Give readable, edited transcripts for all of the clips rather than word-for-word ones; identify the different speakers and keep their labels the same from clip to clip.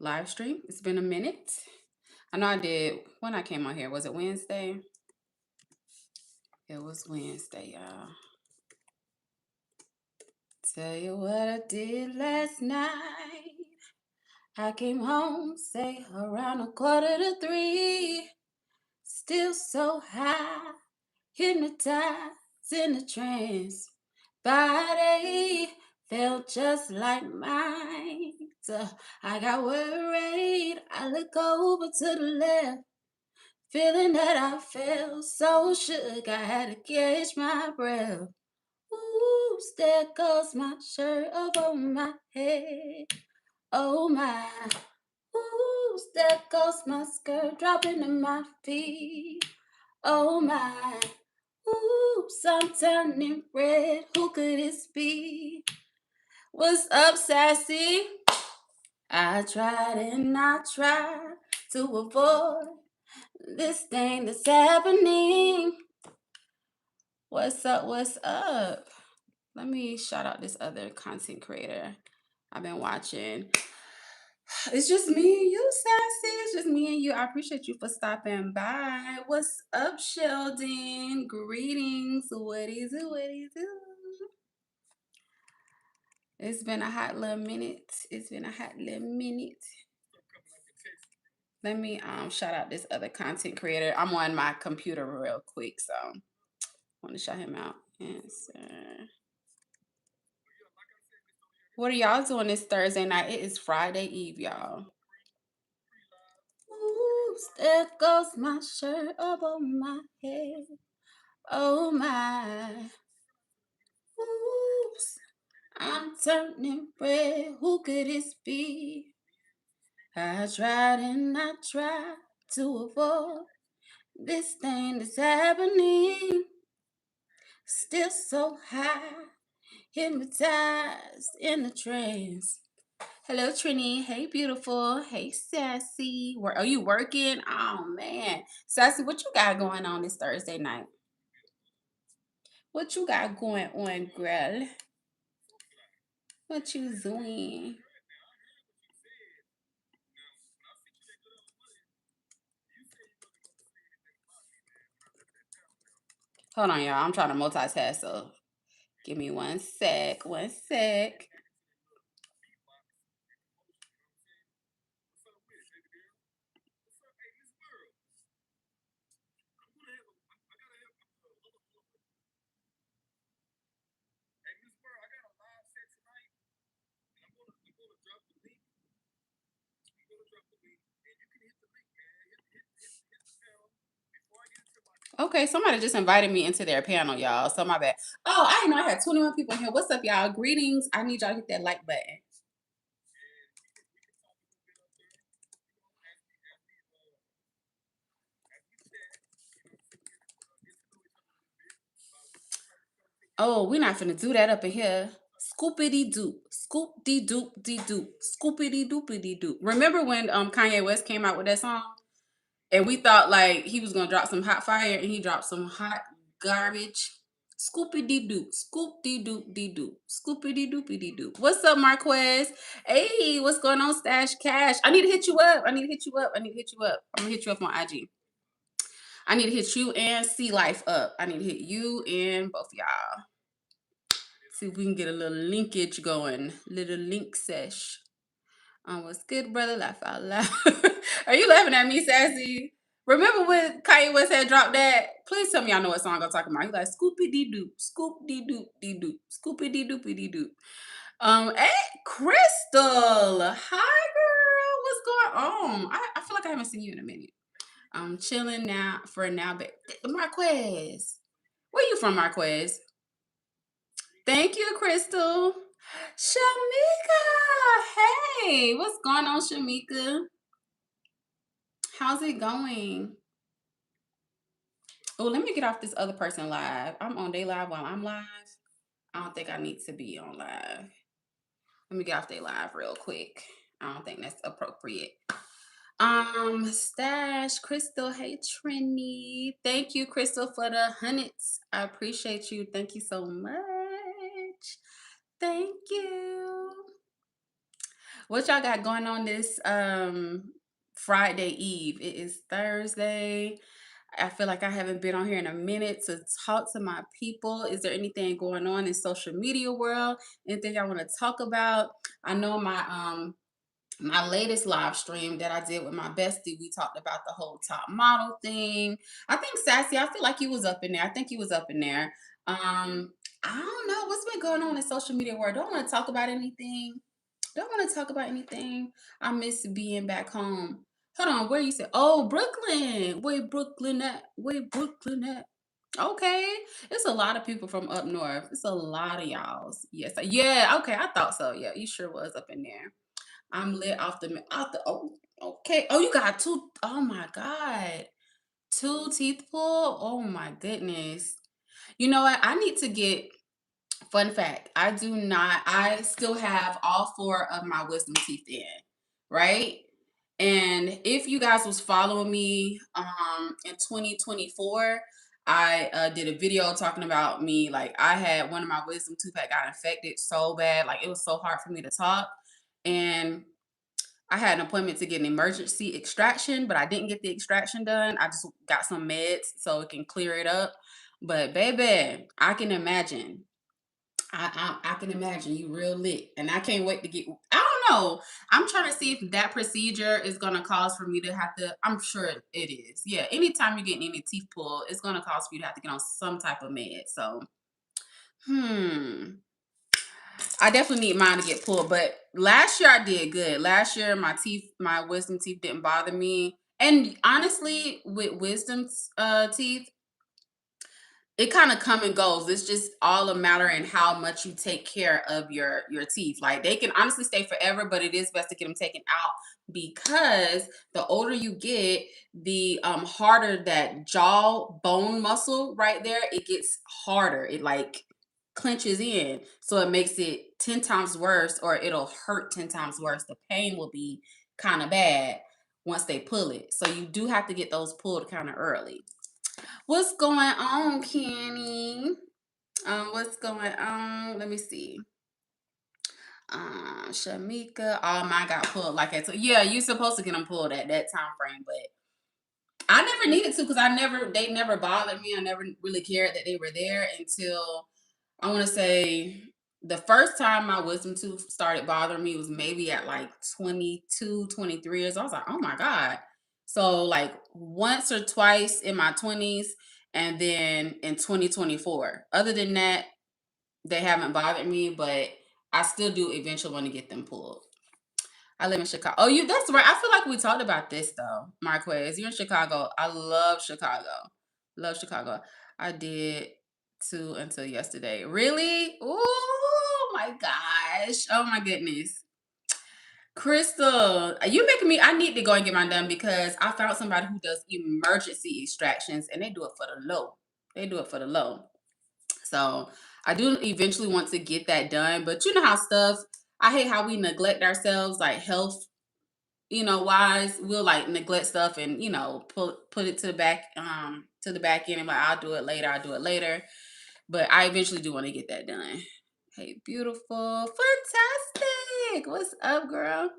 Speaker 1: live stream. It's been a minute. I know I did when I came on here. Was it Wednesday? It was Wednesday, y'all. Tell you what I did last night. I came home, say around 2:45. Still so high, hypnotized in a trance. Body felt just like mine. So I got worried. I look over to the left, feeling that I felt so shook. I had to catch my breath. Ooh, there goes my shirt over my head. Oh my. Ooh, there goes my skirt dropping to my feet. Oh my. Ooh, I'm turning red. Who could this be? What's up, sassy? I tried and I tried to avoid this thing that's happening. What's up? What's up? Let me shout out this other content creator I've been watching. It's just me and you, Sassy. It's just me and you. I appreciate you for stopping by. What's up, Sheldon? Greetings. What is it? What is it? It's been a hot little minute. It's been a hot little minute. Let me shout out this other content creator. I'm on my computer real quick, so I want to shout him out. Answer. What are y'all doing this Thursday night? It is Friday Eve, y'all. Ooh, there goes my shirt up on my head. Oh my. Oops, I'm turning red. Who could this be? I tried and I tried to avoid this thing that's happening. Still so high, hypnotized in the trance. Hello, Trini. Hey, beautiful. Hey, Sassy. Are you working? Oh, man. Sassy, what you got going on this Thursday night? What you got going on, girl? What you doing? Hold on, y'all. I'm trying to multitask, so give me one sec. One sec. Okay, somebody just invited me into their panel, y'all. So my bad. Oh, I didn't know I had 21 people in here. What's up, y'all? Greetings. I need y'all to hit that like button. Oh, we're not finna do that up in here. Scoopity doop, scoop dee doop dee doop, scoopity doopity doop. Remember when Kanye West came out with that song, and we thought like he was gonna drop some hot fire, and he dropped some hot garbage. Scoopity doop, scoop dee doop dee doop, scoopity doopity doop. What's up, Marquez? Hey, what's going on, Stash Cash? I need to hit you up. I need to hit you up. I need to hit you up. I'm gonna hit you up on IG. I need to hit you and Sea Life up. I need to hit you and both y'all. See if we can get a little linkage going. Little link sesh. What's good, brother? Laugh out loud. Are you laughing at me, Sassy? Remember when Kanye West had dropped that? Please tell me y'all know what song I'm talking about. He's like, Scoopy dee doop, scoop dee doop dee doop, scoopy dee doopy dee doop. Hey, Crystal. Hi, girl. What's going on? I feel like I haven't seen you in a minute. I'm chilling now for now, but Marquez. Where you from, Marquez? Thank you, Crystal. Shamika. Hey, what's going on, Shamika? How's it going? Oh, let me get off this other person live. I'm on day live while I'm live. I don't think I need to be on live. Let me get off day live real quick. I don't think that's appropriate. Stash, Crystal, hey Trini. Thank you, Crystal, for the hundreds. I appreciate you. Thank you so much. Thank you. What y'all got going on this Friday Eve? It is Thursday. I feel like I haven't been on here in a minute to talk to my people. Is there anything going on in social media world? Anything I want to talk about? I know my latest live stream that I did with my bestie, we talked about the whole top model thing. I think Sassy, I feel like you was up in there. I think you was up in there. I don't know what's been going on in social media world. Don't want to talk about anything. Don't want to talk about anything. I miss being back home. Hold on, where you said? Oh, Brooklyn. Where Brooklyn at? Where Brooklyn at? Okay, it's a lot of people from up north. It's a lot of y'all's. Yes, yeah. Okay, I thought so. Yeah, you sure was up in there. I'm lit off the. Oh, okay. Oh, you got two. Oh my God, two teeth pulled. Oh my goodness. You know what? I need to get. Fun fact, I still have all four of my wisdom teeth in, right? And if you guys was following me in 2024, I did a video talking about me. Like I had one of my wisdom tooth that got infected so bad, like it was so hard for me to talk. And I had an appointment to get an emergency extraction, but I didn't get the extraction done. I just got some meds so it can clear it up. But baby, I can imagine I can imagine you real lit, and I can't wait to get. I don't know. I'm trying to see if that procedure is gonna cause for me to have to. I'm sure it is. Yeah. Anytime you're getting any teeth pulled, it's gonna cause for you to have to get on some type of med. So, hmm. I definitely need mine to get pulled. But last year I did good. Last year my teeth, my wisdom teeth didn't bother me. And honestly, with wisdom teeth, it kind of come and goes. It's just all a matter in how much you take care of your teeth. Like they can honestly stay forever, but it is best to get them taken out because the older you get, the harder that jaw bone muscle right there, it gets harder. It like clenches in. So it makes it 10 times worse, or it'll hurt 10 times worse. The pain will be kind of bad once they pull it. So you do have to get those pulled kind of early. What's going on, Kenny? What's going on? Let me see. Shamika. Oh, mine got pulled like that. So yeah, you're supposed to get them pulled at that time frame, but I never needed to because they never bothered me. I never really cared that they were there until I want to say the first time my wisdom tooth started bothering me was maybe at like 22, 23 years. I was like, oh my God. So like once or twice in my 20s and then in 2024. Other than that, they haven't bothered me, but I still do eventually want to get them pulled. I live in Chicago. Oh, you that's right. I feel like we talked about this though, Marquez. You're in Chicago. I love Chicago. Love Chicago. I did too until yesterday. Really? Oh my gosh. Oh my goodness. Crystal, you making me I need to go and get mine done because I found somebody who does emergency extractions and they do it for the low. They do it for the low. So I do eventually want to get that done. But you know how stuff I hate how we neglect ourselves, like health wise, we'll like neglect stuff and put it to the back end and like I'll do it later. But I eventually do want to get that done. Hey, beautiful, fantastic. What's up, girl?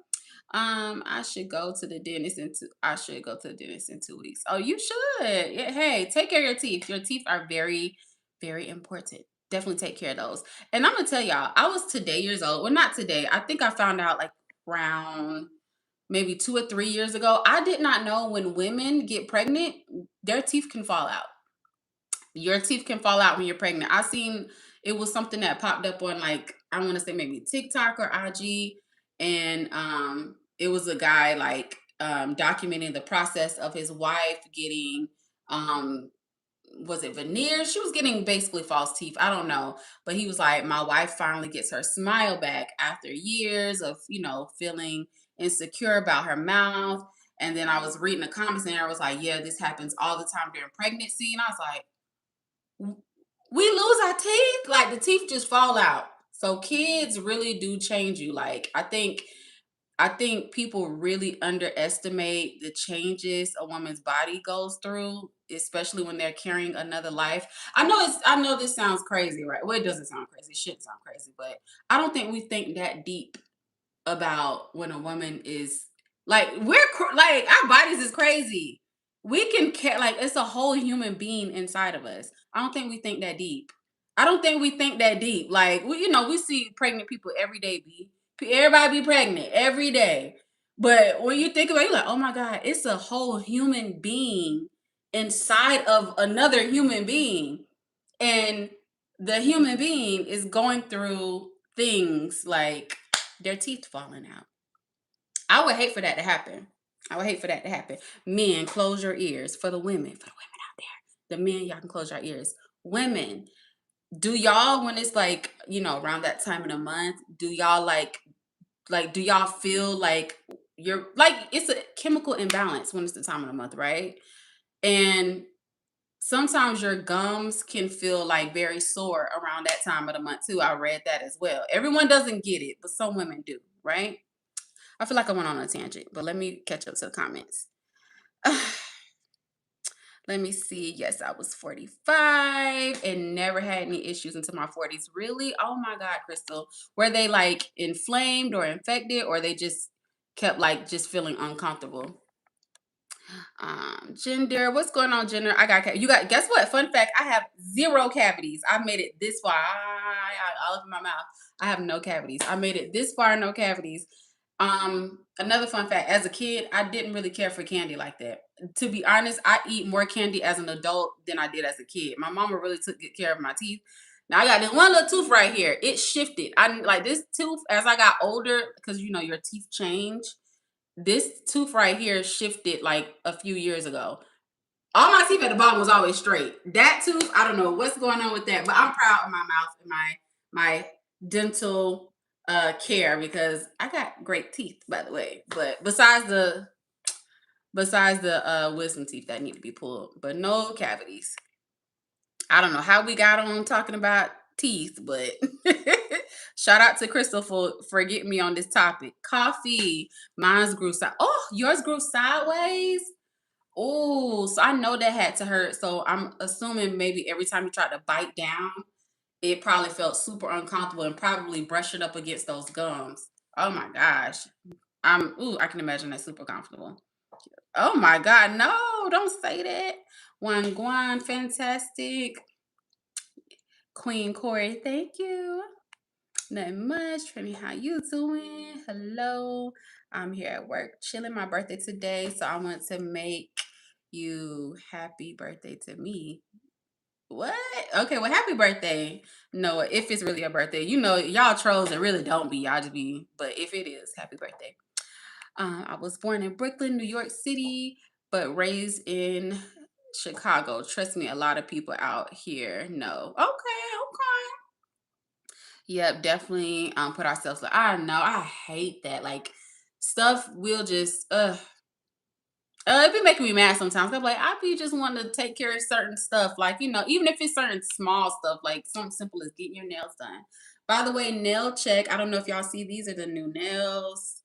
Speaker 1: I should go to the dentist in 2 weeks. Oh, you should. Yeah, hey, take care of your teeth. Your teeth are very, very important. Definitely take care of those. And I'm gonna tell y'all, I was today years old. Well, not today. I think I found out like around maybe 2 or 3 years ago. I did not know when women get pregnant, their teeth can fall out. Your teeth can fall out when you're pregnant. I seen it was something that popped up on like I want to say maybe TikTok or IG, and it was a guy like documenting the process of his wife getting um was it veneers? She was getting basically false teeth. I don't know. But he was like, my wife finally gets her smile back after years of, feeling insecure about her mouth. And then I was reading the comments and I was like, yeah, this happens all the time during pregnancy. And I was like, we lose our teeth? Like the teeth just fall out. So kids really do change you. Like I think people really underestimate the changes a woman's body goes through, especially when they're carrying another life. I know this sounds crazy, right? Well, it doesn't sound crazy. It shouldn't sound crazy, but I don't think we think that deep about when a woman is like like our bodies is crazy. We can care like it's a whole human being inside of us. I don't think we think that deep. I don't think we think that deep. Like we see pregnant people every day. Everybody be pregnant every day. But when you think about it, you're like, oh my God, it's a whole human being inside of another human being. And the human being is going through things like their teeth falling out. I would hate for that to happen. I would hate for that to happen. Men, close your ears for the women. For the women out there. The men, y'all can close your ears. Women, do y'all when it's like, around that time of the month, do y'all do y'all feel like you're like it's a chemical imbalance when it's the time of the month, right? And sometimes your gums can feel like very sore around that time of the month too. I read that as well. Everyone doesn't get it, but some women do, right? I feel like I went on a tangent, but let me catch up to the comments. Let me see. Yes, I was 45 and never had any issues until my 40s. Really? Oh my God, Crystal. Were they like inflamed or infected, or they just kept like just feeling uncomfortable? Gender, what's going on, gender? You got, guess what? Fun fact, I have 0 cavities. I made it this far. I open my mouth. I have no cavities. I made it this far, no cavities. Another fun fact, as a kid, I didn't really care for candy like that. To be honest, I eat more candy as an adult than I did as a kid. My mama really took good care of my teeth. Now I got this one little tooth right here. It shifted. I like this tooth as I got older, because your teeth change. This tooth right here shifted like a few years ago. All my teeth at the bottom was always straight. That tooth, I don't know what's going on with that, but I'm proud of my mouth and my dental care, because I got great teeth, by the way. But besides the wisdom teeth that need to be pulled, but no cavities. I don't know how we got on talking about teeth, but shout out to Crystal for getting me on this topic. Coffee, mine's grew side. Oh, yours grew sideways. Oh, so I know that had to hurt. So I'm assuming maybe every time you tried to bite down, it probably felt super uncomfortable and probably brushed it up against those gums. Oh my gosh. I can imagine that's super comfortable. Oh my God, no, don't say that. One Guan, fantastic. Queen Quori, thank you. Nothing much. Trini, how you doing? Hello. I'm here at work chilling. My birthday today, so I want to make you happy birthday to me. What? Okay, well, happy birthday. No, if it's really a birthday, y'all trolls that really don't be. Y'all just be. But if it is, happy birthday. I was born in Brooklyn, New York City, but raised in Chicago. Trust me, a lot of people out here know. Okay, okay. Yep, definitely put ourselves like, I know, I hate that. Like stuff will just it be making me mad sometimes. I'm like, I be just wanting to take care of certain stuff. Like, even if it's certain small stuff, like something simple as getting your nails done. By the way, nail check. I don't know if y'all see, these are the new nails.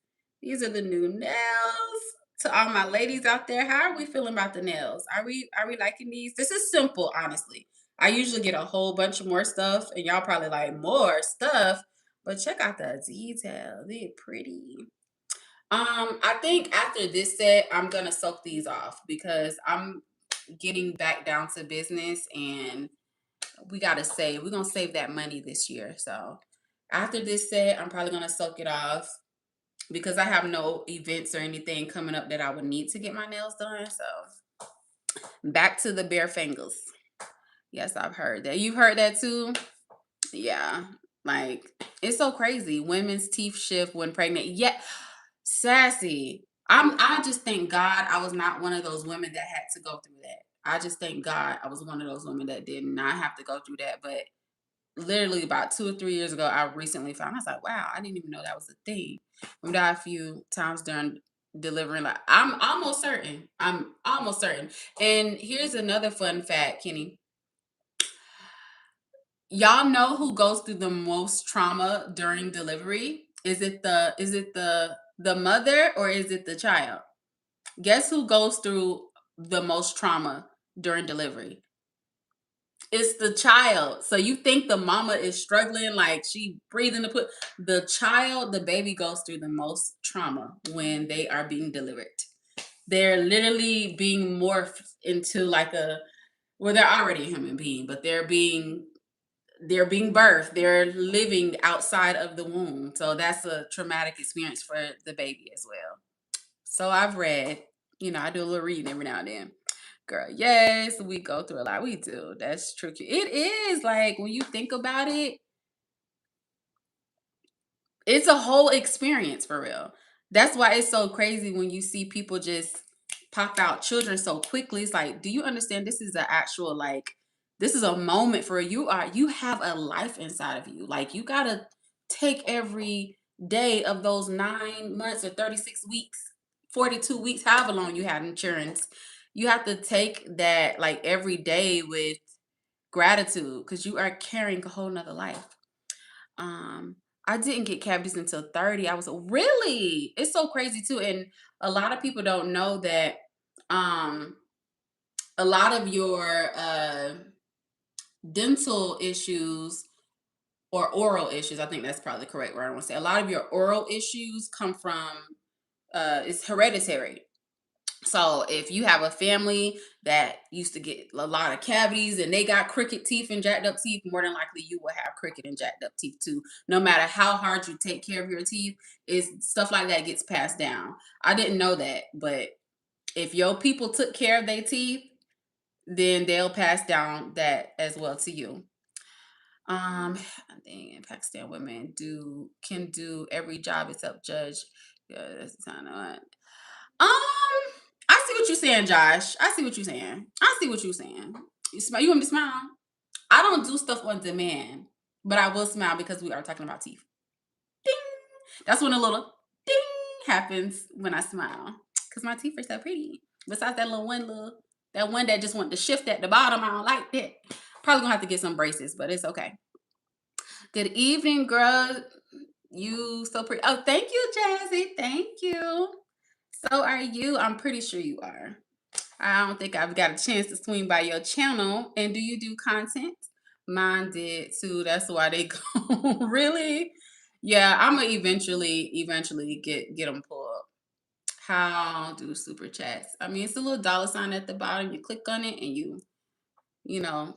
Speaker 1: These are the new nails. To all my ladies out there, how are we feeling about the nails? Are we liking these? This is simple, honestly. I usually get a whole bunch of more stuff, and y'all probably like more stuff. But check out the detail. They're pretty. I think after this set, I'm gonna soak these off because I'm getting back down to business, and we gotta save. We're gonna save that money this year. So after this set, I'm probably gonna soak it off because I have no events or anything coming up that I would need to get my nails done. So back to the bare fingers. Yes, I've heard that. You've heard that too? Yeah. Like it's so crazy. Women's teeth shift when pregnant. Yeah. Sassy. I just thank God I was not one of those women that had to go through that. I just thank God I was one of those women that did not have to go through that. But literally about 2 or 3 years ago, I recently found, I was like, wow, I didn't even know that was a thing. I've died a few times during delivering. Like I'm almost certain. I'm almost certain. And here's another fun fact, Kenny. Y'all know who goes through the most trauma during delivery? Is it the mother or is it the child? Guess who goes through the most trauma during delivery? It's the child. So you think the mama is struggling, like she breathing to put the child, the baby goes through the most trauma when they are being delivered. They're literally being morphed into like a well, they're already a human being, but they're being birthed. They're living outside of the womb. So that's a traumatic experience for the baby as well. So I've read, I do a little reading every now and then. Girl, yes, we go through a lot. We do. That's tricky. It is like when you think about it, it's a whole experience for real. That's why it's so crazy when you see people just pop out children so quickly. It's like, do you understand this is an actual like this is a moment for you have a life inside of you. Like you gotta take every day of those 9 months or 36 weeks, 42 weeks, however long you have insurance. You have to take that like every day with gratitude because you are carrying a whole nother life. Um, I didn't get cavities until 30. I was really, it's so crazy too. And a lot of people don't know that um a lot of your dental issues or oral issues, I think that's probably the correct word I want to say. A lot of your oral issues come from it's hereditary. So if you have a family that used to get a lot of cavities and they got crooked teeth and jacked up teeth, more than likely you will have crooked and jacked up teeth too. No matter how hard you take care of your teeth, is stuff like that gets passed down. I didn't know that, but if your people took care of their teeth, then they'll pass down that as well to you. I think in Pakistan women can do every job except judge. Yeah, that's kind of um, I see what you're saying, Josh. I see what you're saying. I see what you're saying. You smile. You want me to smile? I don't do stuff on demand, but I will smile because we are talking about teeth. Ding. That's when a little ding happens when I smile because my teeth are so pretty. Besides that that one that just want to shift at the bottom, I don't like that. Probably gonna have to get some braces, but it's okay. Good evening, girl. You so pretty. Oh, thank you, Jazzy. Thank you. So are you? I'm pretty sure you are. I don't think I've got a chance to swing by your channel. And do you do content? Mine did too. That's why they go. Really? Yeah, I'm gonna eventually get them pulled. How do super chats? I mean, it's a little dollar sign at the bottom. You click on it and you know,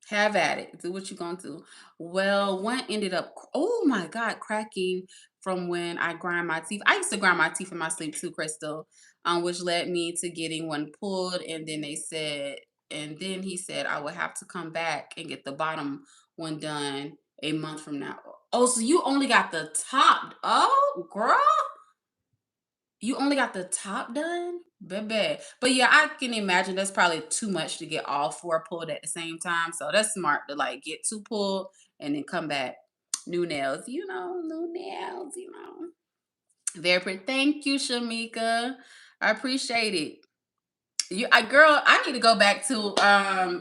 Speaker 1: have at it. Do what you're gonna do. Well, one ended up, oh my God, cracking from when I grind my teeth. I used to grind my teeth in my sleep too, Crystal, which led me to getting one pulled. And then he said I would have to come back and get the bottom one done a month from now. Oh, so you only got the top? Oh, girl. You only got the top done? Baby. But yeah, I can imagine that's probably too much to get all four pulled at the same time. So that's smart to like get two pulled and then come back. New nails, new nails. Very pretty. Thank you, Shamika. I appreciate it. Girl, I need to go back to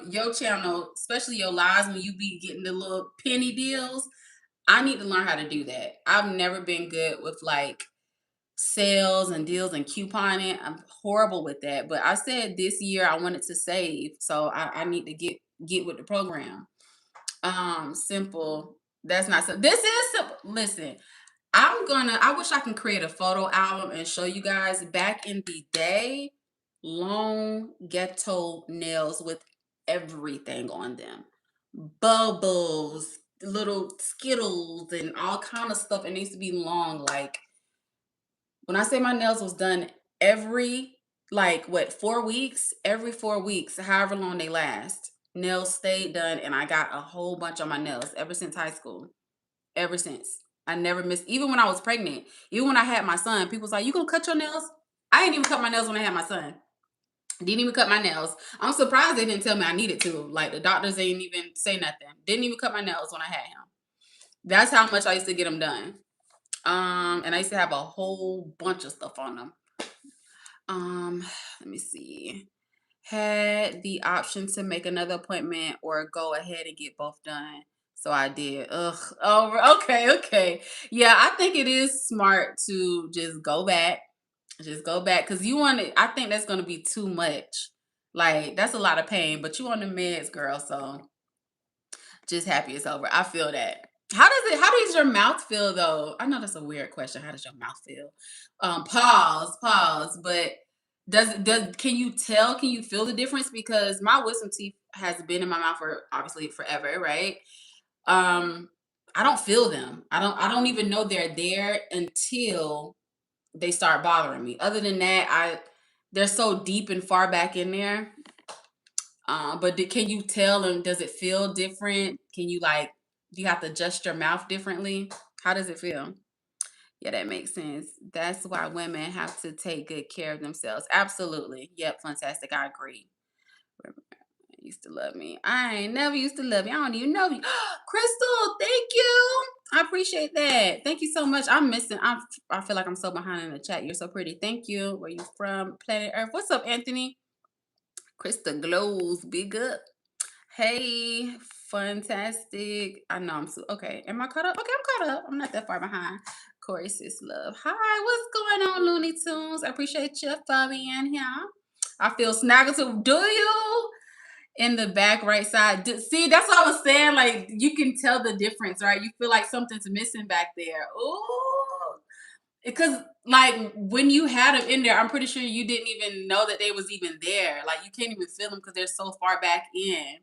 Speaker 1: your channel, especially your lives when you be getting the little penny deals. I need to learn how to do that. I've never been good with like sales and deals and couponing. I'm horrible with that. But I said this year I wanted to save. So I need to get with the program. Simple. That's not so this is simple. Listen, I wish I can create a photo album and show you guys back in the day, long ghetto nails with everything on them. Bubbles, little skittles, and all kind of stuff. It needs to be long, like when I say my nails was done every like what 4 weeks, every 4 weeks, however long they last, nails stayed done, and I got a whole bunch on my nails ever since high school. Ever since I never missed, even when I was pregnant, even when I had my son, people was like, "You gonna cut your nails?" I didn't even cut my nails when I had my son. Didn't even cut my nails. I'm surprised they didn't tell me I needed to. Like the doctors ain't even say nothing. Didn't even cut my nails when I had him. That's how much I used to get them done. And I used to have a whole bunch of stuff on them. Let me see. Had the option to make another appointment or go ahead and get both done. So I did. Ugh. Oh, okay. Yeah, I think it is smart to just go back. Just go back. Cause you want to, I think that's gonna be too much. Like that's a lot of pain, but you on the meds, girl. So Just happy it's over. I feel that. How does your mouth feel though? I know that's a weird question. How does your mouth feel? Pause. But can you tell? Can you feel the difference? Because my wisdom teeth has been in my mouth for obviously forever, right? Um, I don't feel them. I don't even know they're there until they start bothering me. Other than that, they're so deep and far back in there. But can you tell and does it feel different? Can you like, do you have to adjust your mouth differently? How does it feel? Yeah, that makes sense. That's why women have to take good care of themselves. Absolutely. Yep, fantastic. I agree. Used to love me. I ain't never used to love you. I don't even know you. Crystal, thank you. I appreciate that. Thank you so much. I feel like I'm so behind in the chat. You're so pretty. Thank you. Where you from? Planet Earth. What's up, Anthony? Krista glows. Big up. Hey, fantastic. I know I'm so okay. Am I caught up? Okay, I'm caught up. I'm not that far behind. Quori sis love. Hi, what's going on, Looney Tunes? I appreciate you for being here. I feel snaggled too. Do you? In the back right side. See, that's what I was saying. Like you can tell the difference, right? You feel like something's missing back there. Ooh. Because like when you had them in there, I'm pretty sure you didn't even know that they was even there. Like you can't even feel them because they're so far back in.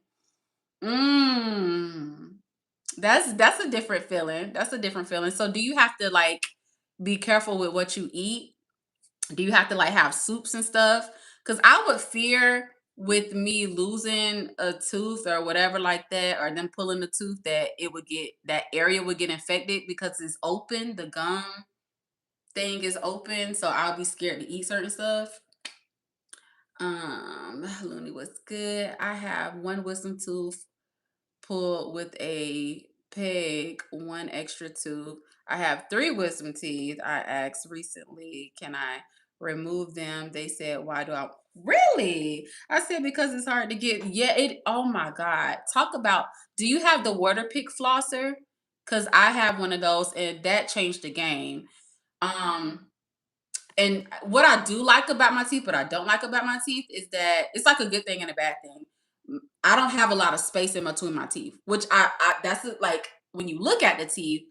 Speaker 1: Mm. That's a different feeling. That's a different feeling. So do you have to like be careful with what you eat? Do you have to like have soups and stuff? Because I would fear with me losing a tooth or whatever like that, or them pulling the tooth that that area would get infected because it's open. The gum thing is open, so I'll be scared to eat certain stuff. Looney was good. I have one wisdom tooth pulled with a peg, one extra tooth. I have 3 wisdom teeth. I asked recently, can I remove them? They said, why do I really? I said, because it's hard to get. Yeah, oh my God. Talk about, do you have the water pick flosser? Because I have one of those and that changed the game. Um, and what I do like about my teeth, but I don't like about my teeth is that it's like a good thing and a bad thing. I don't have a lot of space in between my teeth, which that's like when you look at the teeth,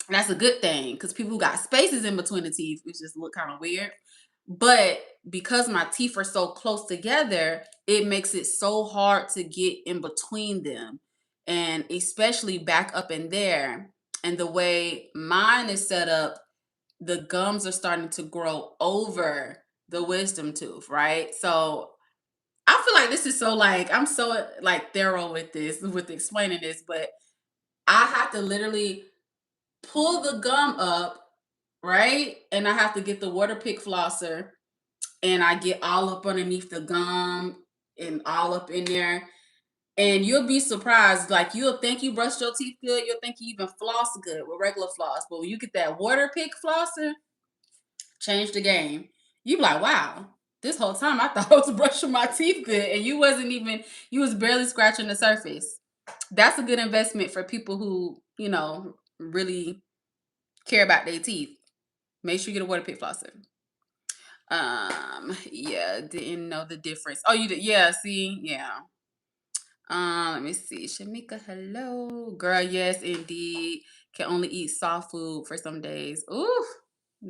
Speaker 1: that's a good thing because people who got spaces in between the teeth, it just look kind of weird. But because my teeth are so close together, it makes it so hard to get in between them, and especially back up in there. And the way mine is set up, the gums are starting to grow over the wisdom tooth, right? So I feel like this is so like I'm so like thorough with this, with explaining this, but I have to literally pull the gum up, right? And I have to get the water pick flosser and I get all up underneath the gum and all up in there. And you'll be surprised. Like you'll think you brushed your teeth good, you'll think you even floss good with regular floss. But when you get that water pick flosser, change the game. You be like, wow, this whole time I thought I was brushing my teeth good, and you was barely scratching the surface. That's a good investment for people who, really care about their teeth. Make sure you get a water pick flosser. Yeah, didn't know the difference. Oh, you did? Yeah, see, yeah. Let me see. Shamika, hello. Girl, yes, indeed. Can only eat soft food for some days. Ooh,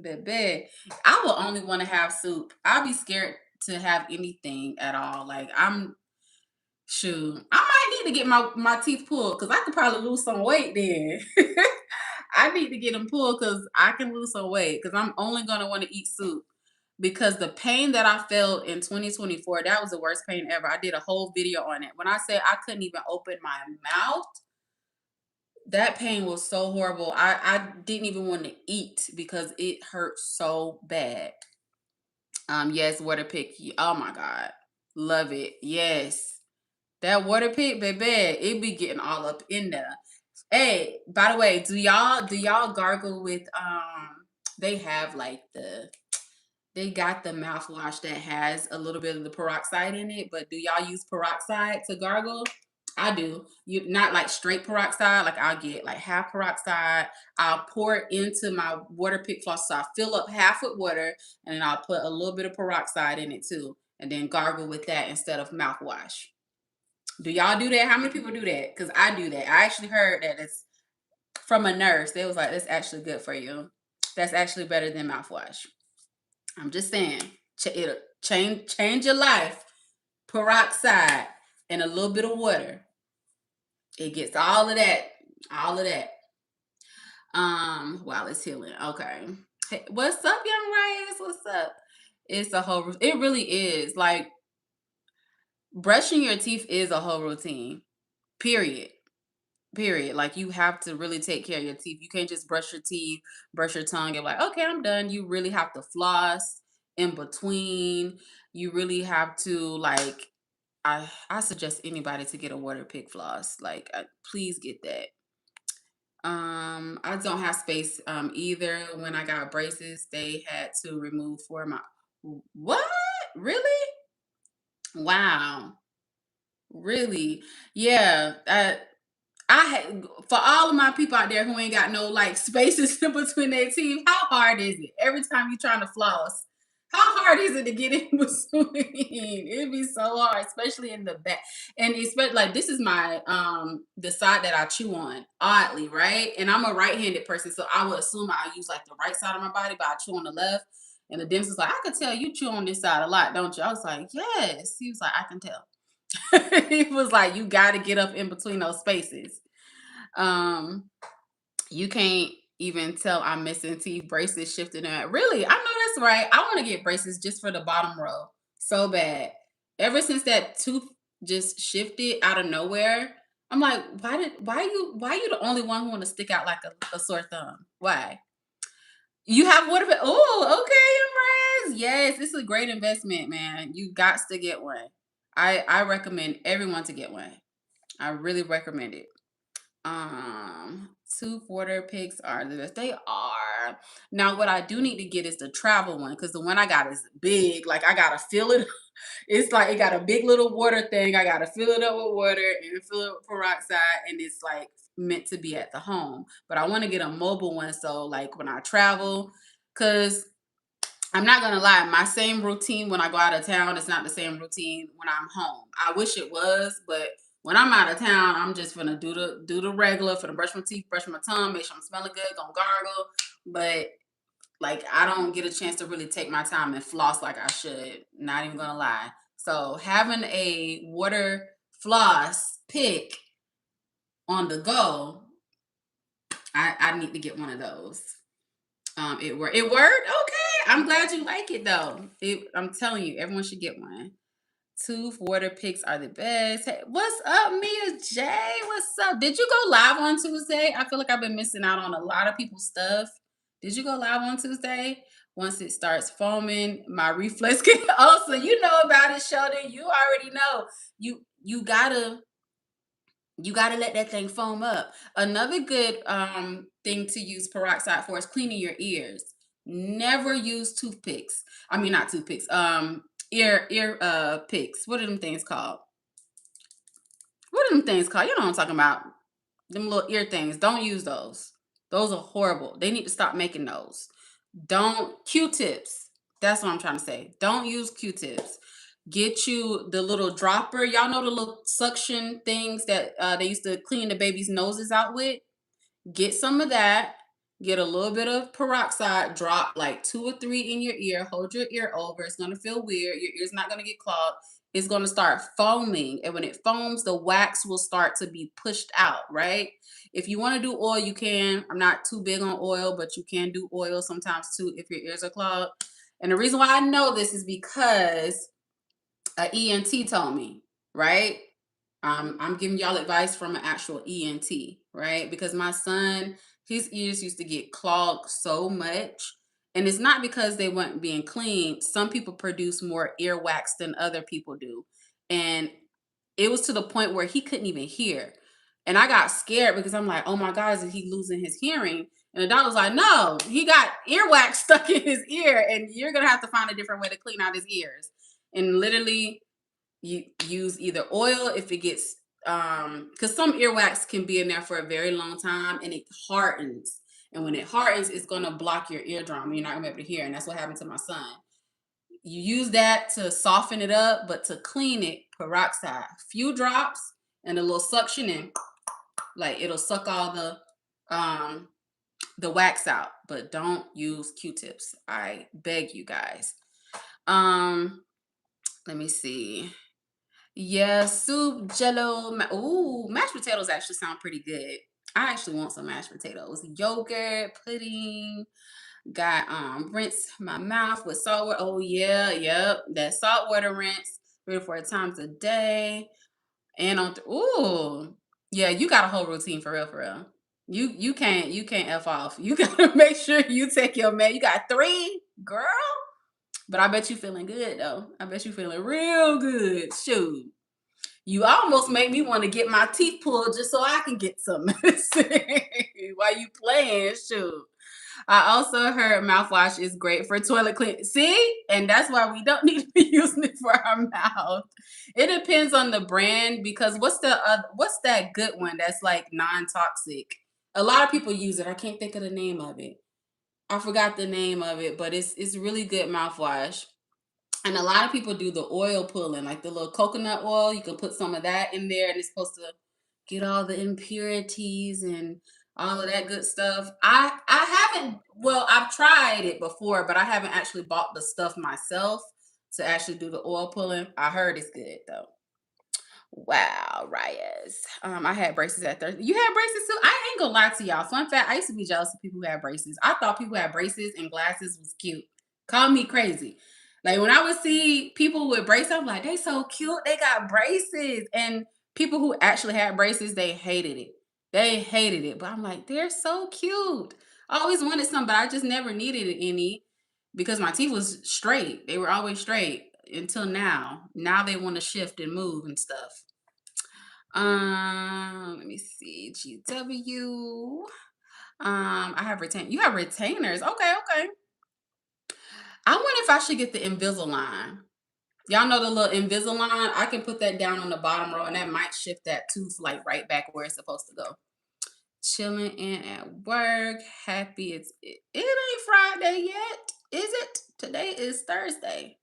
Speaker 1: baby. I will only want to have soup. I'll be scared to have anything at all. Like shoot. I might need to get my teeth pulled because I could probably lose some weight then. I need to get them pulled because I can lose some weight because I'm only gonna want to eat soup because the pain that I felt in 2024, that was the worst pain ever. I did a whole video on it. When I said I couldn't even open my mouth, that pain was so horrible. I didn't even want to eat because it hurt so bad. Yes, water pick. Oh my God. Love it. Yes. That water pick, baby, it be getting all up in there. Hey, by the way, do y'all gargle with they have like they got the mouthwash that has a little bit of the peroxide in it, but do y'all use peroxide to gargle? I do. You not like straight peroxide, like I'll get like half peroxide. I'll pour it into my water pick floss. So I fill up half with water and then I'll put a little bit of peroxide in it too. And then gargle with that instead of mouthwash. Do y'all do that? How many people do that? Because I do that. I actually heard that it's from a nurse. They was like, that's actually good for you. That's actually better than mouthwash. I'm just saying, it'll change your life. Peroxide and a little bit of water. It gets all of that. All of that. While it's healing. Okay. Hey, what's up, young Reyes? What's up? It's a whole. It really is like brushing your teeth is a whole routine. Period. Period. Like you have to really take care of your teeth. You can't just brush your teeth, brush your tongue, and like, okay, I'm done. You really have to floss in between. You really have to like. I suggest anybody to get a water pick floss. Like, please get that. I don't have space either. When I got braces, they had to remove four of my. What? Really? Wow. Really? Yeah. For all of my people out there who ain't got no like spaces in between their teeth, how hard is it? Every time you're trying to floss, how hard is it to get in between? It'd be so hard, especially in the back. And especially like this is my the side that I chew on, oddly, right? And I'm a right-handed person, so I would assume I use like the right side of my body, but I chew on the left. And the dentist was like, I could tell you chew on this side a lot, don't you? I was like, yes. He was like, I can tell. He was like, you got to get up in between those spaces. Um, you can't even tell I'm missing teeth. Braces shifted in. Really, I know that's right. I want to get braces just for the bottom row so bad. Ever since that tooth just shifted out of nowhere, I'm like, why you the only one who want to stick out like a sore thumb? Why? You have what? Oh, okay, Imraz. Yes, it's a great investment, man. You got to get one. I recommend everyone to get one. I really recommend it. Tooth water picks are the best. They are. Now, what I do need to get is the travel one because the one I got is big. Like I gotta fill it. It's like it got a big little water thing. I gotta fill it up with water and fill it with peroxide, and it's like meant to be at the home. But I want to get a mobile one so like when I travel, because I'm not gonna lie, my same routine when I go out of town is not the same routine when I'm home. I wish it was, but when I'm out of town, I'm just gonna do the regular for the brush my teeth, brush my tongue, make sure I'm smelling good, gonna gargle. But like I don't get a chance to really take my time and floss like I should. Not even gonna lie. So having a water floss pick on the go, I need to get one of those. It worked. It worked. Okay, I'm glad you like it though. I'm telling you, everyone should get one. Tooth water picks are the best. Hey, what's up, Mia J? What's up? Did you go live on Tuesday? I feel like I've been missing out on a lot of people's stuff. Did you go live on Tuesday? Once it starts foaming, my reflex can also, you know about it, Sheldon. You already know. You gotta let that thing foam up. Another good thing to use peroxide for is cleaning your ears. Never use toothpicks. I mean not toothpicks. Ear picks. What are them things called? What are them things called? You know what I'm talking about. Them little ear things. Don't use those. Those are horrible. They need to stop making those. Don't Q-tips. That's what I'm trying to say. Don't use Q-tips. Get you the little dropper. Y'all know the little suction things that they used to clean the baby's noses out with? Get some of that. Get a little bit of peroxide. Drop like 2 or 3 in your ear. Hold your ear over. It's going to feel weird. Your ear's not going to get clogged. It's going to start foaming. And when it foams, the wax will start to be pushed out, right? If you want to do oil, you can. I'm not too big on oil, but you can do oil sometimes too if your ears are clogged. And the reason why I know this is because an ENT told me, right? I'm giving y'all advice from an actual ENT, right? Because my son, his ears used to get clogged so much. And it's not because they weren't being cleaned. Some people produce more earwax than other people do. And it was to the point where he couldn't even hear. And I got scared because I'm like, oh my God, is he losing his hearing? And the doctor was like, no, he got earwax stuck in his ear, and you're going to have to find a different way to clean out his ears. And literally, you use either oil if it gets because some earwax can be in there for a very long time and it hardens, and when it hardens it's going to block your eardrum. You're not going to be able to hear, and that's what happened to my son. You use that to soften it up, but to clean it, peroxide. Few drops and a little suction and like it'll suck all the wax out, but don't use Q-tips. I beg you guys. Um, let me see. Yeah, soup, jello. Ooh, mashed potatoes actually sound pretty good. I actually want some mashed potatoes. Yogurt, pudding. Got rinse my mouth with salt water. Oh yeah, yep. That salt water rinse 3 or 4 times a day. And ooh. Yeah, you got a whole routine for real, for real. You can't F off. You gotta make sure you take your man. You got 3, girl. But I bet you feeling good though. I bet you feeling real good. Shoot. You almost make me want to get my teeth pulled just so I can get some medicine while you playing. Shoot. I also heard mouthwash is great for toilet clean. See? And that's why we don't need to be using it for our mouth. It depends on the brand because what's that good one that's like non-toxic? A lot of people use it. I can't think of the name of it. I forgot the name of it, but it's really good mouthwash. And a lot of people do the oil pulling, like the little coconut oil. You can put some of that in there, and it's supposed to get all the impurities and all of that good stuff. I haven't. Well, I've tried it before, but I haven't actually bought the stuff myself to actually do the oil pulling. I heard it's good though. Wow, Reyes. I had braces at 30. You had braces too? I ain't gonna lie to y'all. Fun fact, I used to be jealous of people who had braces. I thought people who had braces and glasses was cute. Call me crazy. Like when I would see people with braces, I'm like, they so cute. They got braces. And people who actually had braces, they hated it. They hated it. But I'm like, they're so cute. I always wanted some, but I just never needed any because my teeth was straight. They were always straight until now. Now they want to shift and move and stuff. Let me see. GW. I have retain. You have retainers. Okay, okay. I wonder if I should get the Invisalign. Y'all know the little Invisalign? I can put that down on the bottom row, and that might shift that tooth like right back where it's supposed to go. Chilling in at work. Happy it ain't Friday yet, is it? Today is Thursday.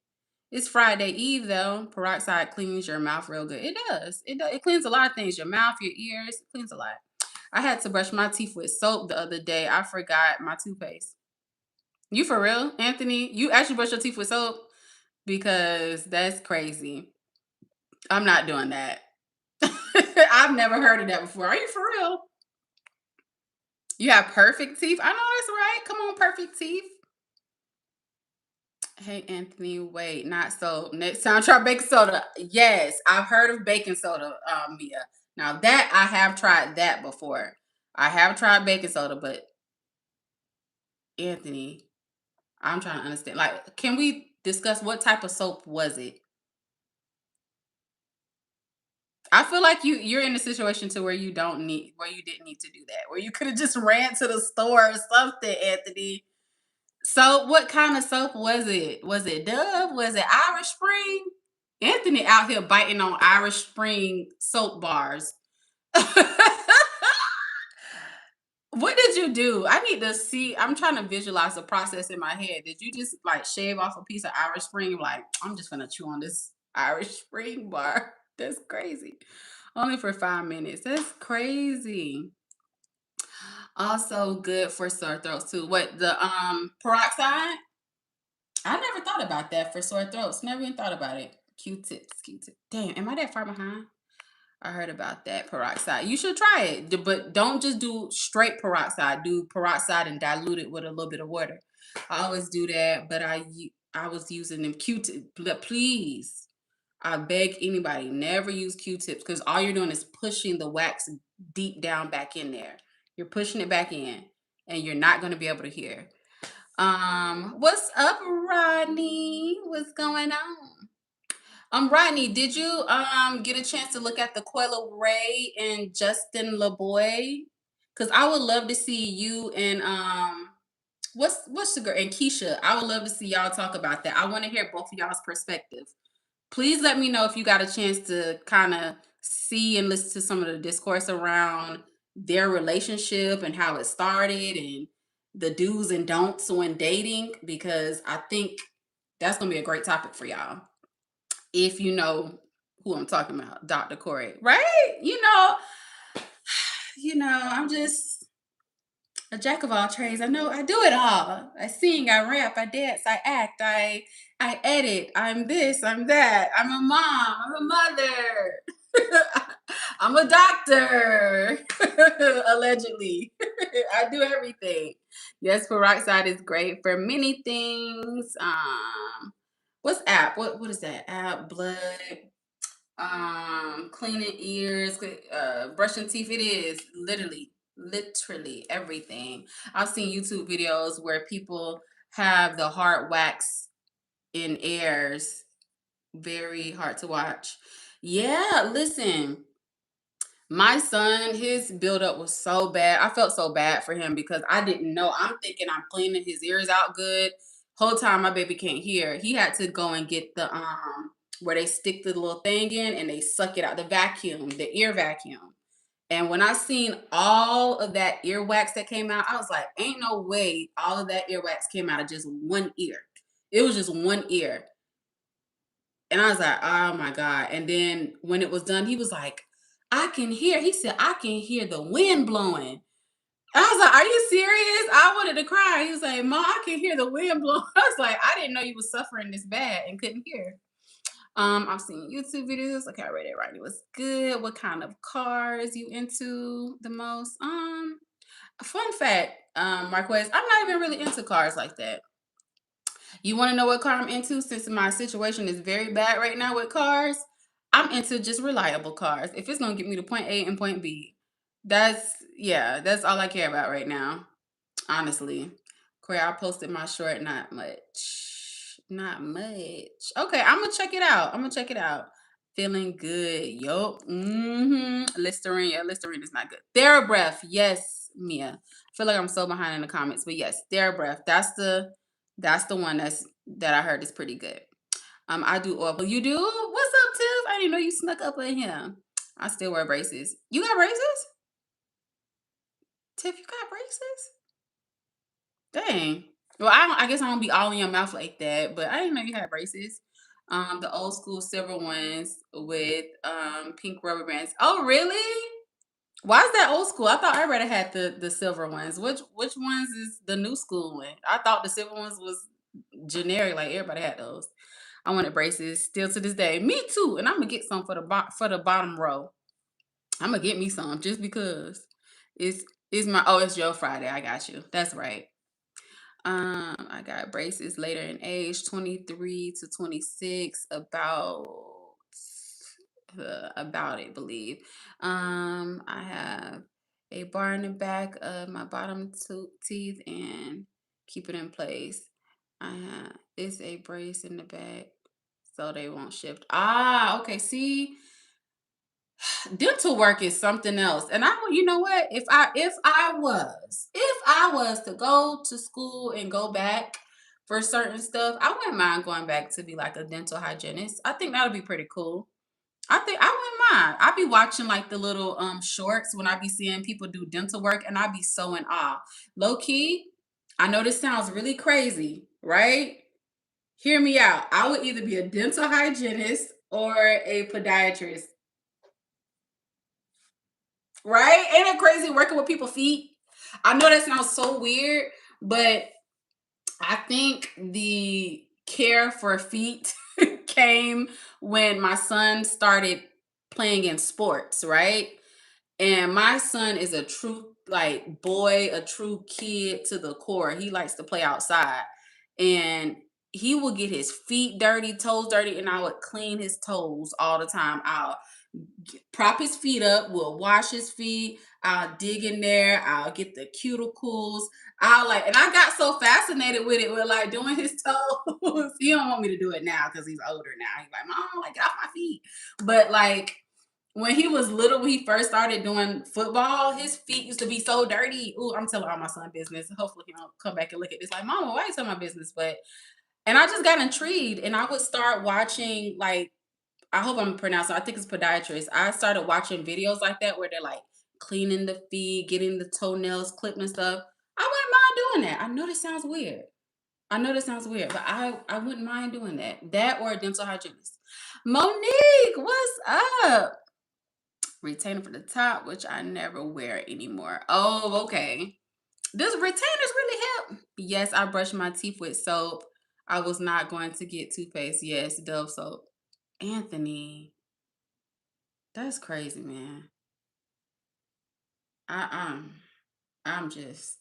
Speaker 1: It's Friday Eve though. Peroxide cleans your mouth real good. It does. It does. It cleans a lot of things. Your mouth, your ears. It cleans a lot. I had to brush my teeth with soap the other day. I forgot my toothpaste. You for real, Anthony? You actually brush your teeth with soap? Because that's crazy. I'm not doing that. I've never heard of that before. Are you for real? You have perfect teeth? I know that's right. Come on, perfect teeth. Hey Anthony, wait, not so. Next time, try baking soda. Yes, I've heard of baking soda, Mia. Now that I have tried that before. I have tried baking soda, but Anthony, I'm trying to understand. Like, can we discuss what type of soap was it? I feel like you're in a situation to where you didn't need to do that, where you could have just ran to the store or something, Anthony. So, what kind of soap was it? Was it Dove? Was it Irish Spring? Anthony out here biting on Irish Spring soap bars. What did you do? I need to see. I'm trying to visualize the process in my head. Did you just like shave off a piece of Irish Spring? Like, I'm just gonna chew on this Irish Spring bar. That's crazy. Only for 5 minutes. That's crazy. Also good for sore throats too. What the peroxide? I never thought about that for sore throats. Never even thought about it. Q-tips, Q-tip. Damn, am I that far behind? I heard about that peroxide. You should try it, but don't just do straight peroxide. Do peroxide and dilute it with a little bit of water. I always do that, but I was using them Q-tips. Please, I beg anybody, never use Q-tips because all you're doing is pushing the wax deep down back in there. You're pushing it back in, and you're not going to be able to hear. What's up, Rodney? What's going on? Rodney, did you get a chance to look at the Quella Ray and Justin LeBoy? Because I would love to see you and what's the girl and Keisha. I would love to see y'all talk about that. I want to hear both of y'all's perspective. Please let me know if you got a chance to kind of see and listen to some of the discourse around their relationship and how it started and the do's and don'ts when dating because I think That's gonna be a great topic for y'all. If you know who I'm talking about, Dr. Quori, right? I'm just a jack of all trades. I know I do it all. I sing, I rap, I dance, I act, I edit. I'm this, I'm that. I'm a mom, I'm a mother. I'm a doctor. Allegedly. I do everything. Yes, peroxide is great for many things. What's app? What is that? App, blood, cleaning ears, brushing teeth. It is literally everything. I've seen YouTube videos where people have the hard wax in ears. Very hard to watch. Yeah, listen, my son, his buildup was so bad. I felt so bad for him because I didn't know. I'm thinking I'm cleaning his ears out good. Whole time my baby can't hear. He had to go and get the where they stick the little thing in and they suck it out, the vacuum, the ear vacuum. And when I seen all of that earwax that came out, I was like, ain't no way all of that earwax came out of just one ear. It was just one ear. And I was like, oh my God. And then when it was done, he was like, I can hear, he said, I can hear the wind blowing. I was like, are you serious? I wanted to cry. He was like, Mom, I can hear the wind blowing. I was like, I didn't know you was suffering this bad and couldn't hear. I've seen YouTube videos. Okay, I read it right. It was good. What kind of cars you into the most? Fun fact, Marquez, I'm not even really into cars like that. You want to know what car I'm into? Since my situation is very bad right now with cars, I'm into just reliable cars. If it's gonna get me to point A and point B, that's all I care about right now. Honestly. Corey, I posted my short, not much. Not much. Okay, I'm gonna check it out. I'm gonna check it out. Feeling good. Yup. Listerine. Yeah, Listerine is not good. TheraBreath. Yes, Mia. I feel like I'm so behind in the comments, but yes, TheraBreath. That's the one that I heard is pretty good. I do oil, but you do? What's up, Tiff? I didn't know you snuck up in here. I still wear braces. You got braces? Tiff, you got braces? Dang. Well, I guess I don't be all in your mouth like that, but I didn't know you had braces. The old school silver ones with pink rubber bands. Oh, really? Why is that old school? I thought everybody had the silver ones. Which ones is the new school one? I thought the silver ones was generic, like everybody had those. I wanted braces still to this day. Me too, and I'm gonna get some for the bottom row. I'm gonna get me some just because it's my it's Joe Friday. I got you. That's right. I got braces later in age, 23 to 26, about it, believe. I have a bar in the back of my bottom two teeth and keep it in place. I have it's a brace in the back so they won't shift. Ah, okay. See, dental work is something else. And you know what? If I was to go to school and go back for certain stuff, I wouldn't mind going back to be like a dental hygienist. I think that would be pretty cool. I think I wouldn't mind. I'd be watching like the little shorts when I be seeing people do dental work and I'd be so in awe. Low key, I know this sounds really crazy, right? Hear me out. I would either be a dental hygienist or a podiatrist. Right? Ain't it crazy working with people's feet? I know that sounds so weird, but I think the care for feet came when my son started playing in sports, right? And my son is a true like boy, a true kid to the core. He likes to play outside. And he will get his feet dirty, toes dirty, and I would clean his toes all the time. I'll prop his feet up, we'll wash his feet, I'll dig in there, I'll get the cuticles. And I got so fascinated with it, with like doing his toes. He don't want me to do it now because he's older now. He's like, Mom, like get off my feet. But like when he was little, when he first started doing football, his feet used to be so dirty. Ooh, I'm telling all my son business. Hopefully he don't come back and look at this like, Mama, why you tell my business? But and I just got intrigued and I would start watching like I hope I'm pronouncing. I think it's podiatrist. I started watching videos like that where they're like cleaning the feet, getting the toenails clipped and stuff. I wouldn't mind doing that. I know this sounds weird, I know that sounds weird, but I wouldn't mind doing that. That or a dental hygienist. Monique, what's up? Retainer for the top, which I never wear anymore. Oh, okay. Does retainers really help? Yes, I brush my teeth with soap. I was not going to get toothpaste. Yes, Dove soap. Anthony, that's crazy, man. I'm just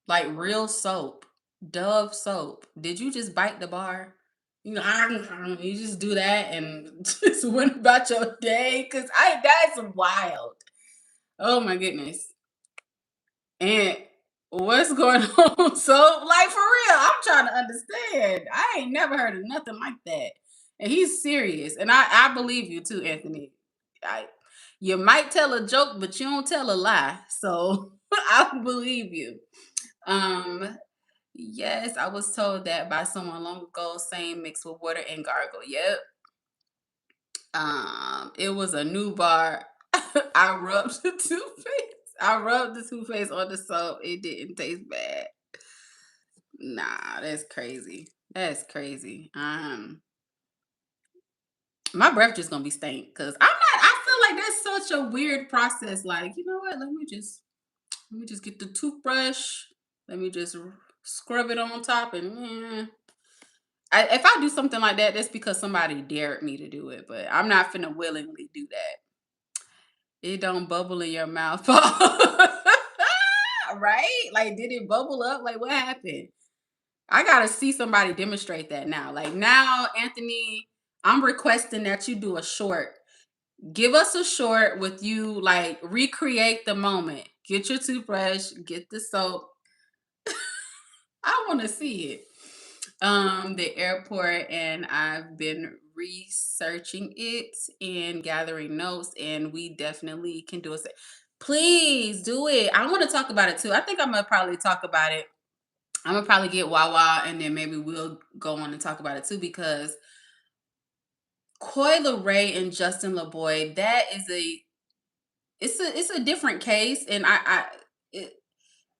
Speaker 1: like real soap, Dove soap. Did you just bite the bar? You know, you just do that and just went about your day. Cause that's wild. Oh my goodness. And what's going on? So, like for real, I'm trying to understand. I ain't never heard of nothing like that. And he's serious. And I believe you too, Anthony. I you might tell a joke, but you don't tell a lie. So I believe you. Um, yes, I was told that by someone long ago, saying mix with water and gargle. Yep. It was a new bar. I rubbed the toothpaste. I rubbed the toothpaste on the soap. It didn't taste bad. Nah, that's crazy. That's crazy. My breath just gonna be stank because I'm not. I feel like that's such a weird process. Like, you know what? Let me just get the toothbrush. Let me just scrub it on top and if I do something like that, that's because somebody dared me to do it. But I'm not finna willingly do that. It don't bubble in your mouth, right? Like, did it bubble up? Like, what happened? I gotta see somebody demonstrate that now. Like now, Anthony, I'm requesting that you do a short. Give us a short with you, like recreate the moment. Get your toothbrush, get the soap. I want to see it. The airport, and I've been researching it and gathering notes, and we definitely can do it. Please do it. I want to talk about it too. I think I'm gonna probably talk about it. I'm gonna probably get Wawa, and then maybe we'll go on and talk about it too because Coy Ray and Justin LeBoy, that is it's a different case, and it,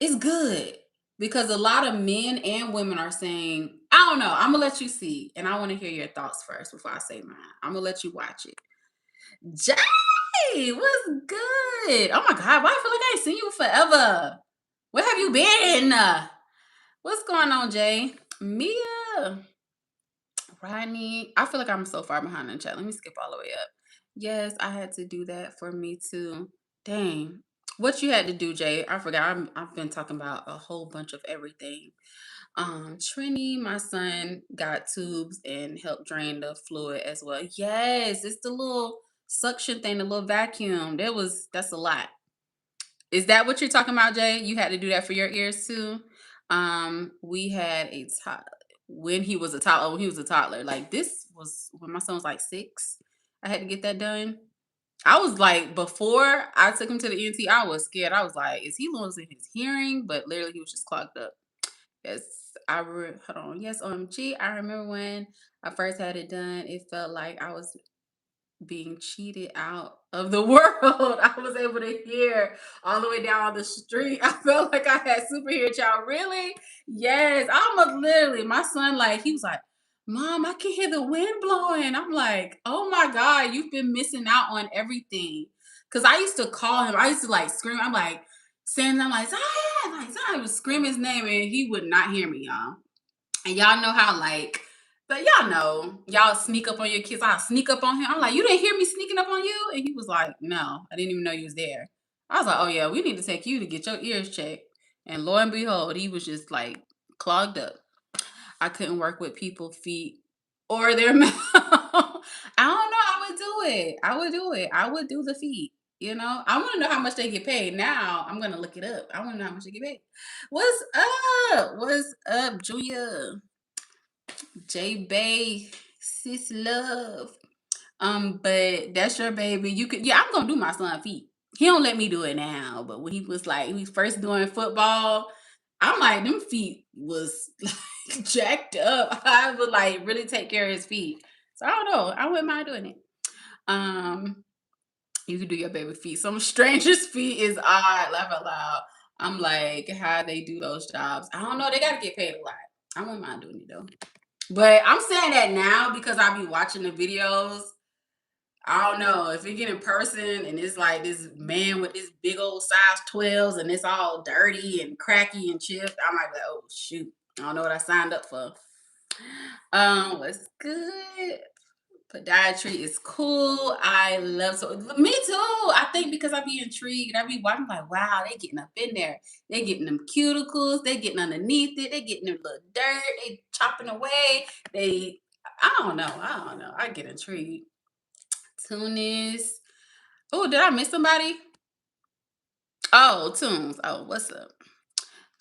Speaker 1: it's good because a lot of men and women are saying, I don't know. I'm gonna let you see, and I want to hear your thoughts first before I say mine. I'm gonna let you watch it. Jay, what's good? Oh my god, why I feel like I ain't seen you forever? Where have you been? What's going on, Jay? Mia, Rodney. I feel like I'm so far behind in chat. Let me skip all the way up. Yes, I had to do that for me too. Dang. What you had to do, Jay? I forgot. I've been talking about a whole bunch of everything. Trini, my son got tubes and helped drain the fluid as well. Yes, it's the little suction thing, the little vacuum. That's a lot. Is that what you're talking about, Jay? You had to do that for your ears too. We had a when he was a toddler. When he was a toddler, like this was when my son was like 6. I had to get that done. I was like, before I took him to the ENT, I was scared. I was like, is he losing his hearing? But literally, he was just clogged up. Yes, hold on. Yes, OMG. I remember when I first had it done. It felt like I was being cheated out of the world. I was able to hear all the way down the street. I felt like I had superhero child. Really? Yes. I almost literally, my son, like, he was like, Mom, I can hear the wind blowing. I'm like, oh my God, you've been missing out on everything. Cause I used to call him, I used to like scream. I'm like, saying, I'm like, Zion, like, Zion would scream his name and he would not hear me, y'all. And y'all know how like, but y'all know, y'all sneak up on your kids. I'll sneak up on him. I'm like, you didn't hear me sneaking up on you? And he was like, no, I didn't even know you was there. I was like, oh yeah, we need to take you to get your ears checked. And lo and behold, he was just like clogged up. I couldn't work with people's feet or their mouth. I don't know. I would do it. I would do it. I would do the feet. You know, I want to know how much they get paid. Now I'm gonna look it up. I want to know how much they get paid. What's up? What's up, Julia? J Bay, sis love. But that's your baby. You could, yeah, I'm gonna do my son feet. He don't let me do it now, but when he was like, he was first doing football, I'm like, them feet was like jacked up. I would like really take care of his feet. So I don't know. I wouldn't mind doing it. Um, you could do your baby feet. Some strangers' feet is odd. Laugh out loud. I'm like, how they do those jobs? I don't know. They gotta get paid a lot. I wouldn't mind doing it though. But I'm saying that now because I be watching the videos. I don't know if you get in person and it's like this man with this big old size 12s and it's all dirty and cracky and chipped. I might be like, oh shoot, I don't know what I signed up for. What's good? Podiatry is cool. I love me too. I think because I be intrigued, I be watching like, wow, they getting up in there. They getting them cuticles. They getting underneath it. They getting them little dirt. They chopping away. I don't know. I don't know. I get intrigued. Tunis. Oh, did I miss somebody? Oh, Tunes. Oh, what's up?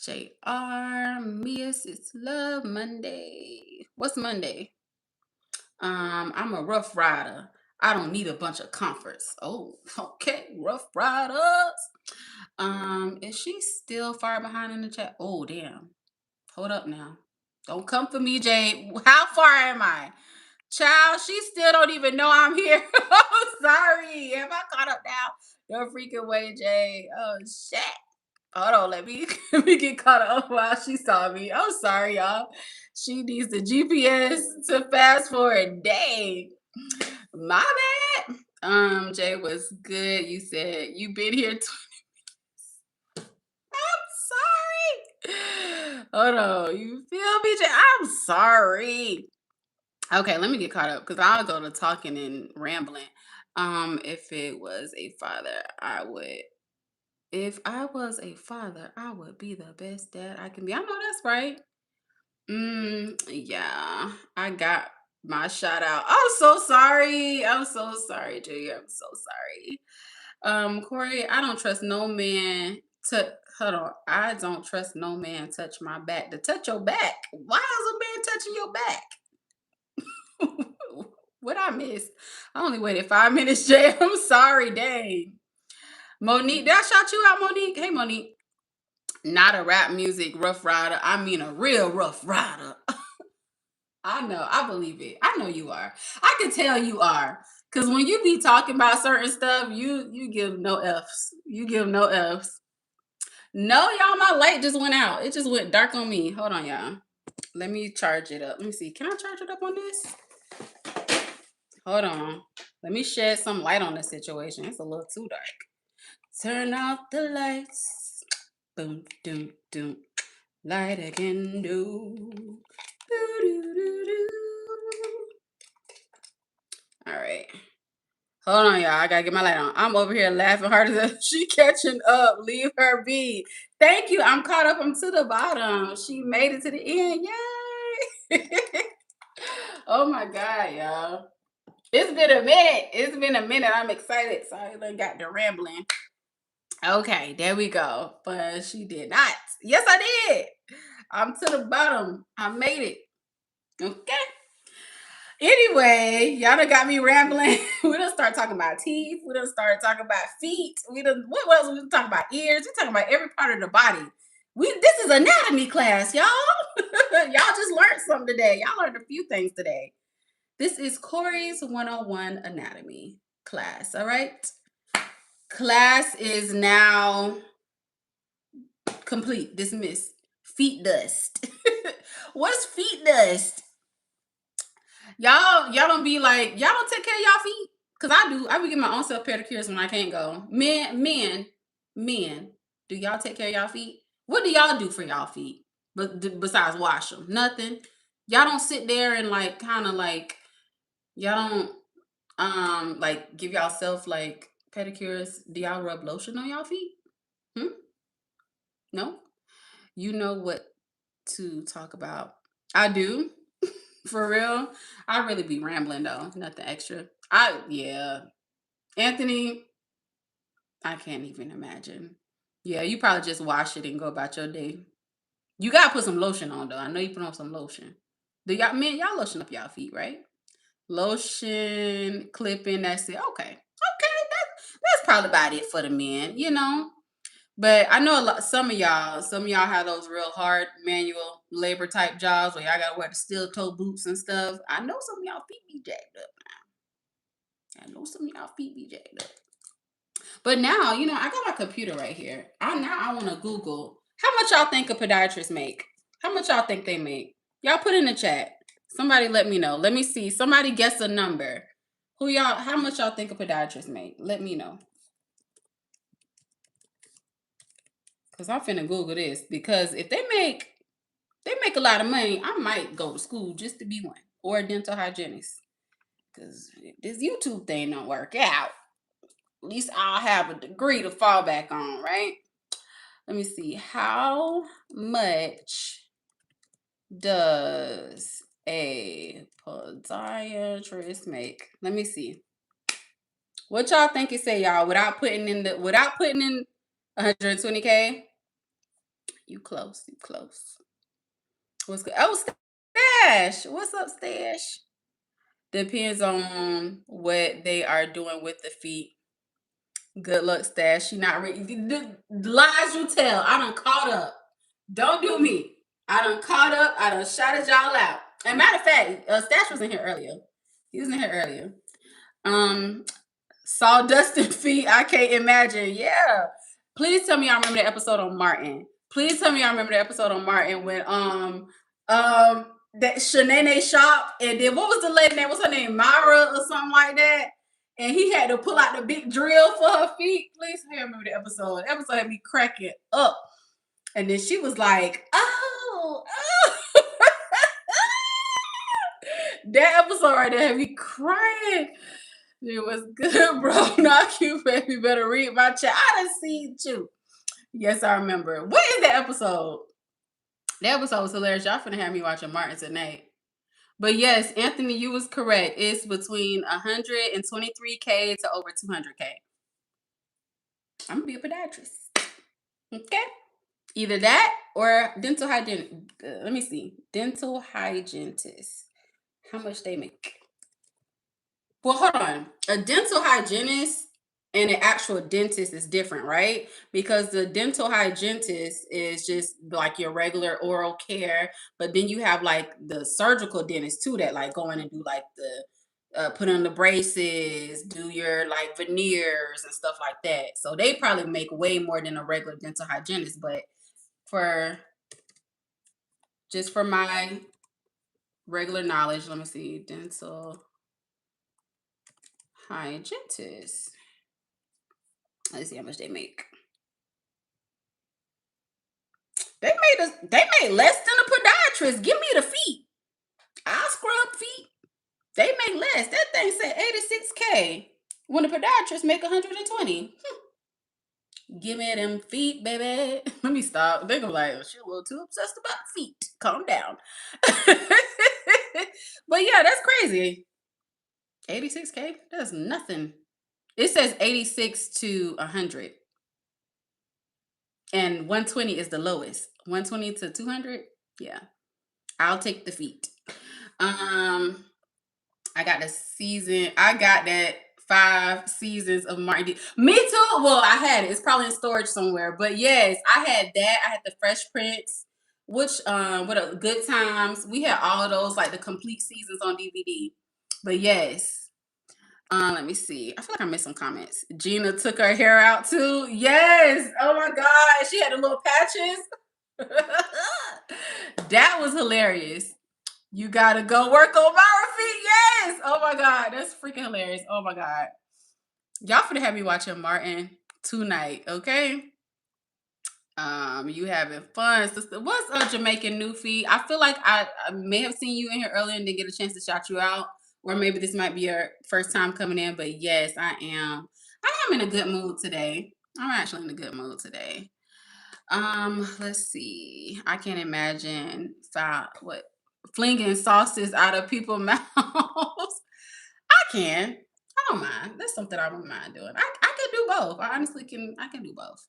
Speaker 1: JR, Miss, it's Love Monday. What's Monday? I'm a rough rider. I don't need a bunch of comforts. Oh, okay, rough riders. Is she still far behind in the chat? Oh, damn. Hold up now. Don't come for me, Jay. How far am I? Child, she still don't even know I'm here. I'm sorry. Am I caught up now? No freaking way, Jay. Oh, shit. Hold on, let me get caught up while she saw me. I'm sorry, y'all. She needs the GPS to fast forward. Dang. My bad. Jay was good. You said you been here. I'm sorry. Hold on. You feel me, Jay? I'm sorry. Okay, let me get caught up because I'll go to talking and rambling. If it was a father, I would. If I was a father, I would be the best dad I can be. I know that's right. Yeah, I got my shout out. I'm so sorry. I'm so sorry, Julia. I'm so sorry. Quori, I don't trust no man to hold on. I don't trust no man touch my back. To touch your back. Why is a man touching your back? What I missed? I only waited 5 minutes, Jay. I'm sorry, dang. Monique, did I shout you out, Monique? Hey, Monique. Not a rap music rough rider. I mean a real rough rider. I know. I believe it. I know you are. I can tell you are. Cause when you be talking about certain stuff, you give no F's. You give no F's. No, y'all, my light just went out. It just went dark on me. Hold on, y'all. Let me charge it up. Let me see. Can I charge it up on this? Hold on. Let me shed some light on the situation. It's a little too dark. Turn off the lights. Boom, doom, doom. Light again, do. All right. Hold on, y'all. I gotta get my light on. I'm over here laughing harder than she catching up. Leave her be. Thank you. I'm caught up. I'm to the bottom. She made it to the end. Yay! Oh my God, y'all. It's been a minute. It's been a minute. I'm excited. Sorry, I got the rambling. Okay, there we go. But she did not. Yes, I did. I'm to the bottom. I made it. Okay. Anyway, y'all done got me rambling. We done start talking about teeth. We done started talking about feet. What else? We done talking about ears. We talking about every part of the body. This is anatomy class, y'all. Y'all just learned something today. Y'all learned a few things today. This is Quori's 101 anatomy class. All right. Class is now complete, dismissed. Feet dust. What's feet dust? Y'all don't be like, y'all don't take care of y'all feet? Cause I do. I be getting my own self pedicures when I can't go. Men, do y'all take care of y'all feet? What do y'all do for y'all feet? But besides wash them, nothing. Y'all don't sit there and like kind of like y'all don't like give y'all self like pedicures. Do y'all rub lotion on y'all feet? Hmm? No. You know what to talk about. I do. For real. I really be rambling though. Nothing extra. Yeah. Anthony, I can't even imagine. Yeah, you probably just wash it and go about your day. You gotta put some lotion on though. I know you put on some lotion. Do y'all lotion up y'all feet, right? Lotion, clipping, that's it. Okay. Okay, that's probably about it for the men, you know. But I know some of y'all have those real hard manual labor type jobs where y'all gotta wear the steel toe boots and stuff. I know some of y'all feet be jacked up. I know some of y'all feet be jacked up. But now, I got my computer right here. I want to Google how much y'all think a podiatrist make. How much y'all think they make? Y'all put in the chat. Somebody let me know. Let me see. Somebody guess a number. How much y'all think a podiatrist make? Let me know. Because I'm finna Google this. Because if they make a lot of money, I might go to school just to be one. Or a dental hygienist. Because if this YouTube thing don't work out, at least I'll have a degree to fall back on, right? Let me see. How much does a podiatrist make? Let me see. What y'all think it say, y'all? Without putting in 120K? You close. You close. What's good? Oh, Stash. What's up, Stash? Depends on what they are doing with the feet. Good luck, Stash. She not ready. The lies you tell. I done caught up. Don't do me. I done caught up. I done shouted y'all out. And matter of fact, Stash was in here earlier. He was in here earlier. Sawdust and feet. I can't imagine. Yeah. Please tell me y'all remember the episode on Martin. Please tell me y'all remember the episode on Martin when that Shanae shop, and then what was the lady name? What's her name? Myra or something like that. And he had to pull out the big drill for her feet. Please tell me y'all remember the episode. The episode had me cracking up. And then she was like, oh. That episode right there had me crying. It was good, bro. Knock you, baby. Better read my chat. I done seen you. Yes, I remember. What is that episode? That episode was hilarious. Y'all finna have me watching Martin tonight. But yes, Anthony, you was correct. It's between 123K to over 200K. I'm gonna be a podiatrist. Okay? Either that or dental hygienist. Let me see. Dental hygienist. How much they make? Well, hold on. A dental hygienist and an actual dentist is different, right? Because the dental hygienist is just like your regular oral care, but then you have like the surgical dentist too that like go in and do like the put on the braces, do your like veneers and stuff like that. So they probably make way more than a regular dental hygienist. But for for my regular knowledge, let me see, dental hygienist. Let's see how much they make. They made less than a podiatrist. Give me the feet. I'll scrub feet. They make less. That thing said 86K. When a podiatrist make 120. Give me them feet, baby. Let me stop. They're gonna be like, she's a little too obsessed about feet. Calm down. But yeah, that's crazy. 86K? That's nothing. It says 86 to 100. And 120 is the lowest. 120 to 200? Yeah. I'll take the feet. I got that 5 seasons of Martin D. Me too. Well, I had it. It's probably in storage somewhere. But yes, I had that. I had the Fresh Prince, which what a Good Times. We had all of those, like the complete seasons on DVD. But yes. Let me see. I feel like I missed some comments. Gina took her hair out too. Yes. Oh my God. She had the little patches. That was hilarious. You gotta go work on my feet. Yes. Oh my God. That's freaking hilarious. Oh my God. Y'all finna have me watching Martin tonight, okay? You having fun, sister. What's up, Jamaican Newfie? I feel like I may have seen you in here earlier and didn't get a chance to shout you out. Or maybe this might be your first time coming in, but yes, I am. I am in a good mood today. I'm actually in a good mood today. Let's see. I can't imagine flinging sauces out of people's mouths. I can. I don't mind. That's something I don't mind doing. I can do both. I honestly can. I can do both.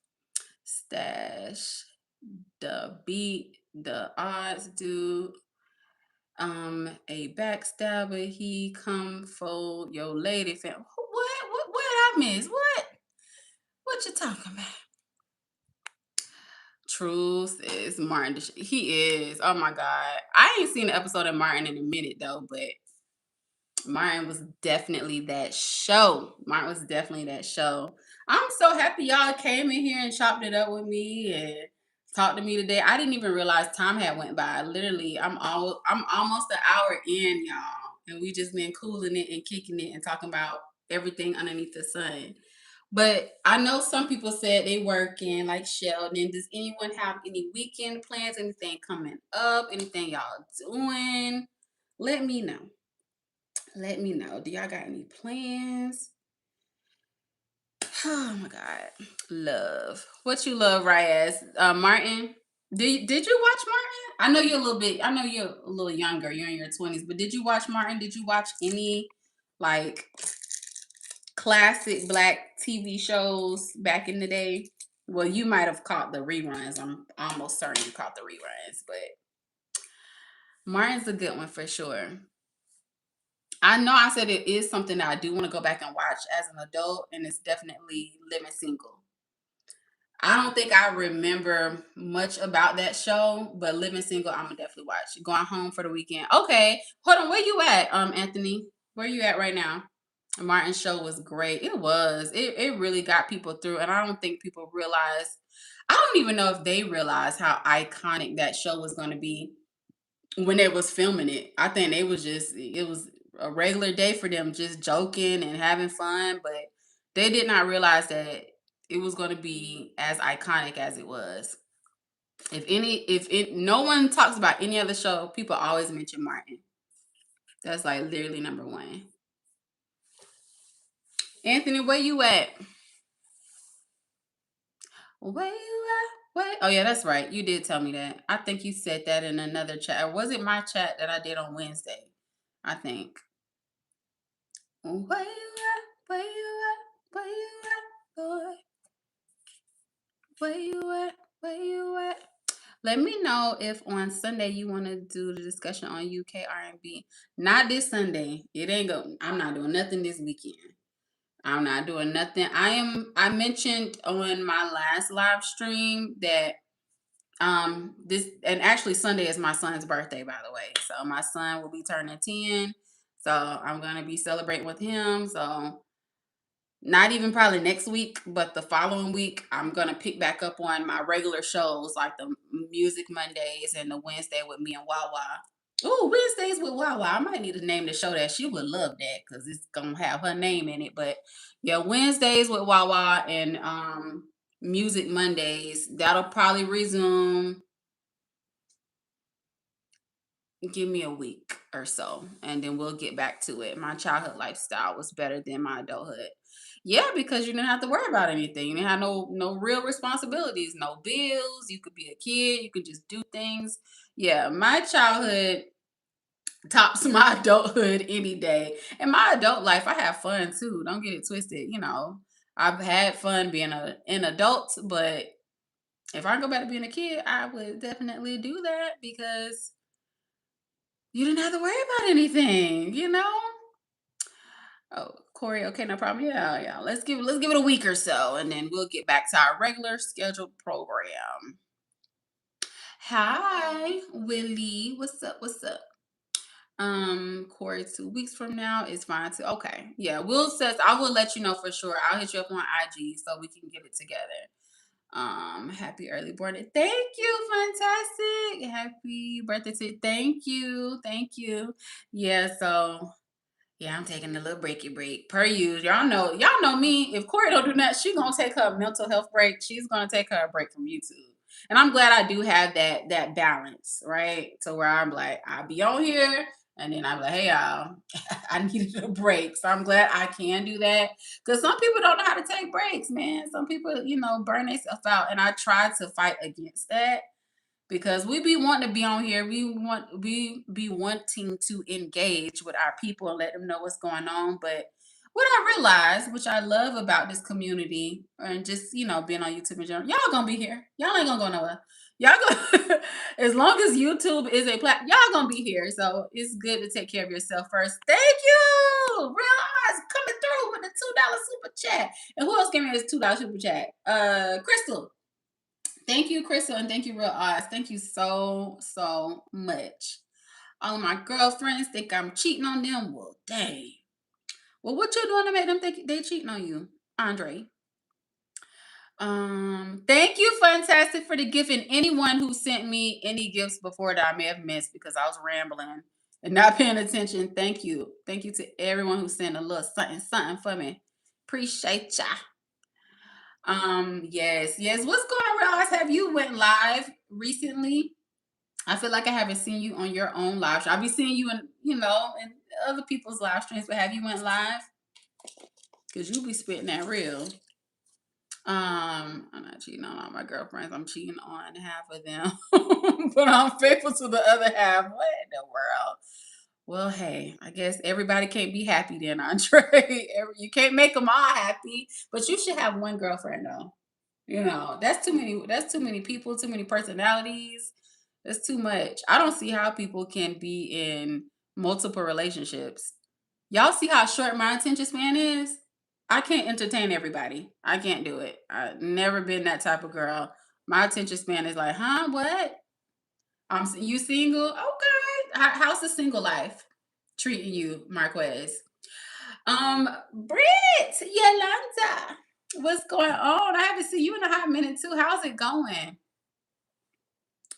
Speaker 1: Stash the beat. The odds do. A backstabber. He come for your lady. Fam. What did I miss? What you talking about? Truth is Martin. He is. Oh my God. I ain't seen an episode of Martin in a minute though, but Martin was definitely that show. Martin was definitely that show. I'm so happy y'all came in here and chopped it up with me and talk to me today. I didn't even realize time had went by. Literally, I'm almost an hour in, y'all, and we just been cooling it and kicking it and talking about everything underneath the sun. But I know some people said they working like Sheldon. Does anyone have any weekend plans? Anything coming up? Anything y'all doing? Let me know. Let me know. Do y'all got any plans? Oh my God. Love. What you love, Reyes? Martin? Did you watch Martin? I know you're a little bit, I know you're a little younger. You're in your 20s, but did you watch Martin? Did you watch any like classic black TV shows back in the day? Well, you might have caught the reruns. I'm almost certain you caught the reruns, but Martin's a good one for sure. I know I said it is something that I do want to go back and watch as an adult, and it's definitely Living Single. I don't think I remember much about that show, but Living Single, I'm gonna definitely watch. Going home for the weekend. Okay, hold on. Where you at, Anthony? Where you at right now? Martin's show was great. It was. It really got people through, and I don't think people realize. I don't even know if they realized how iconic that show was going to be when they was filming it. I think it was a regular day for them, just joking and having fun, but they did not realize that it was going to be as iconic as it was. No one talks about any other show, people always mention Martin. That's like literally number one. Anthony, where you at? Where you at? Wait. Oh yeah, that's right. You did tell me that. I think you said that in another chat. Or was it my chat that I did on Wednesday? I think. Where you at? Where you at? Where you at, boy? Where you at? Where you at? Let me know if on Sunday you want to do the discussion on UK R&B. Not this Sunday. It ain't go. I'm not doing nothing this weekend. I'm not doing nothing. I mentioned on my last live stream that this, and actually Sunday is my son's birthday, by the way. So my son will be turning 10. So I'm gonna be celebrating with him. So not even probably next week, but the following week, I'm gonna pick back up on my regular shows like the Music Mondays and the Wednesday with me and Wawa. Oh, Wednesdays with Wawa. I might need to name the show that. She would love that because it's gonna have her name in it. But yeah, Wednesdays with Wawa and Music Mondays. That'll probably resume. Give me a week or so, and then we'll get back to it. My childhood lifestyle was better than my adulthood. Yeah, because you didn't have to worry about anything. You didn't have no real responsibilities, no bills. You could be a kid. You could just do things. Yeah, my childhood tops my adulthood any day. And my adult life, I have fun too. Don't get it twisted. You know, I've had fun being an adult, but if I go back to being a kid, I would definitely do that because you didn't have to worry about anything, you know? Oh, Corey, okay, no problem. Yeah, yeah. Let's give it a week or so, and then we'll get back to our regular scheduled program. Hi, Willie. What's up? What's up? Corey, 2 weeks from now is fine too. Okay. Yeah, I will let you know for sure. I'll hit you up on IG so we can get it together. Happy early birthday. Thank you, fantastic. Happy birthday to thank you. Thank you. Yeah, so yeah, I'm taking a little breaky break. Per use. Y'all know me. If Corey don't do that, she's gonna take her mental health break. She's gonna take her a break from YouTube. And I'm glad I do have that balance, right? To where I'm like, I'll be on here and then I'm like, hey y'all, I needed a break. So I'm glad I can do that. Because some people don't know how to take breaks, man. Some people, burn themselves out. And I try to fight against that because we be wanting to be on here. We be wanting to engage with our people and let them know what's going on. But what I realize, which I love about this community and just being on YouTube in general, y'all gonna be here. Y'all ain't gonna go nowhere. Y'all gonna as long as YouTube is a platform, y'all gonna be here. So it's good to take care of yourself first. Thank you, Real Eyes coming through with the $2 super chat. And who else gave me this $2 super chat? Crystal. Thank you, Crystal, and thank you, Real Odds. Thank you so, so much. All of my girlfriends think I'm cheating on them. Well, dang. Well, what you doing to make them think they cheating on you, Andre? Thank you, Fantastic, for the gift, and anyone who sent me any gifts before that I may have missed because I was rambling and not paying attention. Thank you. Thank you to everyone who sent a little something, something for me. Appreciate ya. Yes, yes. What's going on, Ross? Have you went live recently? I feel like I haven't seen you on your own live stream. I'll be seeing you in, in other people's live streams, but have you went live? Because you be spitting that real. I'm not cheating on all my girlfriends. I'm cheating on half of them, but I'm faithful to the other half. What in the world? Well, hey, I guess everybody can't be happy then, Andre. You can't make them all happy, but you should have one girlfriend though. That's too many. That's too many people. Too many personalities. That's too much. I don't see how people can be in multiple relationships. Y'all see how short my attention span is? I can't entertain everybody. I can't do it. I've never been that type of girl. My attention span is like, huh? What? You single? Okay. How's the single life treating you, Marquez? Britt, Yolanda, what's going on? I haven't seen you in a hot minute too. How's it going?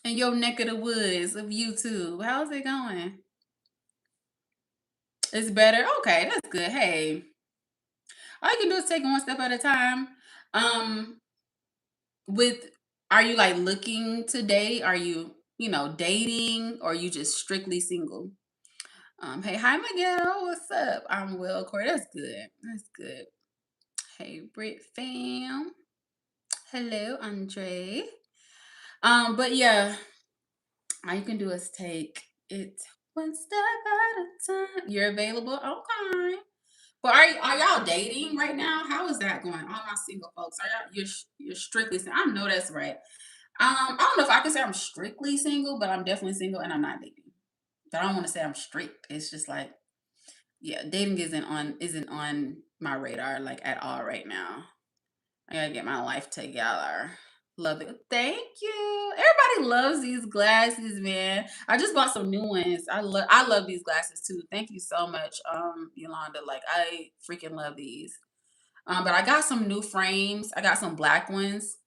Speaker 1: In your neck of the woods of YouTube, how's it going? It's better. Okay, that's good. Hey, all you can do is take it one step at a time. Um, with Are you like looking to date? Are you dating, or are you just strictly single? Hey, hi Miguel, what's up? I'm well, Corey. That's good. That's good. Hey, Brit fam. Hello, Andre. But yeah, all you can do is take it one step at a time. You're available, okay? But are y'all dating right now? How is that going? All my single folks, are y'all you're strictly single? I know that's right. I don't know if I can say I'm strictly single, but I'm definitely single and I'm not dating. But I don't want to say I'm strict. It's just like, yeah, dating isn't on my radar like at all right now. I gotta get my life together. Love it. Thank you. Everybody loves these glasses, man. I just bought some new ones. I love these glasses too. Thank you so much, Yolanda. Like I freaking love these. But I got some new frames. I got some black ones.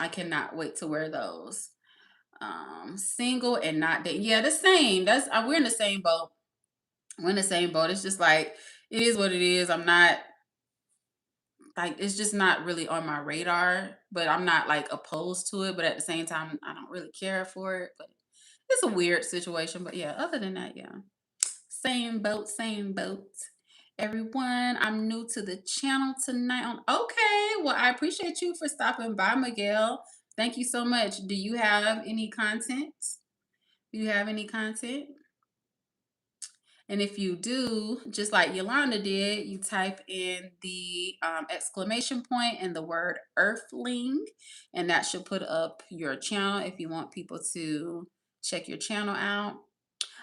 Speaker 1: I cannot wait to wear those. Single and not dating. Yeah, the same. We're in the same boat. We're in the same boat. It's just like it is what it is. I'm not like it's just not really on my radar, but I'm not like opposed to it. But at the same time, I don't really care for it. But it's a weird situation. But yeah, other than that, yeah. Same boat, same boat. Everyone, I'm new to the channel tonight. Okay, well, I appreciate you for stopping by, Miguel. Thank you so much. Do you have any content? Do you have any content? And if you do, just like Yolanda did, you type in the exclamation point and the word Earthling, and that should put up your channel if you want people to check your channel out.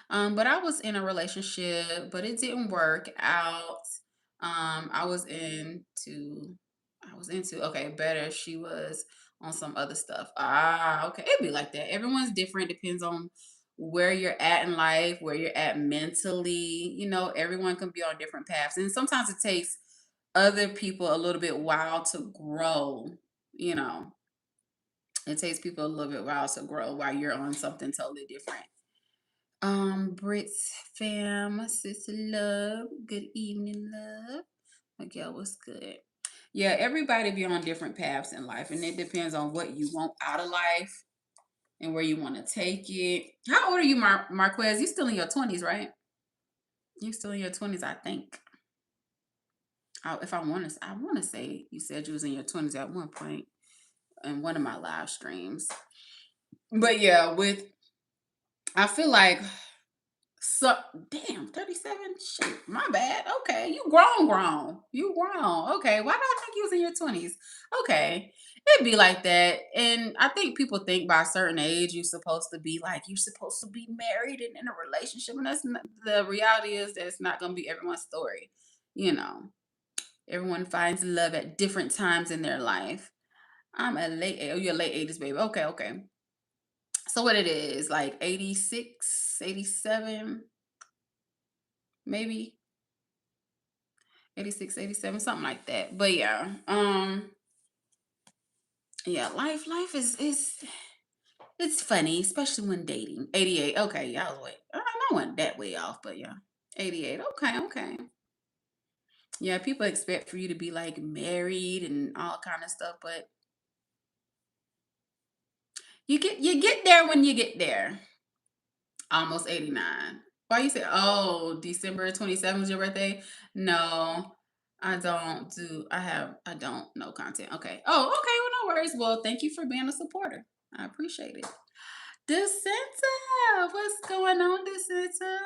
Speaker 1: But I was in a relationship, but it didn't work out. I was into okay, better. She was on some other stuff. Okay. It'd be like that. Everyone's different, depends on where you're at in life, where you're at mentally. Everyone can be on different paths. And sometimes it takes other people a little bit while to grow, you know. It takes people a little bit while to grow while you're on something totally different. Brits fam, sis love. Good evening, love. Miguel, what's good? Yeah, everybody be on different paths in life, and it depends on what you want out of life and where you want to take it. How old are you, Marquez? You still in your 20s, right? You still in your 20s, I think. If I want to say you said you was in your 20s at one point in one of my live streams. But yeah, I feel like so damn 37. Shit, my bad. Okay, you grown. You grown. Okay, why do I think you was in your 20s? Okay, it'd be like that. And I think people think by a certain age you're supposed to be married and in a relationship, and that's not, the reality is that's not gonna be everyone's story. You know, everyone finds love at different times in their life. Oh, you're late 80s, baby. Okay, okay. So what it is, like 86, 87, maybe 86, 87, something like that. But yeah, Yeah, life is it's funny, especially when dating. 88. Okay, yeah, I was way. I wasn't that way off, but yeah. 88. Okay, okay. Yeah, people expect for you to be like married and all kind of stuff, but you get there when you get there. Almost 89. Why you say, oh, December 27th is your birthday? No, I don't know content. Okay. Oh, okay. Well, no worries. Well, thank you for being a supporter. I appreciate it. DeSanta, what's going on, DeSanta?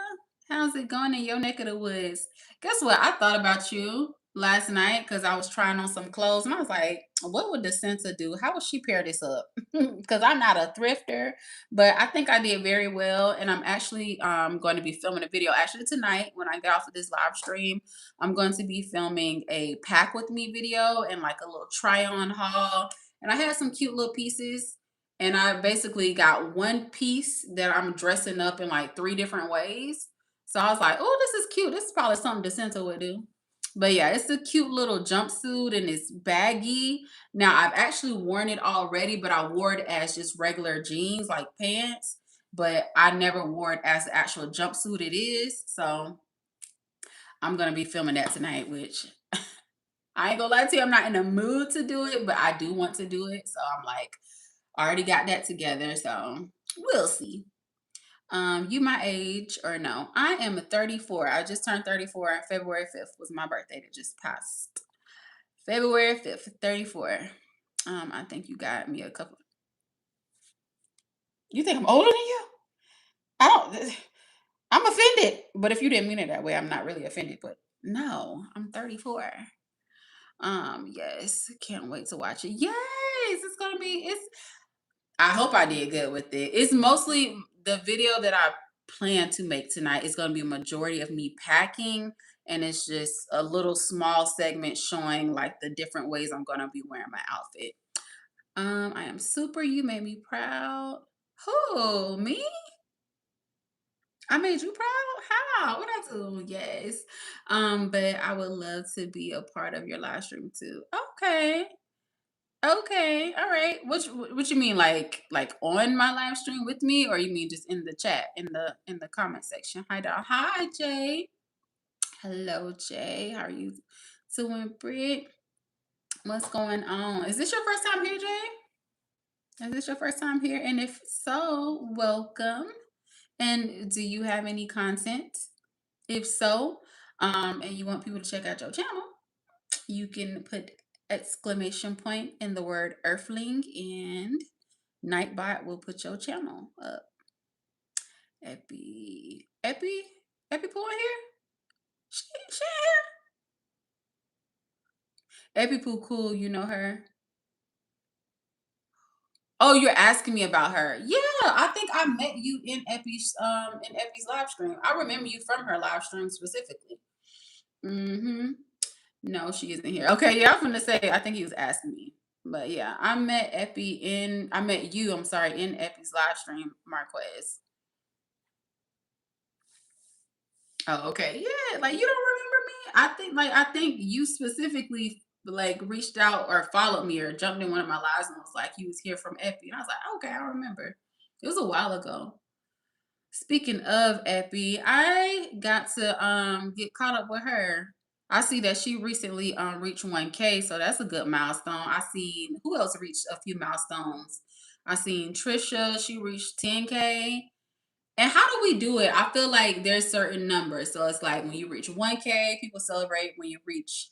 Speaker 1: How's it going in your neck of the woods? Guess what? I thought about you last night because I was trying on some clothes and I was like, what would DeSanta do? How would she pair this up? Because I'm not a thrifter, but I think I did very well. And I'm actually going to be filming a video actually tonight when I get off of this live stream. I'm going to be filming a pack with me video and like a little try on haul. And I had some cute little pieces and I basically got one piece that I'm dressing up in like three different ways. So I was like, oh, this is cute. This is probably something DeSanta would do. But yeah, it's a cute little jumpsuit and it's baggy. Now I've actually worn it already, but I wore it as just regular jeans, like pants. But I never wore it as the actual jumpsuit it is. So I'm gonna be filming that tonight, which I ain't gonna lie to you, I'm not in the mood to do it, but I do want to do it. So I'm like, already got that together, so we'll see. You my age or no? I am 34. I just turned 34. February 5th was my birthday that just passed. February 5th, 34. I think you got me a couple. You think I'm older than you? I don't. I'm offended. But if you didn't mean it that way, I'm not really offended. But no, I'm 34. Yes, can't wait to watch it. Yes, it's gonna be. It's I hope I did good with it. It's mostly the video that I plan to make tonight is going to be a majority of me packing, and it's just a little small segment showing like the different ways I'm going to be wearing my outfit. I am super. You made me proud. Who, me? I made you proud? How? What I do? Yes. But I would love to be a part of your live stream too. Okay. Okay, all right. What you mean, like on my live stream with me, or you mean just in the chat, in the comment section? Hi, doll. Hi, Jay. Hello, Jay. How are you doing, Britt? What's going on? Is this your first time here, Jay? Is this your first time here? And if so, welcome. And do you have any content? If so, and you want people to check out your channel, you can put exclamation point in the word earthling and Nightbot will put your channel up. Epi Pool in here? She in here? Epi Pool cool, you know her. Oh, you're asking me about her. Yeah, I think I met you in Epi's live stream. I remember you from her live stream specifically. Mm-hmm. No, she isn't here. Okay, yeah, I was gonna say I think he was asking me. But yeah, I met you, I'm sorry, in Epi's live stream, Marquez. Oh, okay. Yeah, like you don't remember me? I think you specifically like reached out or followed me or jumped in one of my lives and was like, you was here from Epi. And I was like, okay, I remember. It was a while ago. Speaking of Epi, I got to get caught up with her. I see that she recently reached 1K, so that's a good milestone. I seen who else reached a few milestones. I seen Trisha, she reached 10K. And how do we do it? I feel like there's certain numbers. So it's like when you reach 1K, people celebrate. When you reach,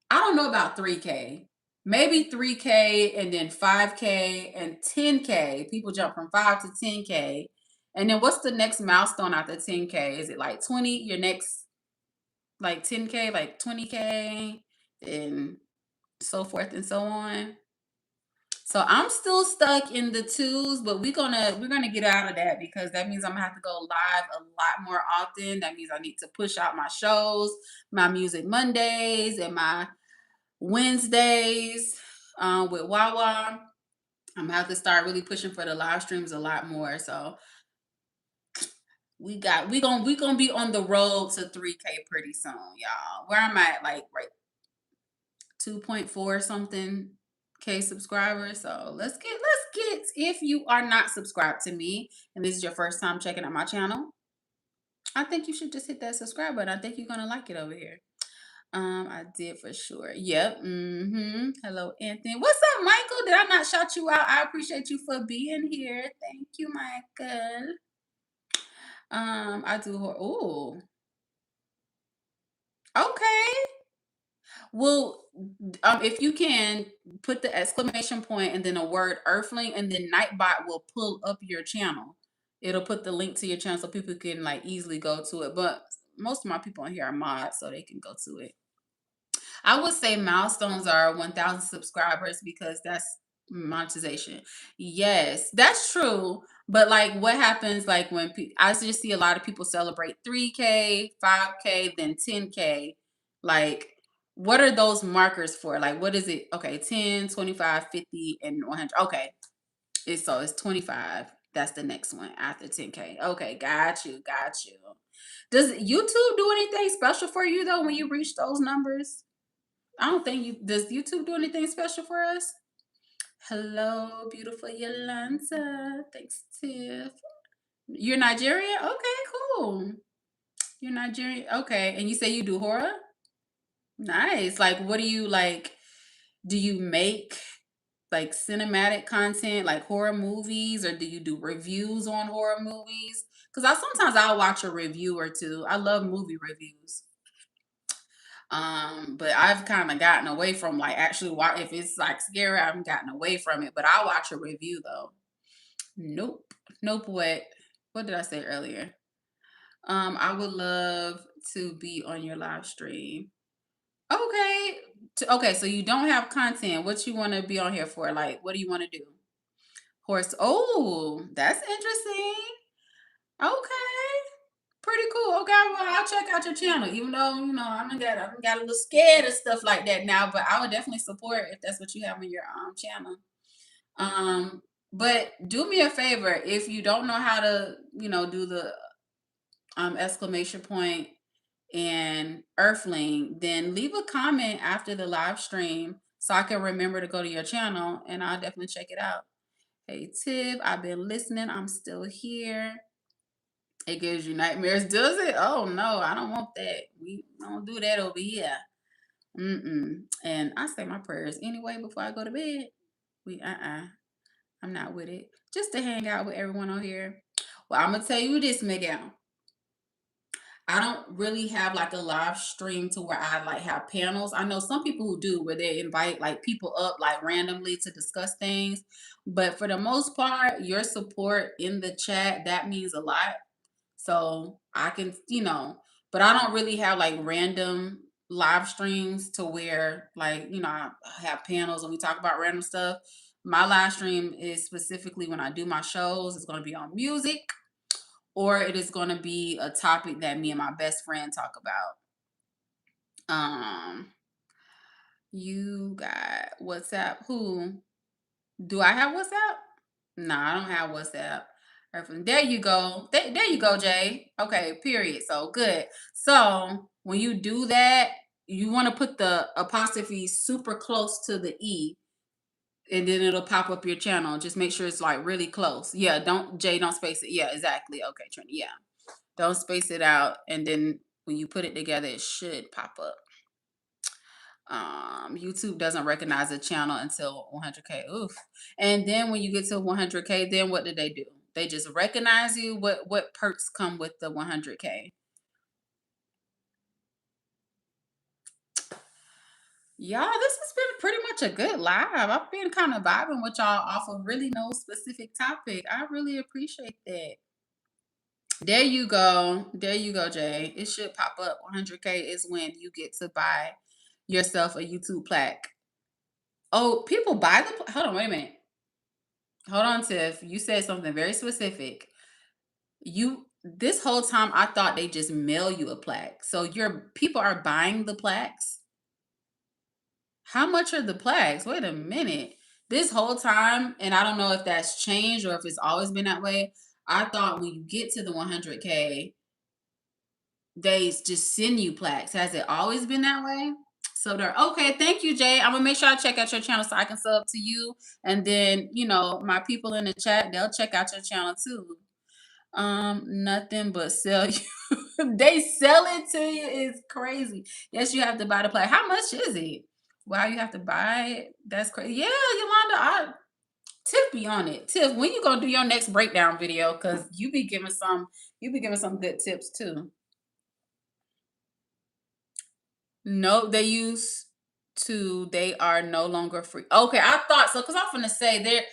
Speaker 1: I don't know about 3K. Maybe 3K and then 5K and 10K. People jump from 5 to 10K. And then what's the next milestone after 10K? Is it like 20? Your next like 10K, like 20K, and so forth and so on. So I'm still stuck in the twos, but we're gonna get out of that because that means I'm gonna have to go live a lot more often. That means I need to push out my shows, my music Mondays and my Wednesdays with Wawa. I'm gonna have to start really pushing for the live streams a lot more. So we gonna be on the road to 3K pretty soon, y'all. Where I'm at, like right 2.4 something. K subscribers. So let's get if you are not subscribed to me and this is your first time checking out my channel, I think you should just hit that subscribe button. I think you're gonna like it over here. I did for sure. Yep. Hello, Anthony. What's up, Michael? Did I not shout you out? I appreciate you for being here. Thank you, Michael. I do. Oh, okay. Well, if you can put the exclamation point and then a word Earthling, and then Nightbot will pull up your channel. It'll put the link to your channel so people can like easily go to it. But most of my people on here are mods, so they can go to it. I would say milestones are 1,000 subscribers because that's monetization. Yes, that's true. But like, what happens like when I just see a lot of people celebrate 3K, 5K, then 10K. Like, what are those markers for? Like, what is it? Okay, 10, 25, 50, and 100. Okay, it's 25. That's the next one after 10K. Okay, got you, got you. Does YouTube do anything special for you though when you reach those numbers? I don't think does YouTube do anything special for us? Hello, beautiful Yolanda. Thanks, Tiff. You're Nigerian? Okay, cool. You're Nigerian. Okay. And you say you do horror? Nice. Like, what do you like? Do you make like cinematic content, like horror movies, or do you do reviews on horror movies? Because sometimes I'll watch a review or two. I love movie reviews. But I've kind of gotten away from like actually watch if it's like scary, I've gotten away from it. But I'll watch a review though. Nope. Nope. What did I say earlier? I would love to be on your live stream. Okay. Okay, so you don't have content. What you want to be on here for? Like, what do you want to do? Horse. Oh, that's interesting. Okay. Pretty cool. Okay, well, I'll check out your channel, even though I got a little scared of stuff like that now. But I would definitely support if that's what you have on your channel. Um, but do me a favor if you don't know how to, do the exclamation point and Earthling, then leave a comment after the live stream so I can remember to go to your channel and I'll definitely check it out. Hey Tiff, I've been listening. I'm still here. It gives you nightmares, does it? Oh no, I don't want that. We don't do that over here. And I say my prayers anyway before I go to bed. I'm not with it. Just to hang out with everyone on here. Well, I'm gonna tell you this, Miguel. I don't really have like a live stream to where I like have panels. I know some people who do where they invite like people up like randomly to discuss things. But for the most part, your support in the chat, that means a lot. So I can, but I don't really have like random live streams to where like, I have panels and we talk about random stuff. My live stream is specifically when I do my shows, it's going to be on music or it is going to be a topic that me and my best friend talk about. Um, you got WhatsApp. Who? Do I have WhatsApp? No, I don't have WhatsApp. There you go. There you go, Jay. Okay, period. So good. So when you do that, you want to put the apostrophe super close to the E, and then it'll pop up your channel. Just make sure it's like really close. Yeah, don't space it. Yeah, exactly. Okay, Trini. Yeah. Don't space it out. And then when you put it together, it should pop up. YouTube doesn't recognize a channel until 100K. Oof. And then when you get to 100K, then what do? They just recognize you. What perks come with the 100K? Y'all, this has been pretty much a good live. I've been kind of vibing with y'all off of really no specific topic. I really appreciate that. There you go. There you go, Jay. It should pop up. 100K is when you get to buy yourself a YouTube plaque. Oh, people buy hold on, wait a minute. Hold on, Tiff. You said something very specific. This whole time I thought they just mail you a plaque. So your people are buying the plaques? How much are the plaques? Wait a minute. This whole time, and I don't know if that's changed or if it's always been that way. I thought when you get to the 100K, they just send you plaques. Has it always been that way? So there. Okay, thank you, Jay. I'm gonna make sure I check out your channel so I can sub to you, and then my people in the chat, they'll check out your channel too. Nothing but sell you. They sell it to you is crazy. Yes, you have to buy the play. How much is it? Wow, you have to buy it. That's crazy. Yeah, Yolanda, Tiff be on it. Tiff, when you gonna do your next breakdown video? Cause you be giving some good tips too. No, they used to. They are no longer free. Okay, I thought so. Cause I'm gonna say there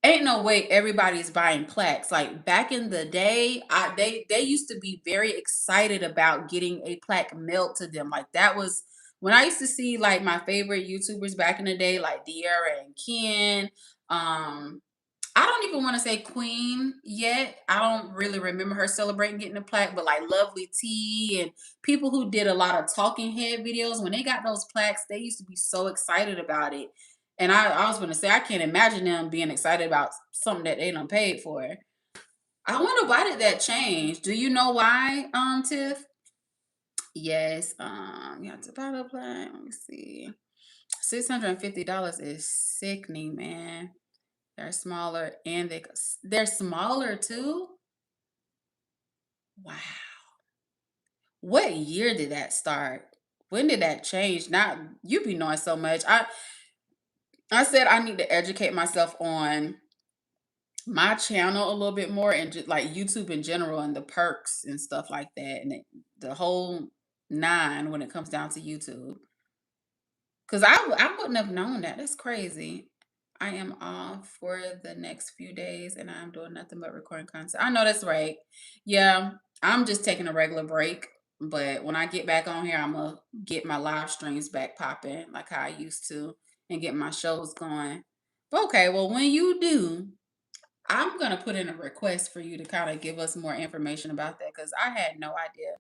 Speaker 1: ain't no way everybody's buying plaques. Like back in the day, they used to be very excited about getting a plaque mailed to them. Like that was when I used to see like my favorite YouTubers back in the day, like Diarra and Ken. Um, I don't even want to say Queen yet. I don't really remember her celebrating getting a plaque, but like Lovely T and people who did a lot of talking head videos, when they got those plaques, they used to be so excited about it. And I was going to say, I can't imagine them being excited about something that they don't paid for. I wonder why did that change? Do you know why, Tiff? Yes, you have to buy the plaque. Let me see. $650 is sickening, man. They're smaller and they're smaller too. Wow. What year did that start? When did that change? Not you be knowing so much. I said I need to educate myself on my channel a little bit more and just like YouTube in general and the perks and stuff like that and the whole nine when it comes down to YouTube. Cause I wouldn't have known that. That's crazy. I am off for the next few days and I'm doing nothing but recording content. I know that's right. Yeah, I'm just taking a regular break. But when I get back on here, I'm gonna get my live streams back popping like how I used to and get my shows going. But okay, well, when you do, I'm gonna put in a request for you to kind of give us more information about that because I had no idea.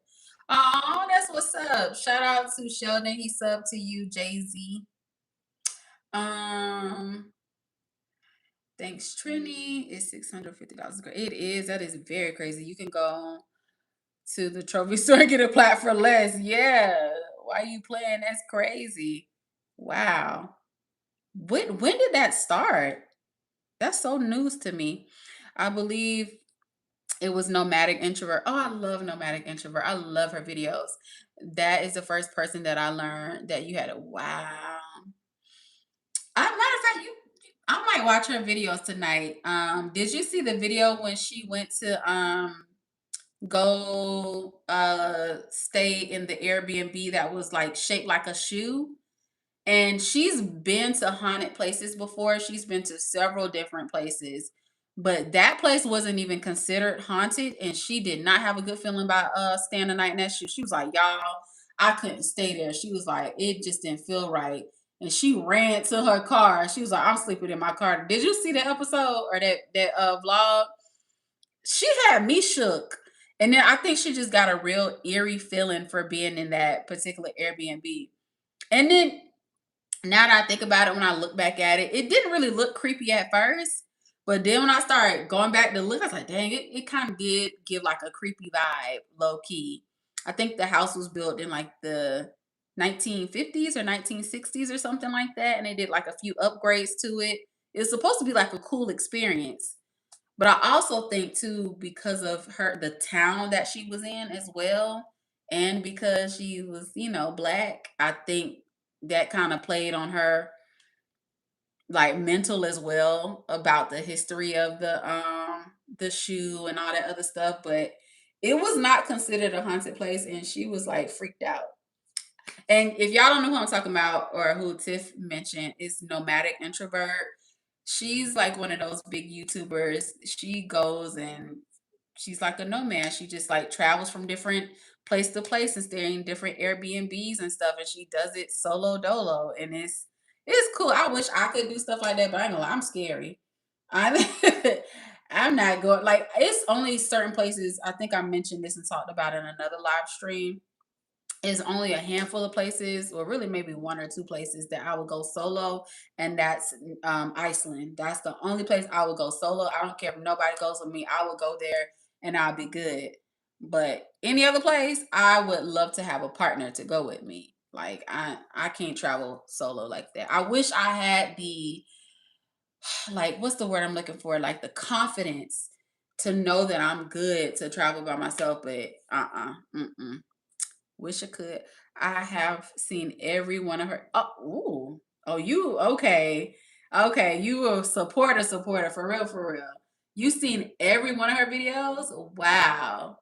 Speaker 1: Oh, that's what's up. Shout out to Sheldon. He subbed to you, Jay-Z. Um, thanks, Trini. It's $650. It is. That is very crazy. You can go to the trophy store and get a plaque for less. Yeah. Why you playing? That's crazy. Wow. When did that start? That's so news to me. I believe it was Nomadic Introvert. Oh, I love Nomadic Introvert. I love her videos. That is the first person that I learned that you had a wow. Matter of fact, I might watch her videos tonight. Did you see the video when she went to go stay in the Airbnb that was like shaped like a shoe? And she's been to haunted places before. She's been to several different places. But that place wasn't even considered haunted. And she did not have a good feeling about staying the night in that shoe. She was like, y'all, I couldn't stay there. She was like, it just didn't feel right. And she ran to her car. She was like, I'm sleeping in my car. Did you see that episode or that vlog? She had me shook. And then I think she just got a real eerie feeling for being in that particular Airbnb. And then now that I think about it, when I look back at it, it didn't really look creepy at first. But then when I started going back to look, I was like, dang, it kind of did give like a creepy vibe, low key. I think the house was built in like the 1950s or 1960s or something like that. And they did like a few upgrades to it. It's supposed to be like a cool experience. But I also think too, because of the town that she was in as well, and because she was, black, I think that kind of played on her like mental as well about the history of the shoe and all that other stuff. But it was not considered a haunted place, and she was like freaked out. And if y'all don't know who I'm talking about or who Tiff mentioned, is Nomadic Introvert. She's like one of those big YouTubers. She goes and she's like a nomad. She just like travels from different place to place and staying in different Airbnbs and stuff. And she does it solo dolo. And it's cool. I wish I could do stuff like that, but I ain't gonna lie, I'm scary. I I'm not going like it's only certain places. I think I mentioned this and talked about it in another live stream. It's only a handful of places, or really maybe one or two places that I would go solo, and that's Iceland. That's the only place I would go solo. I don't care if nobody goes with me. I will go there and I'll be good. But any other place, I would love to have a partner to go with me. Like I can't travel solo like that. I wish I had the like what's the word I'm looking for? Like the confidence to know that I'm good to travel by myself, but mm-mm. Wish I could. I have seen every one of her. Oh, ooh. Oh, you okay? Okay, you a supporter for real. You seen every one of her videos? Wow,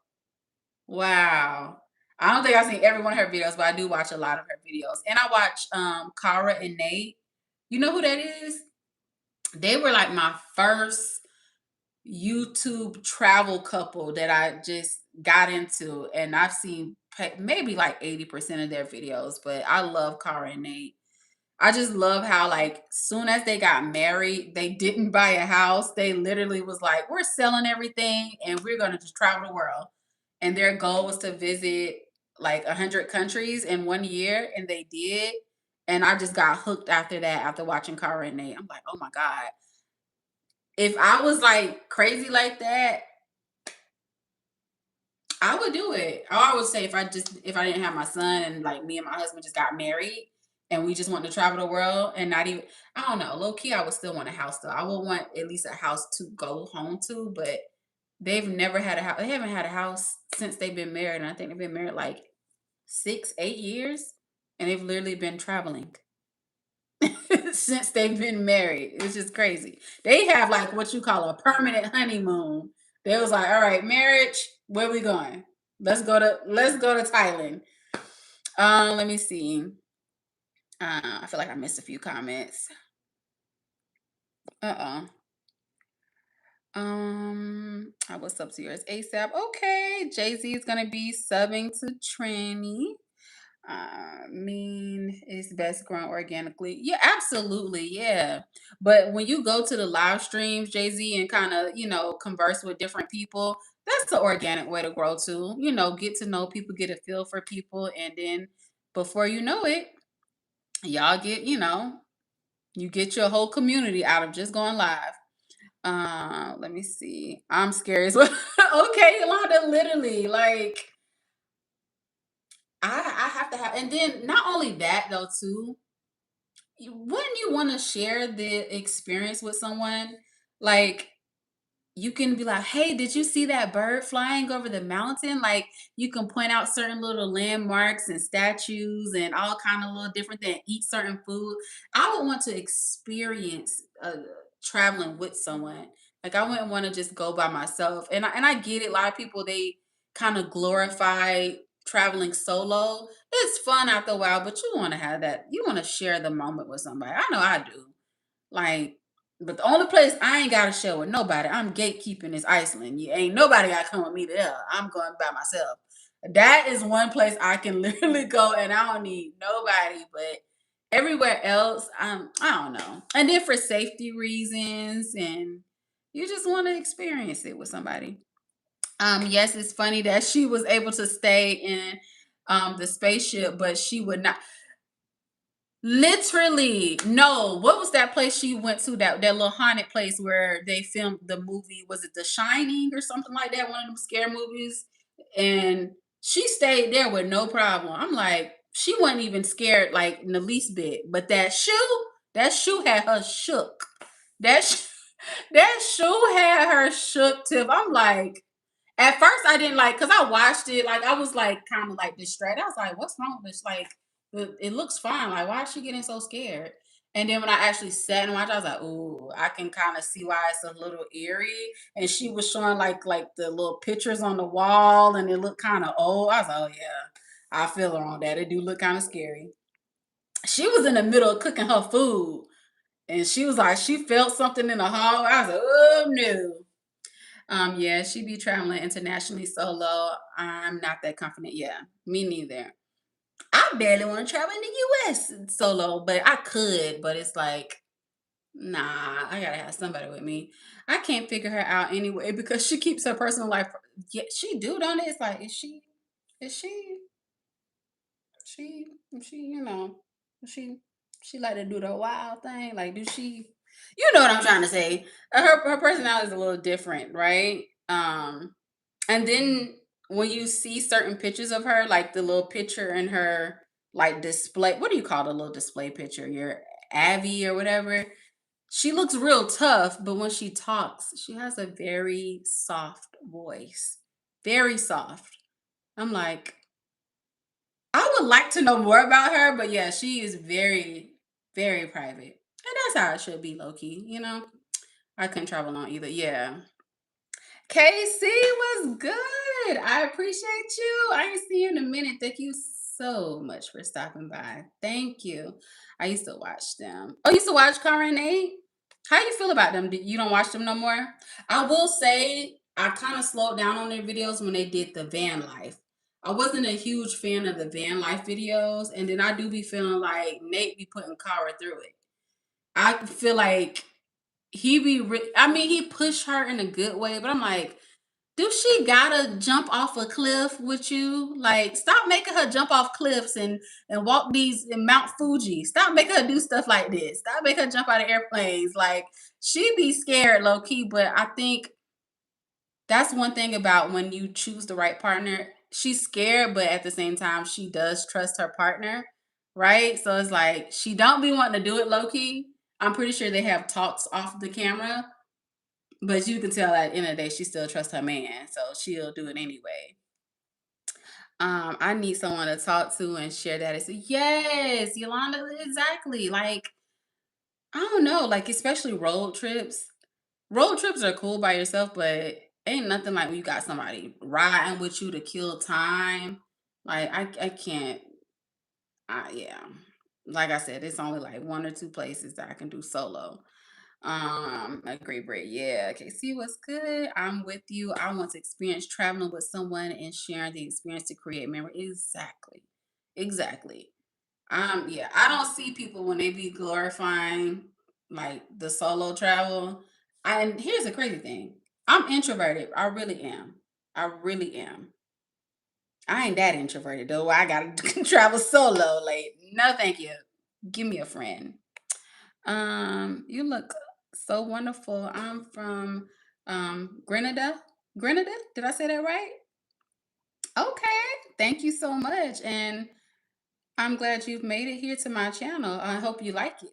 Speaker 1: wow. I don't think I've seen every one of her videos, but I do watch a lot of her videos, and I watch Cara and Nate. You know who that is? They were like my first YouTube travel couple that I just got into, and I've seen maybe like 80% of their videos, but I love Cara and Nate. I just love how like soon as they got married, they didn't buy a house. They literally was like, we're selling everything and we're gonna just travel the world. And their goal was to visit like 100 countries in 1 year, and they did. And I just got hooked after that, after watching Cara and Nate. I'm like, oh my God. If I was like crazy like that, I would do it. I would say if I didn't have my son and like me and my husband just got married and we just want to travel the world and not even I don't know, low key I would still want a house though. I would want at least a house to go home to, but they've never had a house. They haven't had a house since they've been married, and I think they've been married like 6, 8 years, and they've literally been traveling since they've been married. It's just crazy. They have like what you call a permanent honeymoon. They was like, all right, marriage, where we going? Let's go to Thailand. Let me see. I feel like I missed a few comments. Uh-oh. I was up to yours ASAP. Okay. Jay-Z is gonna be subbing to Tranny. Mean is best grown organically. Yeah, absolutely. Yeah. But when you go to the live streams, Jay-Z, and kind of, converse with different people, that's the organic way to grow too. Get to know people, get a feel for people, and then before you know it, y'all get, you get your whole community out of just going live. Let me see. I'm scared as well. Okay, Yolanda, literally, like I have to have, and then not only that though, too, wouldn't you want to share the experience with someone? Like, you can be like, "Hey, did you see that bird flying over the mountain?" Like, you can point out certain little landmarks and statues and all kind of little different things. Eat certain food. I would want to experience traveling with someone. Like, I wouldn't want to just go by myself. And I get it. A lot of people they kind of glorify traveling solo. It's fun after a while, but you want to have that. You want to share the moment with somebody. I know I do. Like, but the only place I ain't got to share with nobody, I'm gatekeeping is Iceland. You ain't nobody got to come with me there. I'm going by myself. That is one place I can literally go and I don't need nobody. But everywhere else, I don't know. And then for safety reasons, and you just want to experience it with somebody. Yes, it's funny that she was able to stay in the spaceship, but she would not. Literally, no. What was that place she went to? That little haunted place where they filmed the movie? Was it The Shining or something like that? One of them scare movies. And she stayed there with no problem. I'm like, she wasn't even scared, like in the least bit. But that shoe had her shook. That sh- that shoe had her shook tip. I'm like, at first, I didn't like because I watched it. Like I was like kind of like distracted. I was like, "What's wrong with this?" Like it looks fine. Like why is she getting so scared? And then when I actually sat and watched, I was like, "Ooh, I can kind of see why it's a little eerie." And she was showing like the little pictures on the wall, and it looked kind of old. I was like, "Oh yeah, I feel her on that. It do look kind of scary." She was in the middle of cooking her food, and she was like, she felt something in the hall. I was like, "Oh no." Yeah, she be traveling internationally solo. I'm not that confident. Yeah, me neither. I barely want to travel in the US solo, but I could, but it's like, nah, I gotta have somebody with me. I can't figure her out anyway because she keeps her personal life. Yeah, she do, don't it? It's like, is she, she, she, she like to do the wild thing? Like, do she, you know what I'm trying to say? Her personality is a little different, right? And then when you see certain pictures of her, like the little picture in her like display. What do you call the little display picture? Your Avi or whatever. She looks real tough, but when she talks, she has a very soft voice. Very soft. I'm like, I would like to know more about her, but yeah, she is very, very private. And that's how it should be, low key, you know? I couldn't travel alone either. Yeah. Casey was good. I appreciate you. I ain't seen you in a minute. Thank you so much for stopping by. Thank you. I used to watch them. Oh, you used to watch Cara and Nate? How you feel about them? You don't watch them no more? I will say I kind of slowed down on their videos when they did the van life. I wasn't a huge fan of the van life videos, and then I do be feeling like Nate be putting Cara through it. I feel like I mean, he pushed her in a good way, but I'm like, do she gotta jump off a cliff with you? Like, stop making her jump off cliffs and walk these in Mount Fuji. Stop making her do stuff like this. Stop making her jump out of airplanes. Like, she be scared low key, but I think that's one thing about when you choose the right partner. She's scared, but at the same time, she does trust her partner, right? So it's like she don't be wanting to do it low key. I'm pretty sure they have talks off the camera, but you can tell at the end of the day, she still trusts her man, so she'll do it anyway. I need someone to talk to and share that. It's yes, Yolanda, exactly. Like, I don't know, like especially road trips. Road trips are cool by yourself, but ain't nothing like when you got somebody riding with you to kill time. Like I can't. Yeah. Like I said, it's only like one or two places that I can do solo. A great break. Yeah. Okay. See what's good. I'm with you. I want to experience traveling with someone and sharing the experience to create memory. Exactly. Exactly. Yeah, I don't see people when they be glorifying like the solo travel. And here's the crazy thing. I'm introverted. I really am. I really am. I ain't that introverted though. I gotta travel solo. Like, no, thank you. Give me a friend. You look so wonderful. I'm from Grenada. Grenada? Did I say that right? Okay. Thank you so much. And I'm glad you've made it here to my channel. I hope you like it.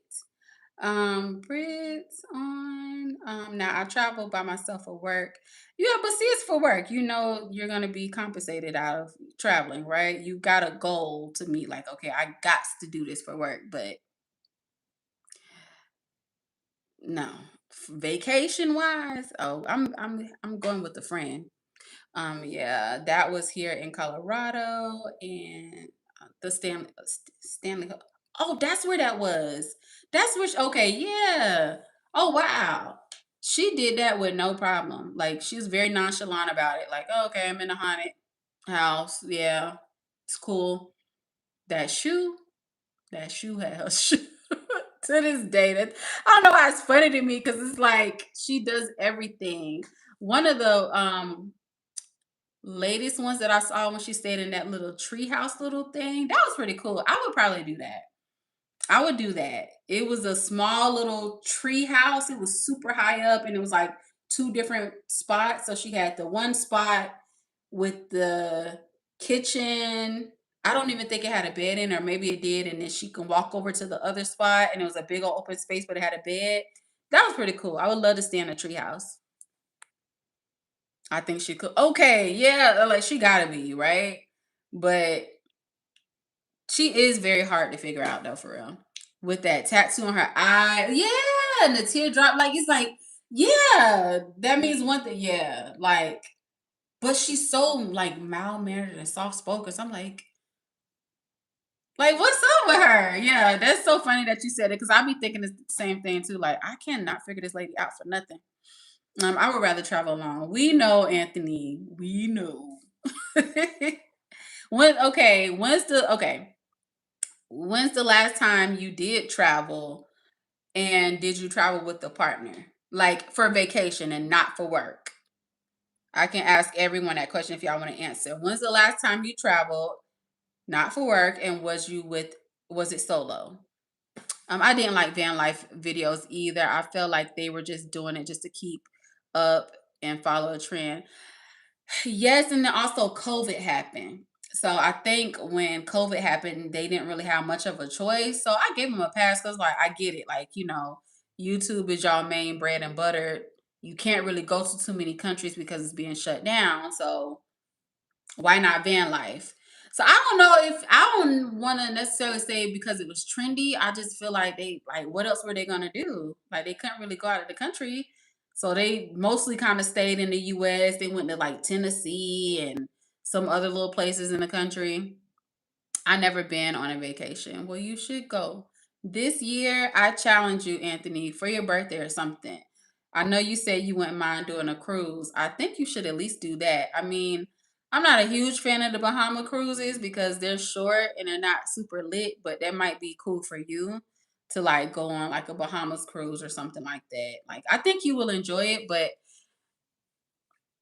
Speaker 1: Brits on. Now I travel by myself for work. Yeah, but see, it's for work. You know, you're gonna be compensated out of traveling, right? You got a goal to meet. Like, okay, I got to do this for work, but no, vacation wise. Oh, I'm going with a friend. Yeah, that was here in Colorado and the Stanley. Oh, that's where that was. That's which. Okay, yeah. Oh, wow. She did that with no problem. Like she was very nonchalant about it. Like, oh, okay, I'm in a haunted house. Yeah, it's cool. That shoe, that shoe had her shoe. To this day, that I don't know why it's funny to me because it's like she does everything. One of the latest ones that I saw when she stayed in that little treehouse little thing, that was pretty cool. I would probably do that. I would do that. It was a small little tree house. It was super high up and it was like two different spots. So she had the one spot with the kitchen. I don't even think it had a bed in, or maybe it did. And then she can walk over to the other spot and it was a big old open space, but it had a bed. That was pretty cool. I would love to stay in a tree house. I think she could. Okay, yeah, like she gotta be, right? But she is very hard to figure out though, for real. With that tattoo on her eye. Yeah, and the teardrop, like it's like, yeah, that means one thing. Yeah, like, but she's so like mild mannered and soft spoken. So I'm like, what's up with her? Yeah, that's so funny that you said it because I be thinking the same thing too. Like, I cannot figure this lady out for nothing. I would rather travel alone. We know, Anthony. We know. When's the last time you did travel and did you travel with a partner? Like for vacation and not for work? I can ask everyone that question if y'all want to answer. When's the last time you traveled not for work and was it solo? I didn't like van life videos either. I felt like they were just doing it just to keep up and follow a trend. Yes, and then also COVID happened. So I think when COVID happened, they didn't really have much of a choice. So I gave them a pass because, like, I get it. Like, YouTube is y'all main bread and butter. You can't really go to too many countries because it's being shut down. So why not van life? So I don't know if I don't want to necessarily say because it was trendy. I just feel like what else were they gonna do? Like they couldn't really go out of the country, so they mostly kind of stayed in the U.S. They went to like Tennessee and some other little places in the country. I never been on a vacation. Well, you should go. This year, I challenge you, Anthony, for your birthday or something. I know you said you wouldn't mind doing a cruise. I think you should at least do that. I mean, I'm not a huge fan of the Bahama cruises because they're short and they're not super lit, but that might be cool for you to like go on like a Bahamas cruise or something like that. Like I think you will enjoy it, but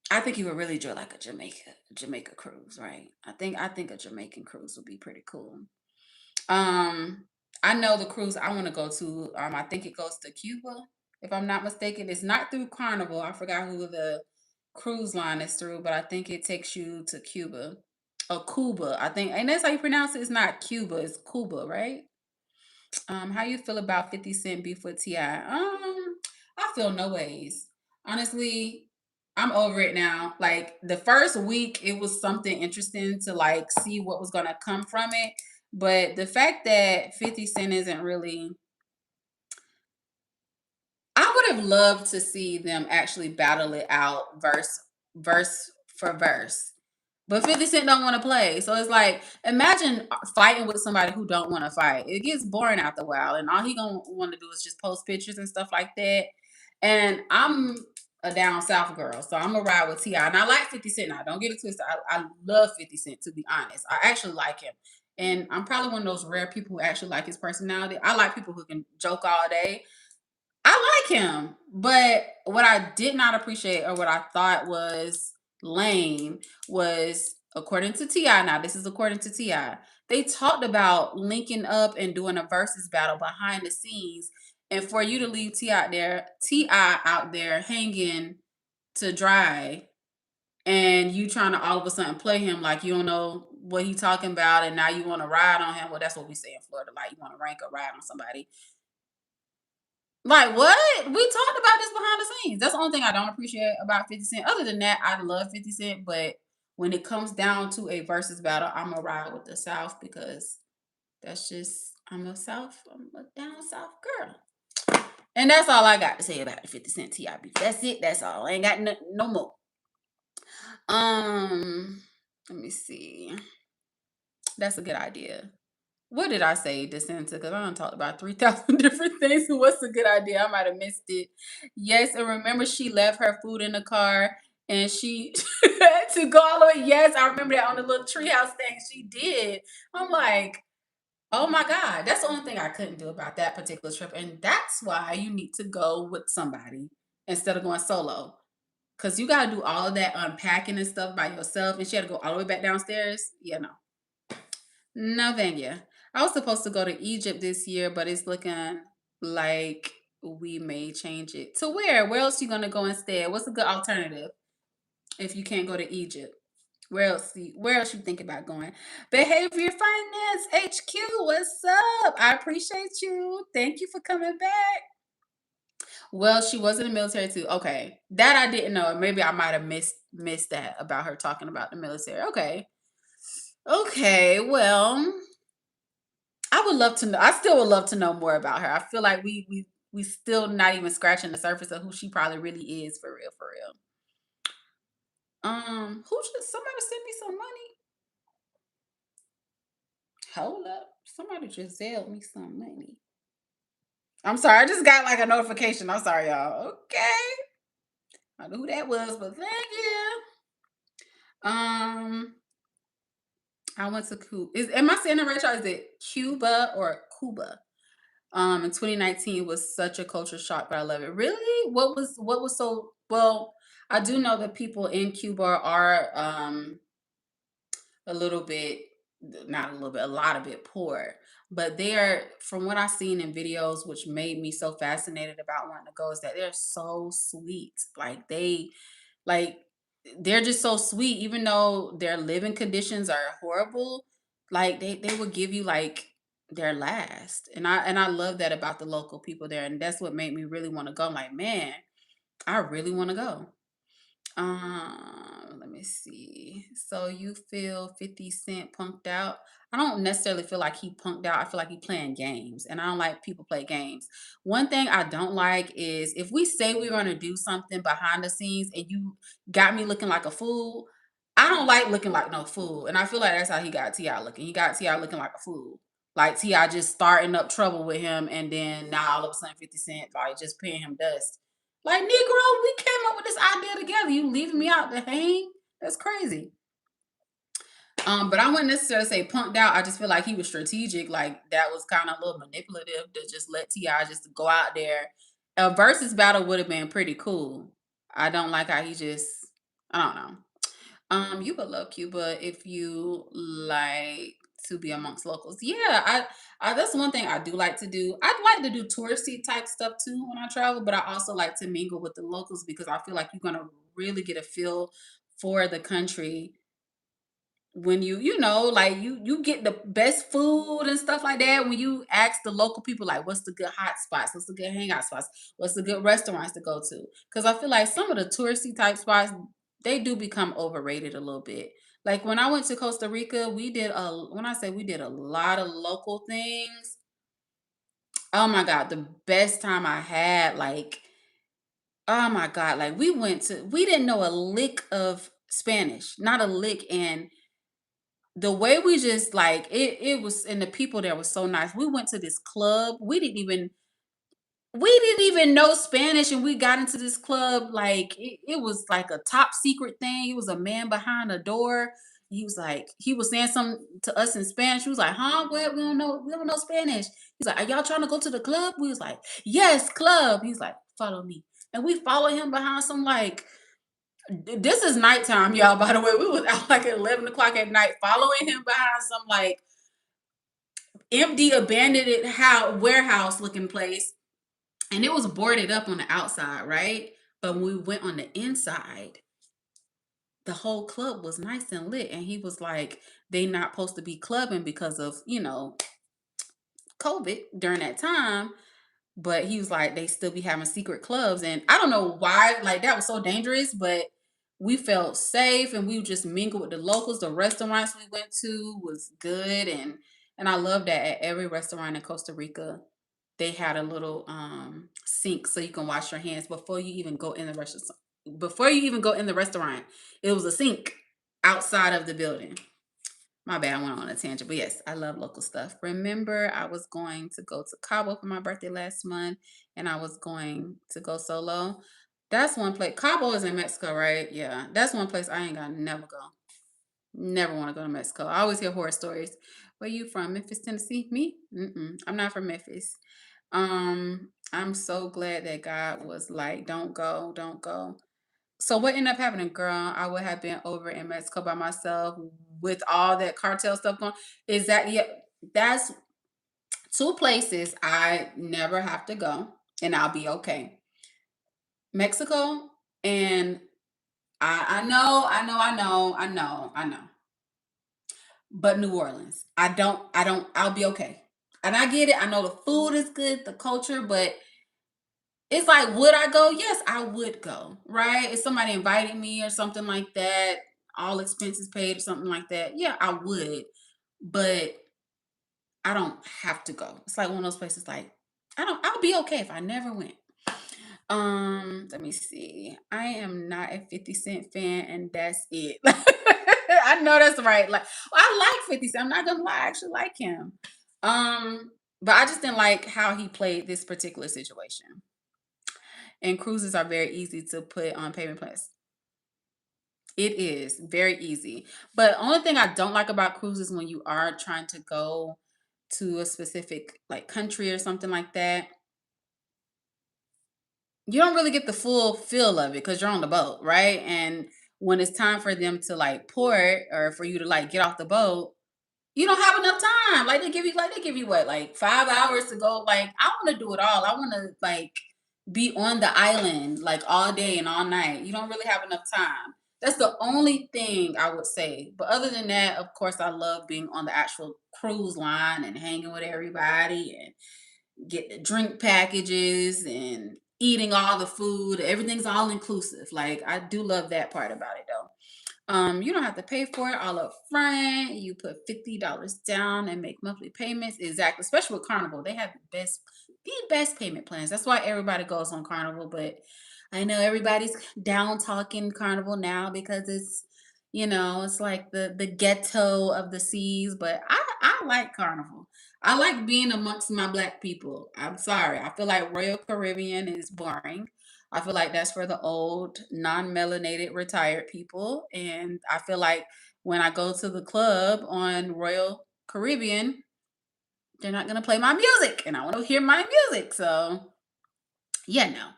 Speaker 1: I think you would really enjoy like a Jamaica cruise, right? I think a Jamaican cruise would be pretty cool. Um, I know the cruise I want to go to. I think it goes to Cuba, if I'm not mistaken. It's not through Carnival. I forgot who the cruise line is through, but I think it takes you to Cuba. Or Cuba, I think. And that's how you pronounce it. It's not Cuba, it's Cuba, right? How you feel about 50 Cent beef with T.I.? I feel no ways. Honestly, I'm over it now. Like the first week, it was something interesting to like see what was gonna come from it. But the fact that 50 Cent isn't really, I would have loved to see them actually battle it out verse for verse. But 50 Cent don't want to play. So it's like, imagine fighting with somebody who don't want to fight. It gets boring after a while. And all he gonna want to do is just post pictures and stuff like that. And I'm a down south girl. So I'm gonna ride with T.I. And I like 50 Cent now. Don't get it twisted. I love 50 Cent, to be honest. I actually like him. And I'm probably one of those rare people who actually like his personality. I like people who can joke all day. I like him, but what I did not appreciate or what I thought was lame was, according to Ti. Now, this is according to Ti. They talked about linking up and doing a versus battle behind the scenes, and for you to leave Ti out there hanging to dry, and you trying to all of a sudden play him like you don't know what he talking about, and now you want to ride on him. Well, that's what we say in Florida, like you want to rank a ride on somebody. Like what? We talked about this behind the scenes. That's the only thing I don't appreciate about 50 Cent. Other than that, I love 50 Cent, but when it comes down to a versus battle, I'm gonna ride with the South because that's just I'm a down South girl. And that's all I got to say about the 50 Cent TI beef. That's it. That's all. I ain't got no more. Let me see. That's a good idea. What did I say, DeSanta? Because I don't talk about 3,000 different things. What's a good idea? I might have missed it. Yes, and remember she left her food in the car and she had to go all the way. Yes, I remember that on the little treehouse thing she did. I'm like, oh my God. That's the only thing I couldn't do about that particular trip. And that's why you need to go with somebody instead of going solo. Because you got to do all of that unpacking and stuff by yourself. And she had to go all the way back downstairs. Yeah, no. No, thank you. I was supposed to go to Egypt this year, but it's looking like we may change it. To where? Where else you gonna go instead? What's a good alternative if you can't go to Egypt? Where else you think about going? Behavior Finance HQ, what's up? I appreciate you. Thank you for coming back. Well, she was in the military too. Okay. That I didn't know. Maybe I might have missed that about her talking about the military. Okay. Okay, well, I would love to know. I still would love to know more about her. I feel like we still not even scratching the surface of who she probably really is for real, for real. Who should somebody send me some money? Hold up. Somebody just mailed me some money. I'm sorry, I just got like a notification. I'm sorry, y'all. Okay. I don't know who that was, but thank you. Um, I went to Cuba. Am I saying it right, y'all? Is it Cuba or Cuba? In 2019 was such a culture shock, but I love it. Really? What was so well? I do know that people in Cuba are a little bit, not a little bit, a lot of it poor, but they are, from what I've seen in videos, which made me so fascinated about wanting to go, is that they're so sweet. Like they, like they're just so sweet, even though their living conditions are horrible. Like they will give you like their last, and I love that about the local people there, and that's what made me really want to go. I'm like, man, I really want to go. Let me see. So you feel 50 Cent punked out? I don't necessarily feel like he punked out. I feel like he playing games, and I don't like people play games. One thing I don't like is if we say we're going to do something behind the scenes and you got me looking like a fool. I don't like looking like no fool, and I feel like that's how he got Ti looking. He got Ti looking like a fool. Like Ti just starting up trouble with him, and then now all of a sudden 50 Cent like just paying him dust. Like, Negro, we came up with this idea together. You leaving me out to hang? That's crazy. But I wouldn't necessarily say punked out. I just feel like he was strategic. Like that was kind of a little manipulative to just let Ti just go out there. A versus battle would have been pretty cool. I don't like how he just. I don't know. You would love Cuba if you like to be amongst locals. Yeah, I that's one thing I do like to do. I'd like to do touristy type stuff too when I travel, but I also like to mingle with the locals because I feel like you're gonna really get a feel for the country when like you get the best food and stuff like that when you ask the local people like what's the good hot spots, what's the good hangout spots, what's the good restaurants to go to, because I feel like some of the touristy type spots, they do become overrated a little bit. Like when I went to Costa Rica, when I say we did a lot of local things. Oh my god, the best time I had, like, oh my god, like we didn't know a lick of Spanish, not a lick. And the way we just like it was, and the people there was so nice. We went to this club. We didn't even know Spanish, and we got into this club like it was like a top secret thing. It was a man behind a door. He was saying something to us in Spanish. He was like, huh? What? We don't know Spanish. He's like, are y'all trying to go to the club? We was like, yes, club. He's like, follow me. And we followed him behind some like, this is nighttime, y'all. By the way, we was out like at 11 o'clock at night, following him behind some like empty, abandoned warehouse looking place, and it was boarded up on the outside, right? But when we went on the inside, the whole club was nice and lit, and he was like, "They not supposed to be clubbing because of COVID during that time." But he was like, they still be having secret clubs. And I don't know why, like that was so dangerous, but we felt safe and we would just mingle with the locals. The restaurants we went to was good. And I love that at every restaurant in Costa Rica, they had a little sink so you can wash your hands before you even go in the restaurant. Before you even go in the restaurant, it was a sink outside of the building. My bad, I went on a tangent, but yes, I love local stuff. Remember, I was going to go to Cabo for my birthday last month, and I was going to go solo. That's one place. Cabo is in Mexico, right? Yeah, that's one place I ain't gonna never go. Never want to go to Mexico. I always hear horror stories. Where you from? Memphis, Tennessee? Me? Mm-mm. I'm not from Memphis. I'm so glad that God was like, "Don't go, don't go." So what ended up happening, girl? I would have been over in Mexico by myself with all that cartel stuff going. Is that yeah? That's two places I never have to go, and I'll be okay. Mexico and I know. But New Orleans, I don't. I'll be okay, and I get it. I know the food is good, the culture, but it's like, would I go? Yes, I would go, right? If somebody invited me or something like that, all expenses paid or something like that, yeah, I would. But I don't have to go. It's like one of those places like I'll be okay if I never went. Let me see. I am not a 50 Cent fan, and that's it. I know that's right. Like, well, I like 50 Cent. I'm not gonna lie, I actually like him. But I just didn't like how he played this particular situation. And cruises are very easy to put on payment plans. It is very easy. But only thing I don't like about cruises when you are trying to go to a specific like country or something like that, you don't really get the full feel of it because you're on the boat, right? And when it's time for them to like port or for you to like get off the boat, you don't have enough time. Like they give you what, like 5 hours to go. Like I want to do it all. I want to like be on the island like all day and all night. You don't really have enough time. That's the only thing I would say. But other than that, of course, I love being on the actual cruise line and hanging with everybody and get the drink packages and eating all the food. Everything's all inclusive. Like I do love that part about it though. You don't have to pay for it all up front. You put $50 down and make monthly payments. Exactly. Especially with Carnival. They have the best payment plans. That's why everybody goes on Carnival. But I know everybody's down talking Carnival now because it's like the ghetto of the seas. But I like Carnival. I like being amongst my black people. I'm sorry. I feel like Royal Caribbean is boring. I feel like that's for the old, non-melanated, retired people. And I feel like when I go to the club on Royal Caribbean, they're not gonna play my music, and I want to hear my music. So yeah, no.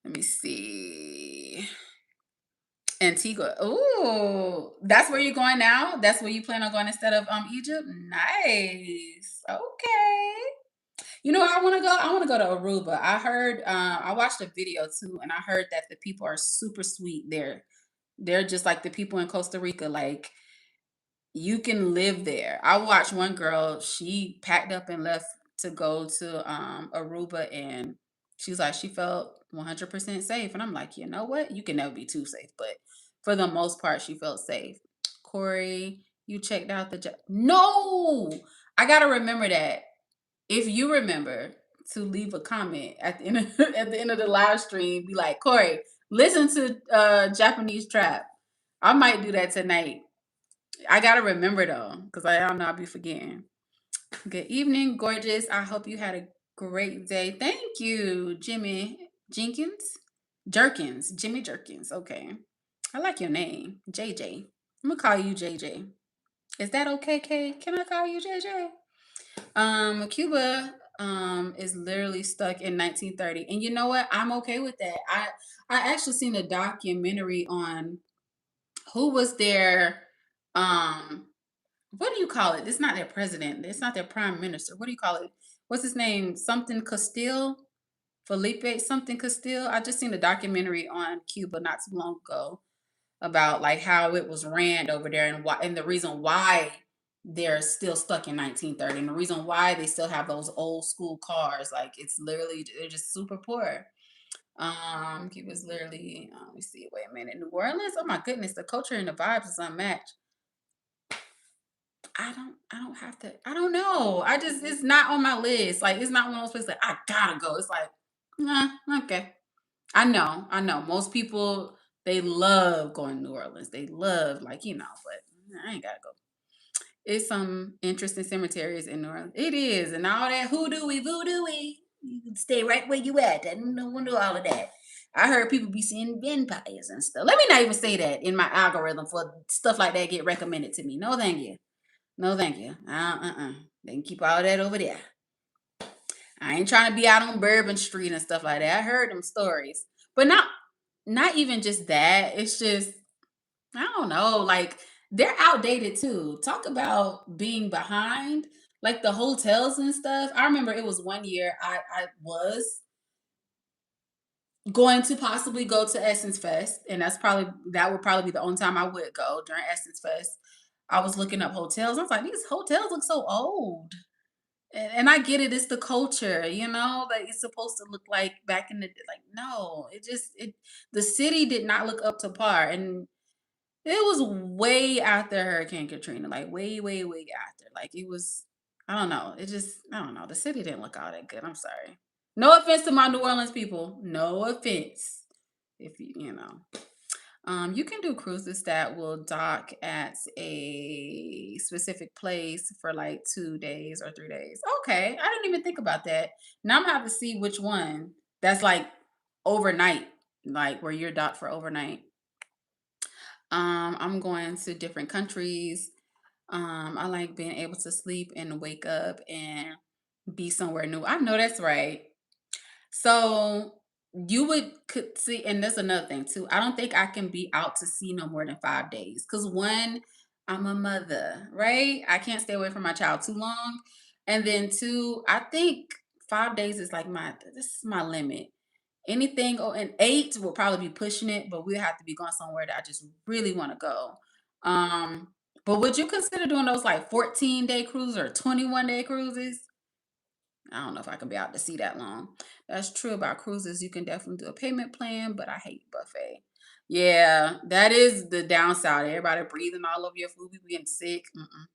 Speaker 1: Let me see. Antigua. Ooh, that's where you're going now. That's where you plan on going instead of Egypt. Nice. Okay. I want to go. I want to go to Aruba. I heard. I watched a video too, and I heard that the people are super sweet there. They're just like the people in Costa Rica. Like you can live there. I watched one girl. She packed up and left to go to Aruba, and she's like she felt 100% safe. And I'm like, you know what? You can never be too safe, but for the most part, she felt safe. Corey, you checked out No, I gotta remember that. If you remember to leave a comment at the end of, at the end of the live stream, be like, Corey, listen to Japanese trap. I might do that tonight. I gotta remember though, because I don't know I'll be forgetting. Good evening, gorgeous. I hope you had a great day. Thank you, Jimmy Jenkins. Jerkins. Jimmy Jerkins. Okay. I like your name. JJ. I'm gonna call you JJ. Is that okay, Kay? Can I call you JJ? Cuba is literally stuck in 1930. And you know what? I'm okay with that. I actually seen a documentary on who was their um what do you call it? It's not their president. It's not their prime minister. What do you call it? What's his name? Something Castile? Felipe something Castile. I just seen a documentary on Cuba not too long ago about like how it was ran over there and why and the reason why they're still stuck in 1930 and the reason why they still have those old school cars. Like it's literally they're just super poor. Cuba's literally let me see, wait a minute. New Orleans? Oh my goodness, the culture and the vibes is unmatched. I don't have to. I don't know. I just it's not on my list. Like it's not one of those places like I gotta go. It's like, nah, okay. I know. Most people they love going to New Orleans. They love but I ain't gotta go. It's some interesting cemeteries in New Orleans. It is, and all that hoodoo voodoo. You can stay right where you at. I don't want to do all of that. I heard people be seeing vampires and stuff. Let me not even say that in my algorithm for stuff like that get recommended to me. No, thank you. No, thank you. They can keep all that over there. I ain't trying to be out on Bourbon Street and stuff like that. I heard them stories, but not even just that. It's just I don't know. Like they're outdated too. Talk about being behind. Like the hotels and stuff. I remember it was one year I was going to possibly go to Essence Fest, and that would probably be the only time I would go during Essence Fest. I was looking up hotels. I was like, these hotels look so old. And I get it, it's the culture, like it's supposed to look like back in the like no, the city did not look up to par. And it was way after Hurricane Katrina, like way, way, way after. Like it was, I don't know. I don't know. The city didn't look all that good. I'm sorry. No offense to my New Orleans people. No offense. If you can do cruises that will dock at a specific place for like 2 days or 3 days. Okay, I didn't even think about that. Now I'm gonna have to see which one that's like overnight, like where you're docked for overnight. I'm going to different countries. I like being able to sleep and wake up and be somewhere new. I know that's right. So you could see, and there's another thing too. I don't think I can be out to sea no more than 5 days. Cause one, I'm a mother, right? I can't stay away from my child too long. And then two, I think 5 days is like this is my limit. Anything and 8 will probably be pushing it, but we'll have to be going somewhere that I just really want to go. Um, but would you consider doing those like 14-day cruises or 21-day cruises? I don't know if I can be out to sea that long. That's true about cruises. You can definitely do a payment plan, but I hate buffet. Yeah, that is the downside. Everybody breathing all over your food. We getting sick. Mm-mm.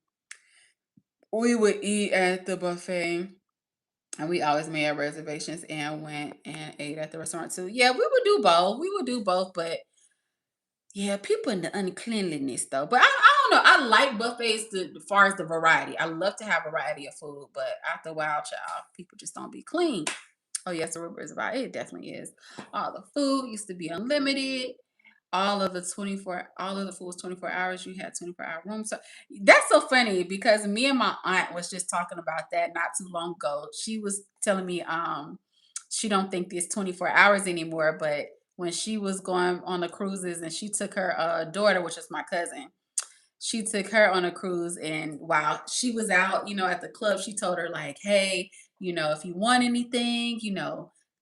Speaker 1: We would eat at the buffet. And we always made our reservations and went and ate at the restaurant too. Yeah, we would do both. We would do both, but yeah, people in the uncleanliness though. But I don't know. I like buffets as far as the variety. I love to have variety of food, but after a while, child, people just don't be clean. Oh yes, the river is about it definitely is. All the food used to be unlimited. All of the food was 24 hours. You had 24-hour room. So that's so funny because me and my aunt was just talking about that not too long ago. She was telling me she don't think it's 24 hours anymore, but when she was going on the cruises and she took her daughter, which is my cousin, she took her on a cruise, and while she was out, at the club, she told her like, "Hey, if you want anything,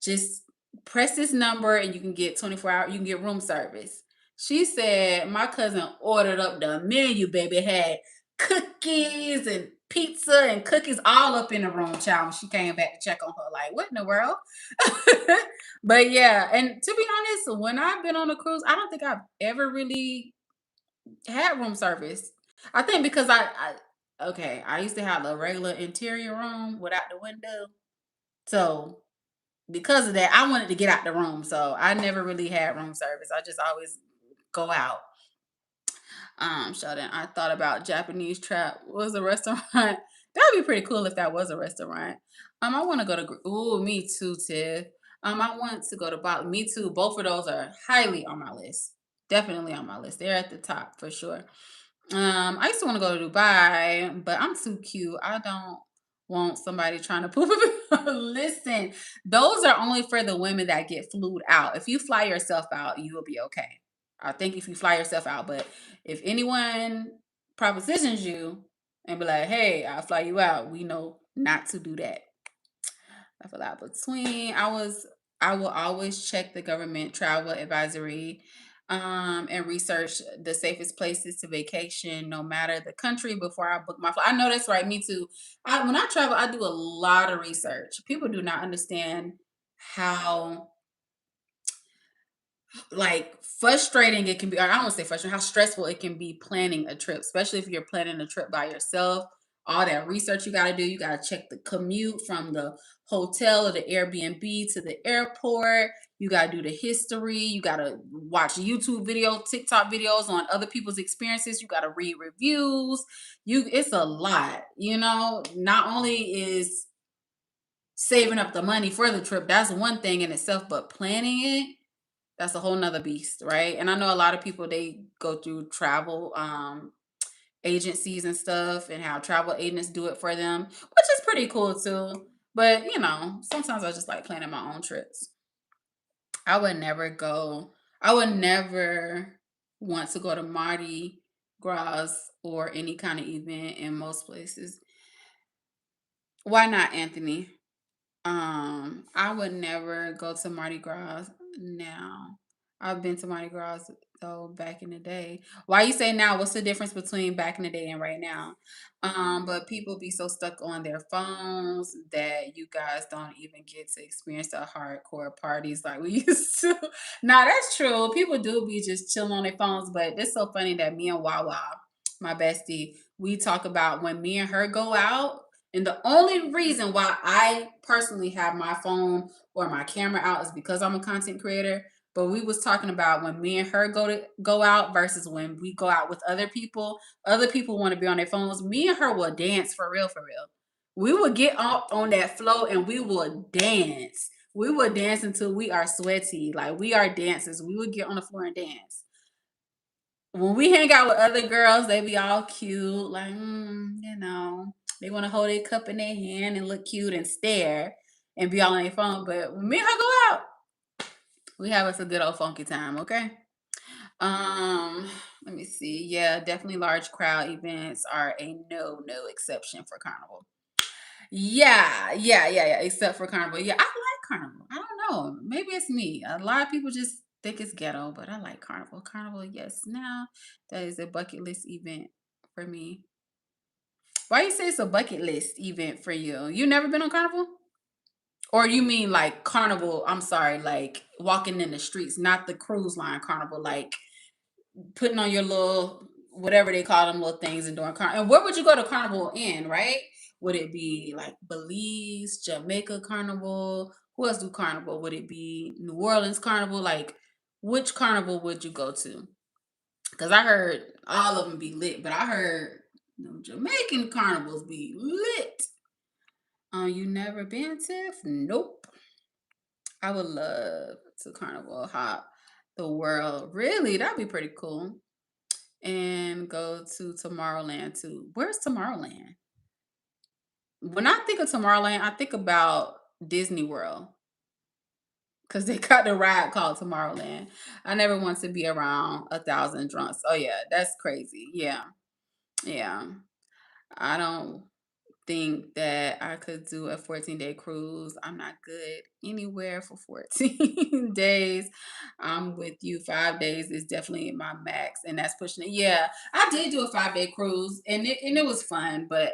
Speaker 1: just press this number and you can get 24 hour, you can get room service." She said my cousin ordered up the menu, baby, had cookies and pizza and cookies all up in the room, child. When she came back to check on her, like, what in the world? But yeah, and to be honest, when I've been on a cruise, I don't think I've ever really had room service. I think because I used to have a regular interior room without the window. So because of that, I wanted to get out the room. So I never really had room service. I just always go out. Sheldon, I thought about Japanese trap was a restaurant. That'd be pretty cool if that was a restaurant. I want to go to. Oh, me too, Tiff. I want to go to Bali. Me too. Both of those are highly on my list. Definitely on my list. They're at the top for sure. I used to want to go to Dubai, but I'm too cute. I don't want somebody trying to poop. Listen, those are only for the women that get flued out. If you fly yourself out, you will be okay. I think if you fly yourself out, but if anyone propositions you and be like, "Hey, I'll fly you out," we know not to do that. I feel like I will always check the government travel advisory and research the safest places to vacation no matter the country before I book my flight. I know that's right, me too. When I travel, I do a lot of research. People do not understand how like frustrating it can be. Or I don't want to say frustrating, how stressful it can be planning a trip, especially if you're planning a trip by yourself. All that research you got to do. You got to check the commute from the hotel or the Airbnb to the airport. You got to do the history. You got to watch YouTube videos, TikTok videos on other people's experiences. You got to read reviews. It's a lot, Not only is saving up the money for the trip, that's one thing in itself, but planning it, that's a whole nother beast, right? And I know a lot of people, they go through travel agencies and stuff and how travel agents do it for them, which is pretty cool too. But sometimes I just like planning my own trips. I would never go, I would never want to go to Mardi Gras or any kind of event in most places. Why not, Anthony? I would never go to Mardi Gras now. I've been to Mardi Gras though back in the day. Why you say now? What's the difference between back in the day and right now? But people be so stuck on their phones that you guys don't even get to experience the hardcore parties like we used to. Now that's true. People do be just chilling on their phones, but it's so funny that me and Wawa, my bestie, we talk about when me and her go out. And the only reason why I personally have my phone or my camera out is because I'm a content creator. But we was talking about when me and her go out versus when we go out with other people. Other people want to be on their phones. Me and her will dance for real, for real. We will get up on that floor and we will dance. We will dance until we are sweaty. Like we are dancers. We would get on the floor and dance. When we hang out with other girls, they be all cute, like, they want to hold a cup in their hand and look cute and stare and be all on their phone. But when me and her go out, we have us a good old funky time, okay? Um, Let me see. Yeah, definitely large crowd events are a no exception for Carnival. Yeah, yeah, yeah, yeah. Except for Carnival. Yeah, I like Carnival. I don't know. Maybe it's me. A lot of people just think it's ghetto, but I like carnival. Carnival, yes. Now that is a bucket list event for me. Why you say it's a bucket list event for you? You never been on carnival? Or you mean like carnival, I'm sorry, like walking in the streets, not the cruise line carnival, like putting on your little whatever they call them little things and doing carnival. And where would you go to carnival in, right? Would it be like Belize, Jamaica carnival? Who else do carnival? Would it be New Orleans carnival? Like which carnival would you go to? Because I heard all of them be lit, but I heard Jamaican carnivals be lit. You never been, Tiff? Nope. I would love to carnival hop the world. Really, that'd be pretty cool. And go to Tomorrowland too. Where's Tomorrowland? When I think of Tomorrowland, I think about Disney World because they got the ride called Tomorrowland. I never want to be around 1,000 drunks. Oh yeah, that's crazy. Yeah, yeah. I don't think that I could do a 14-day cruise. I'm not good anywhere for 14 days. I'm with you. 5 days is definitely my max, and that's pushing it. Yeah, I did do a 5-day cruise, and it was fun. But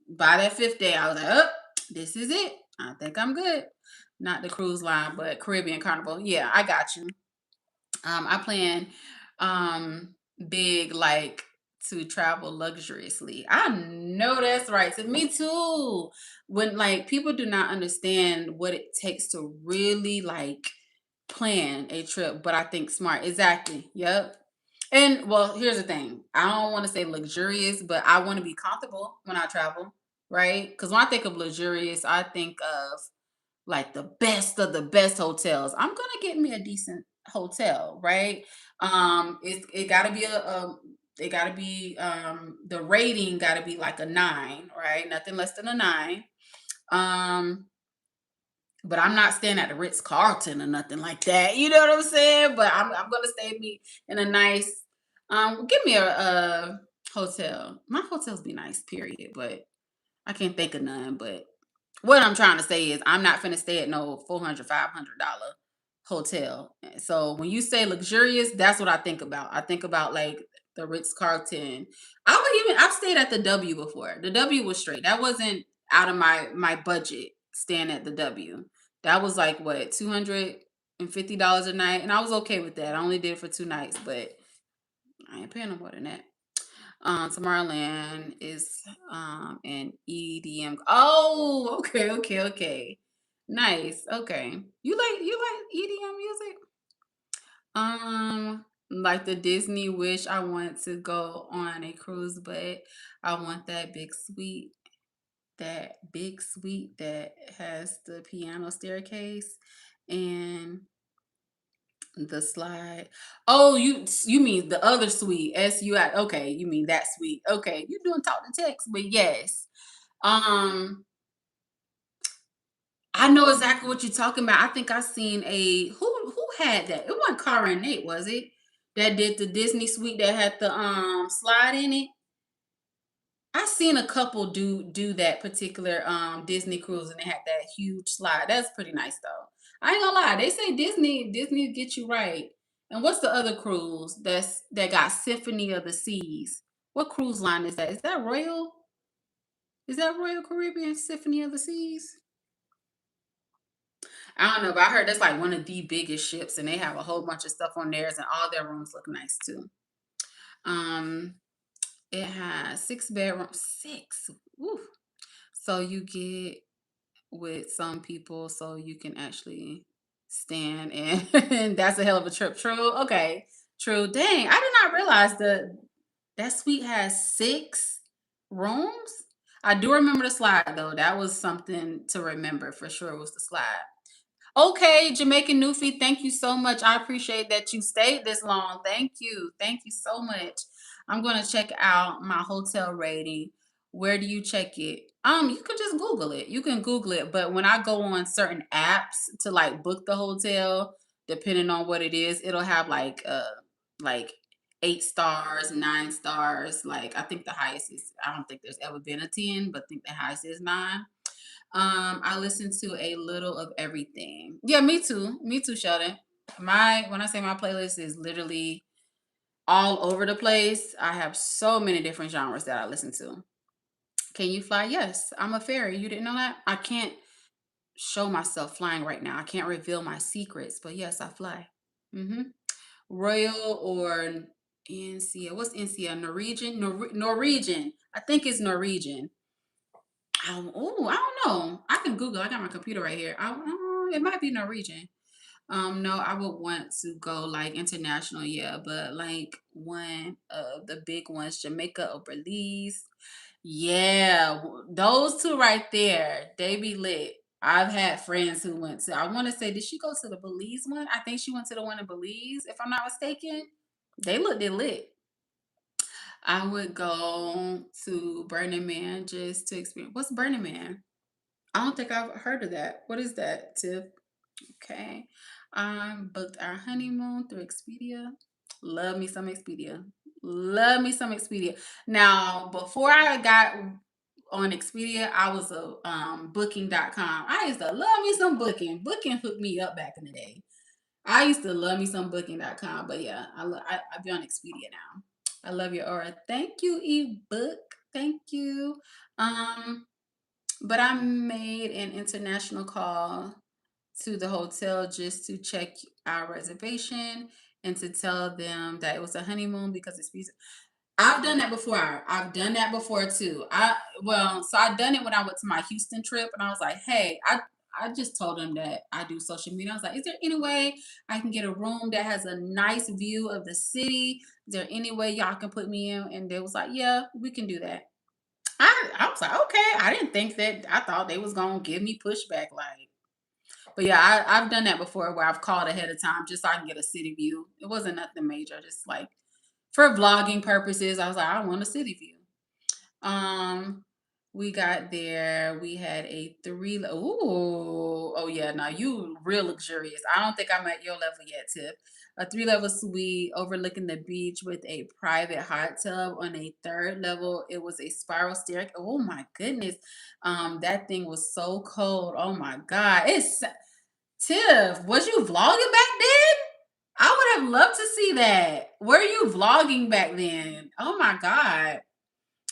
Speaker 1: by that fifth day, I was like, oh, this is it. I think I'm good. Not the cruise line, but Caribbean Carnival. Yeah, I got you. I plan um big like to travel luxuriously. I know that's right. To me too. When like people do not understand what it takes to really like plan a trip, but I think smart. Exactly. Yep. And well, here's the thing. I don't want to say luxurious, but I want to be comfortable when I travel, right? Because when I think of luxurious, I think of like the best of the best hotels. I'm gonna get me a decent hotel, right? It gotta be it gotta be the rating gotta be like a 9, right? Nothing less than a 9. Um, but I'm not staying at the Ritz Carlton or nothing like that. You know what I'm saying? But I'm gonna stay me in a nice give me a hotel. My hotels be nice, period. But I can't think of none, but what I'm trying to say is I'm not finna stay at no 400, $500 hotel. So when you say luxurious, that's what I think about. I think about like the Ritz Carlton. I've stayed at the W before. The W was straight. That wasn't out of my budget staying at the W. That was like what, $250 a night. And I was okay with that. I only did it for 2 nights, but I ain't paying no more than that. Tomorrowland is an EDM. Oh, okay, okay, okay. Nice. Okay. You like EDM music? Like the Disney Wish, I want to go on a cruise, but I want that big suite that has the piano staircase and the slide. Oh, you mean the other suite? SUI. Okay, you mean that suite. Okay, you doing talk to text, but yes. Um, I know exactly what you're talking about. I think I seen a who had that. It wasn't Cara and Nate, was it? That did the Disney suite that had the slide in it. I seen a couple do that particular Disney cruise and they had that huge slide. That's pretty nice though. I ain't gonna lie. They say Disney get you right. And what's the other cruise that got Symphony of the Seas? What cruise line is that? Is that Royal? Is that Royal Caribbean Symphony of the Seas? I don't know, but I heard that's like one of the biggest ships and they have a whole bunch of stuff on theirs and all their rooms look nice too. Um it has 6 bedrooms. Six. Woo. So you get with some people so you can actually stand and and that's a hell of a trip. True. Okay. True. Dang, I did not realize that suite has 6 rooms. I do remember the slide though. That was something to remember for sure was the slide. Okay, Jamaican Newfie, thank you so much. I appreciate that you stayed this long. Thank you. Thank you so much. I'm going to check out my hotel rating. Where do you check it? You could just Google it. You can Google it, but when I go on certain apps to like book the hotel, depending on what it is, it'll have like 8 stars, 9 stars. Like I think the highest is I don't think there's ever been a 10, but I think the highest is 9. I listen to a little of everything. Yeah, me too. Me too, Sheldon. My when I say my playlist is literally all over the place. I have so many different genres that I listen to. Can you fly? Yes, I'm a fairy. You didn't know that? I can't show myself flying right now. I can't reveal my secrets, but yes, I fly. Hmm. Royal or NCA? What's NCA? Norwegian? Norwegian. I think it's Norwegian. Oh, I don't know. I can Google. I got my computer right here. It might be Norwegian. No, I would want to go like international, yeah, but like one of the big ones, Jamaica or Belize. Yeah, those two right there, they be lit. I've had friends who went to, I want to say, did she go to the Belize one? I think she went to the one in Belize, if I'm not mistaken. They looked it lit. I would go to Burning Man just to experience. What's Burning Man? I don't think I've heard of that. What is that, Tiff? Okay. Booked our honeymoon through Expedia. Love me some Expedia. Love me some Expedia. Now, before I got on Expedia, I was a booking.com. I used to love me some booking. Booking hooked me up back in the day. I used to love me some booking.com, but yeah, I be on Expedia now. I love your aura. Thank you, ebook. Thank you. Um, but I made an international call to the hotel just to check our reservation and to tell them that it was a honeymoon because it's visa. I've done that before. I've done that before too. So I done it when I went to my Houston trip, and I was like, hey, I just told them that I do social media. I was like, is there any way I can get a room that has a nice view of the city? Is there any way y'all can put me in? And they was like, yeah, we can do that. I was like, okay. I didn't think that. I thought they was gonna give me pushback, like. But yeah, I've done that before where I've called ahead of time just so I can get a city view. It wasn't nothing major, just like for vlogging purposes. I was like, I want a city view. Um, we got there. We had a ooh, oh yeah, now you real luxurious. I don't think I'm at your level yet, Tip. A 3-level suite overlooking the beach with a private hot tub on a third level. It was a spiral staircase. Oh my goodness. That thing was so cold. Oh my God. It's Tiff, was you vlogging back then? I would have loved to see that. Were you vlogging back then? Oh my God.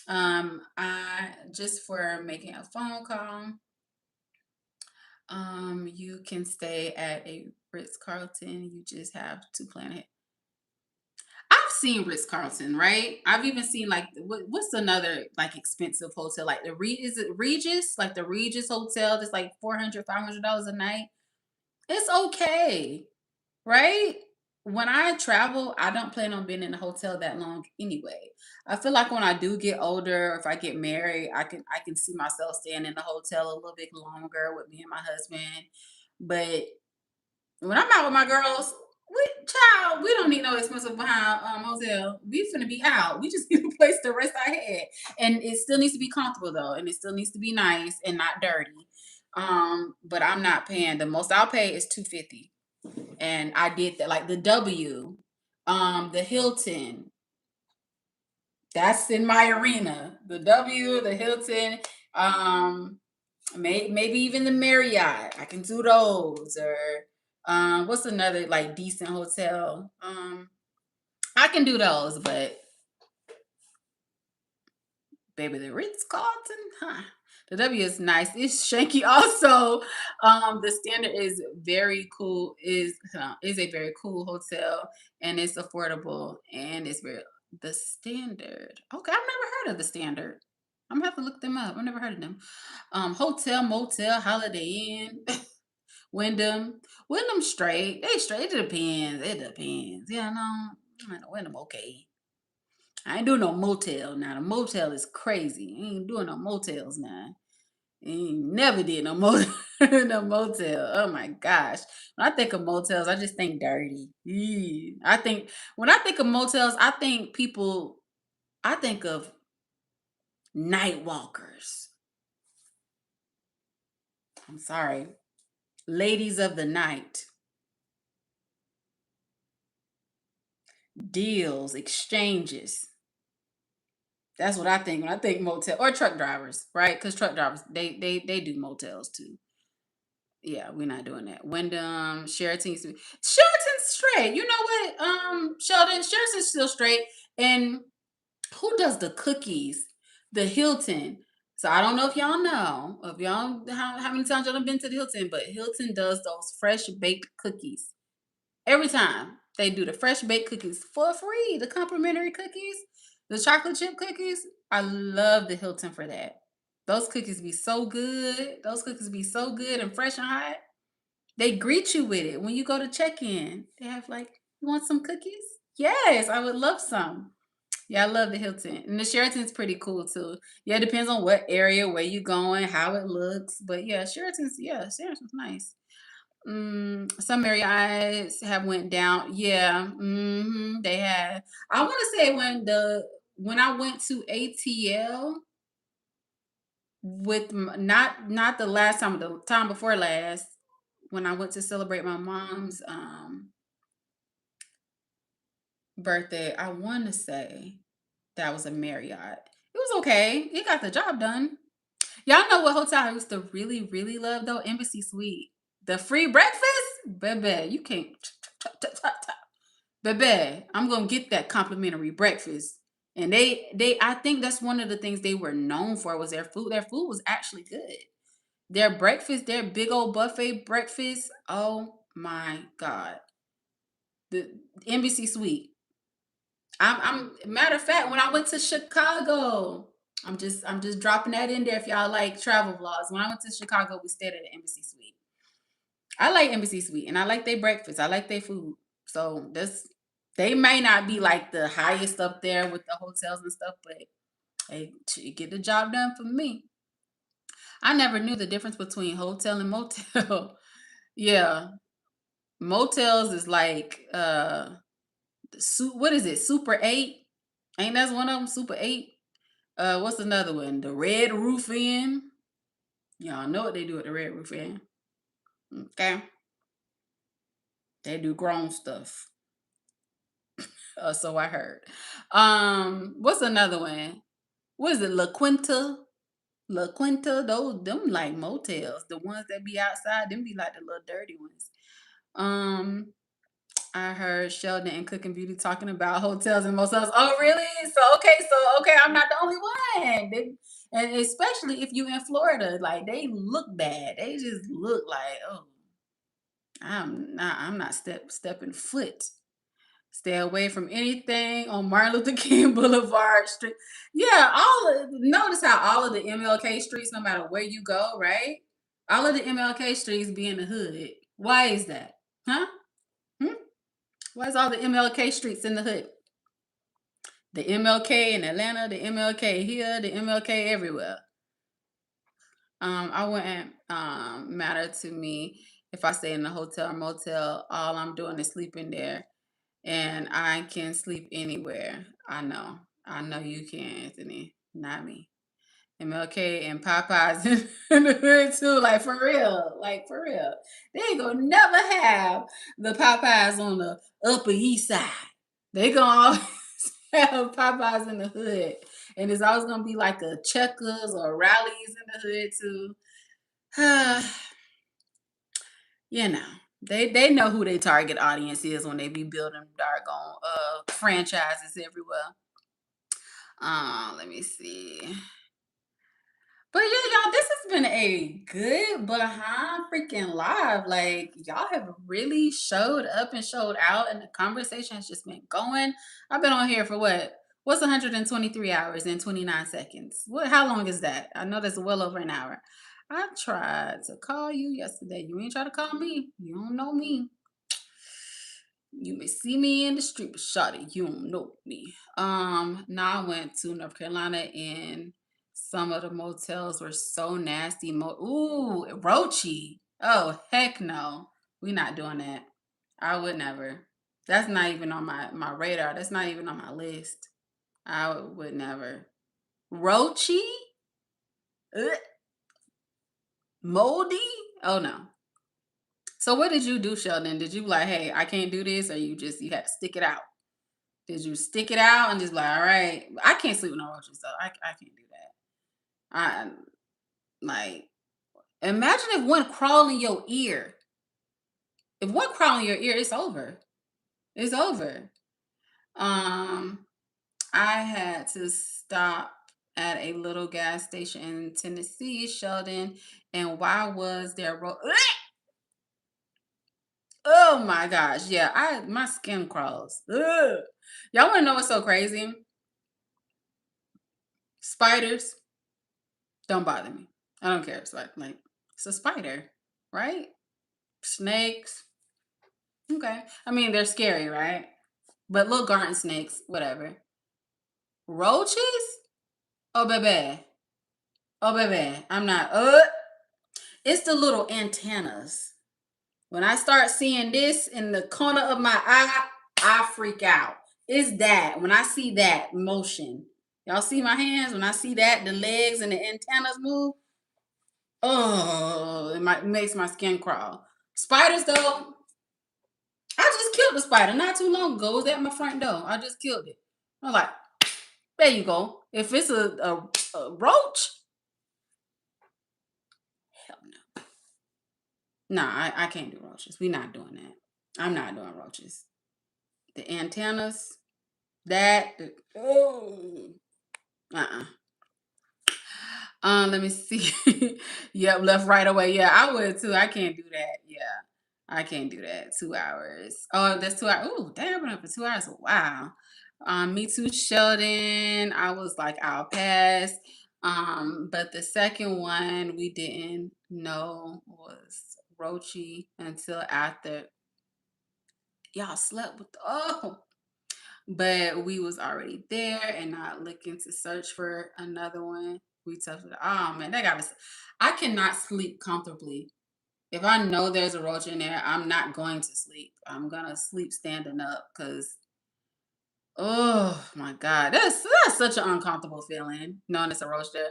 Speaker 1: I just for making a phone call. You can stay at a Ritz Carlton. You just have to plan it. I've seen Ritz Carlton, right? I've even seen like what's another like expensive hotel? Like is it Regis? Like the Regis hotel that's like $400, $500 a night. It's okay. Right? When I travel, I don't plan on being in a hotel that long anyway. I feel like when I do get older, or if I get married, I can see myself staying in the hotel a little bit longer with me and my husband. But when I'm out with my girls, we don't need no expensive behind hotel. We finna be out. We just need a place to rest our head. And it still needs to be comfortable though, and it still needs to be nice and not dirty. But I'm not paying. The most I'll pay is 250, and I did that like the W, the Hilton. That's in my arena. The W, the Hilton, um, maybe even the Marriott. I can do those. Or what's another like decent hotel? I can do those, but baby, the Ritz Carlton, huh? The W is nice. It's shanky. Also, the Standard is very cool. Is a very cool hotel, and it's affordable, and it's very the Standard. Okay, I've never heard of the Standard. I'm gonna have to look them up. I've never heard of them. Hotel, motel, Holiday Inn, Wyndham, Wyndham straight. They straight. It depends. It depends. Yeah, no, Wyndham okay. I ain't doing no motel now. The motel is crazy. I ain't doing no motels now. Ain't never did no no motel. Oh my gosh. When I think of motels, I just think dirty. Eee. I think when I think of motels, I think of night walkers. I'm sorry. Ladies of the night. Deals, exchanges. That's what I think when I think motel or truck drivers, right? Because truck drivers they do motels too. Yeah, we're not doing that. Wyndham, Sheraton's straight. You know what? Sheraton's still straight. And who does the cookies? The Hilton. So I don't know if y'all know, if y'all how many times y'all have been to the Hilton, but Hilton does those fresh baked cookies. Every time they do the fresh baked cookies for free, the complimentary cookies, the chocolate chip cookies. I love the Hilton for that. Those cookies be so good. Those cookies be so good and fresh and hot. They greet you with it when you go to check in. They have like, you want some cookies? Yes, I would love some. Yeah, I love the Hilton. And the Sheraton's pretty cool too. Yeah, it depends on what area, where you going, how it looks. But Sheraton's nice. Some Marriotts have went down. Yeah, they have. I want to say when I went to ATL with not the last time, the time before last, when I went to celebrate my mom's birthday, I want to say that was a Marriott. It was okay. It got the job done. Y'all know what hotel I used to really, really love though? Embassy Suite. The free breakfast? Baby, you can't. Baby, I'm gonna get that complimentary breakfast. And I think that's one of the things they were known for was their food. Their food was actually good. Their breakfast, their big old buffet breakfast. Oh my God. The Embassy Suite. I'm matter of fact, when I went to Chicago, I'm just dropping that in there if y'all like travel vlogs. When I went to Chicago, we stayed at the Embassy Suite. I like Embassy Suite and I like their breakfast. I like their food. So this they may not be like the highest up there with the hotels and stuff, but they get the job done for me. I never knew the difference between hotel and motel. Yeah. Motels is like what is it? Super 8? Ain't that's one of them? Super 8? What's another one? The Red Roof Inn. Y'all know what they do at the Red Roof Inn. Okay. They do grown stuff. So I heard. What's another one? What is it? La Quinta? La Quinta, those them like motels. The ones that be outside, them be like the little dirty ones. Um, I heard Sheldon and Cook and Beauty talking about hotels and motels. Oh, really? So okay, I'm not the only one. And especially if you in Florida, like they look bad. They just look like, oh, I'm not stepping foot. Stay away from anything on Martin Luther King Boulevard Street. Yeah, notice how all of the MLK streets, no matter where you go, right? All of the MLK streets be in the hood. Why is that? Huh? Hmm? Why is all the MLK streets in the hood? The MLK in Atlanta, the MLK here, the MLK everywhere. I wouldn't matter to me if I stay in a hotel or motel. All I'm doing is sleeping there. And I can sleep anywhere. I know. I know you can, Anthony. Not me. MLK and Popeyes in the hood too. Like for real. Like for real. They ain't gonna never have the Popeyes on the Upper East Side. They gonna always have Popeyes in the hood. And it's always gonna be like a Checkers or Rallies in the hood too. You know, they know who their target audience is when they be building doggone franchises everywhere. Let me see. But yeah, y'all, this has been a good behind freaking live. Like y'all have really showed up and showed out, and the conversation has just been going. I've been on here for what? What's 123 hours and 29 seconds? What? How long is that? I know that's well over an hour. I tried to call you yesterday. You ain't try to call me. You don't know me. You may see me in the street, but shawty, you don't know me. Now I went to North Carolina and some of the motels were so nasty. Ooh, roachy. Oh, heck no. We not doing that. I would never. That's not even on my radar. That's not even on my list. I would never. Roachy? Ugh. Moldy? Oh no. So what did you do, Sheldon? Did you like, hey, I can't do this, or you had to stick it out? Did you stick it out and just like, all right? I can't sleep with no roaches though. I can't do that. I like imagine if one crawl in your ear. If one crawl in your ear, it's over. It's over. Um, I had to stop at a little gas station in Tennessee, Sheldon, and why was there oh my gosh, yeah, I my skin crawls. Ugh. Y'all want to know what's so crazy? Spiders don't bother me. I don't care. It's like it's a spider, right? Snakes. Okay. I mean, they're scary, right? But little garden snakes, whatever. Roaches? Oh baby. Oh baby. I'm not it's the little antennas. When I start seeing this in the corner of my eye, I freak out. It's that. When I see that motion. Y'all see my hands? When I see that, the legs and the antennas move, oh, makes my skin crawl. Spiders, though, I just killed a spider not too long ago. It was at my front door. I just killed it. I'm like, there you go. If it's a roach, hell no. Nah, I can't do roaches. We're not doing that. I'm not doing roaches. The antennas, oh, uh-uh. Let me see. Yep, left right away. Yeah, I would too. I can't do that. Yeah, I can't do that. 2 hours. Oh, that's 2 hours. Oh, damn, I've been up for 2 hours. Wow. Me too, Sheldon. I was like, I'll pass. But the second one we didn't know was Roachy until after y'all slept with but we was already there and not looking to search for another one. We toughed it. Oh man, I cannot sleep comfortably. If I know there's a roach in there, I'm not going to sleep. I'm gonna sleep standing up because oh my god, that's such an uncomfortable feeling knowing it's a roach there.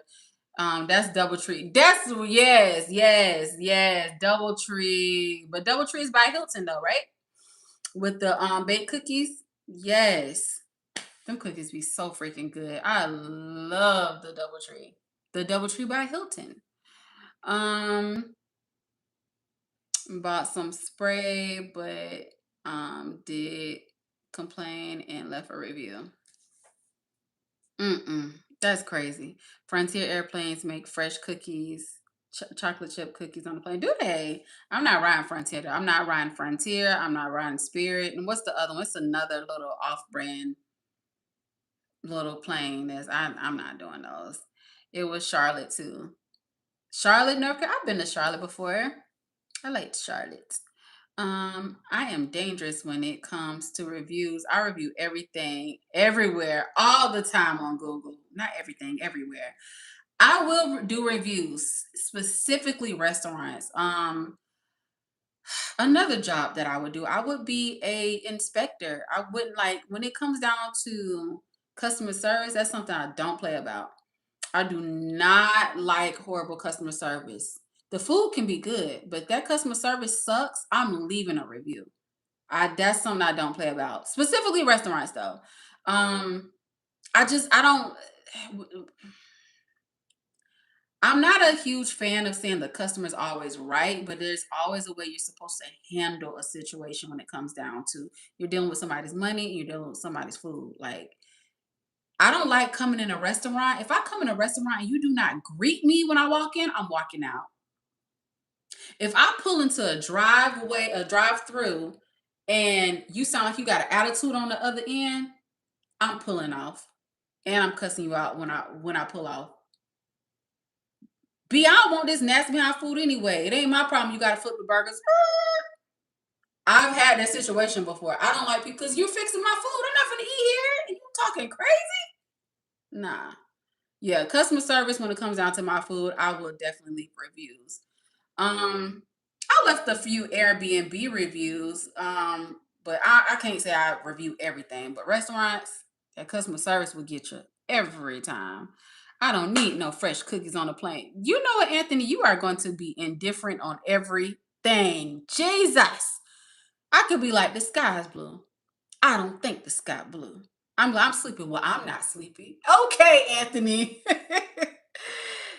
Speaker 1: That's DoubleTree. That's yes, DoubleTree. But DoubleTree is by Hilton though, right? With the baked cookies. Yes. Them cookies be so freaking good. I love the DoubleTree. The DoubleTree by Hilton. Um, bought some spray, but did complain and left a review. That's crazy. Frontier Airplanes make fresh cookies, chocolate chip cookies on the plane. Do they? I'm not riding Frontier. Though. I'm not riding Frontier. I'm not riding Spirit. And what's the other one? It's another little off-brand little plane. I'm not doing those. It was Charlotte too. Charlotte, North Carolina. I've been to Charlotte before. I liked Charlotte. I am dangerous when it comes to reviews. I review everything, everywhere, all the time on Google. Not everything, everywhere. I will do reviews, specifically restaurants. Another job that I would do, I would be a inspector. I wouldn't like when it comes down to customer service. That's something I don't play about. I do not like horrible customer service. The food can be good, but that customer service sucks. I'm leaving a review. That's something I don't play about. Specifically restaurants though. Um I don't I'm not a huge fan of saying the customer's always right, but there's always a way you're supposed to handle a situation when it comes down to you're dealing with somebody's money, you're dealing with somebody's food. Like I don't like coming in a restaurant. If I come in a restaurant and you do not greet me when I walk in, I'm walking out. If I pull into a drive-through, and you sound like you got an attitude on the other end, I'm pulling off. And I'm cussing you out when I pull off. B, I don't want this nasty behind food anyway. It ain't my problem. You gotta flip the burgers. I've had that situation before. I don't like people because you're fixing my food. I'm not gonna eat here. You talking crazy? Nah. Yeah, customer service when it comes down to my food, I will definitely leave reviews. Um, I left a few Airbnb reviews, but I can't say I review everything. But restaurants, that customer service will get you every time. I don't need no fresh cookies on the plane. You know what, Anthony? You are going to be indifferent on everything. Jesus. I could be like, the sky is blue. I don't think the sky blue. I'm sleeping. Well, I'm not sleepy. Okay, Anthony.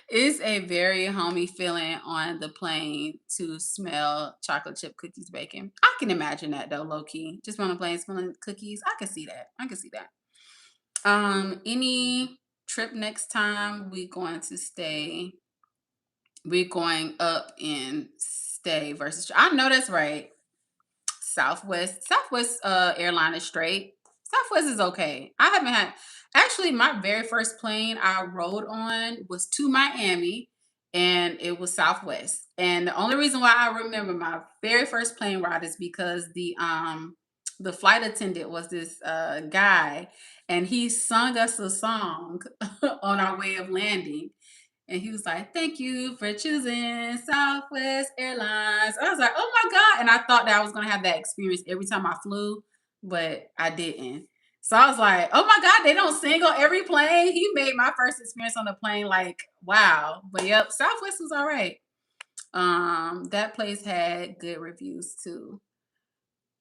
Speaker 1: It's a very homey feeling on the plane to smell chocolate chip cookies baking. I can imagine that though, low key. Just on the plane smelling cookies. I can see that. I can see that. Any trip next time we're going up and stay versus I know that's right. Southwest airline is straight. Southwest is okay. I haven't had actually my very first plane I rode on was to Miami and it was Southwest. And the only reason why I remember my very first plane ride is because the flight attendant was this guy and he sung us a song on our way of landing. And he was like, "Thank you for choosing Southwest Airlines." I was like, "Oh my God." And I thought that I was going to have that experience every time I flew, but I didn't. So I was like, "Oh my God, they don't sing on every plane." He made my first experience on the plane like, wow. But yep, Southwest was all right. That place had good reviews too.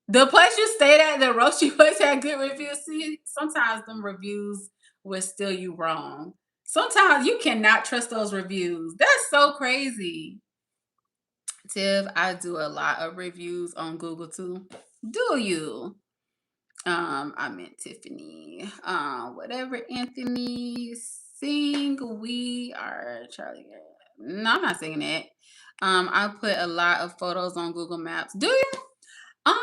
Speaker 1: The place you stayed at, the roasty place, had good reviews. See, sometimes them reviews will steer you wrong. Sometimes you cannot trust those reviews. That's so crazy. Tiff, I do a lot of reviews on Google too. Do you? I meant Tiffany. Whatever Anthony sing, we are Charlie. No, I'm not singing it. I put a lot of photos on Google Maps. Do you? Um,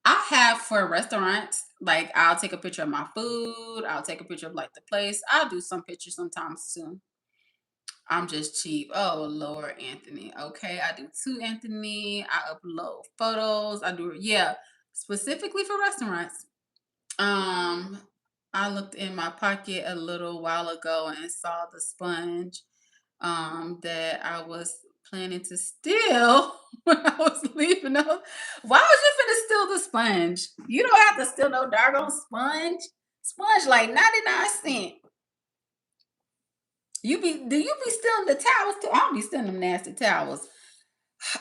Speaker 1: I have for restaurants. Like I'll take a picture of my food. I'll take a picture of like the place. I'll do some pictures sometimes too. I'm just cheap. Oh Lord, Anthony. Okay, I do too, Anthony. I upload photos. I do yeah, specifically for restaurants. Um, I looked in my pocket a little while ago and saw the sponge that I was planning to steal when I was leaving up. Why was you finna steal the sponge? You don't have to steal no doggone sponge. Sponge like 99¢. Do you be stealing the towels too? I don't be stealing them nasty towels.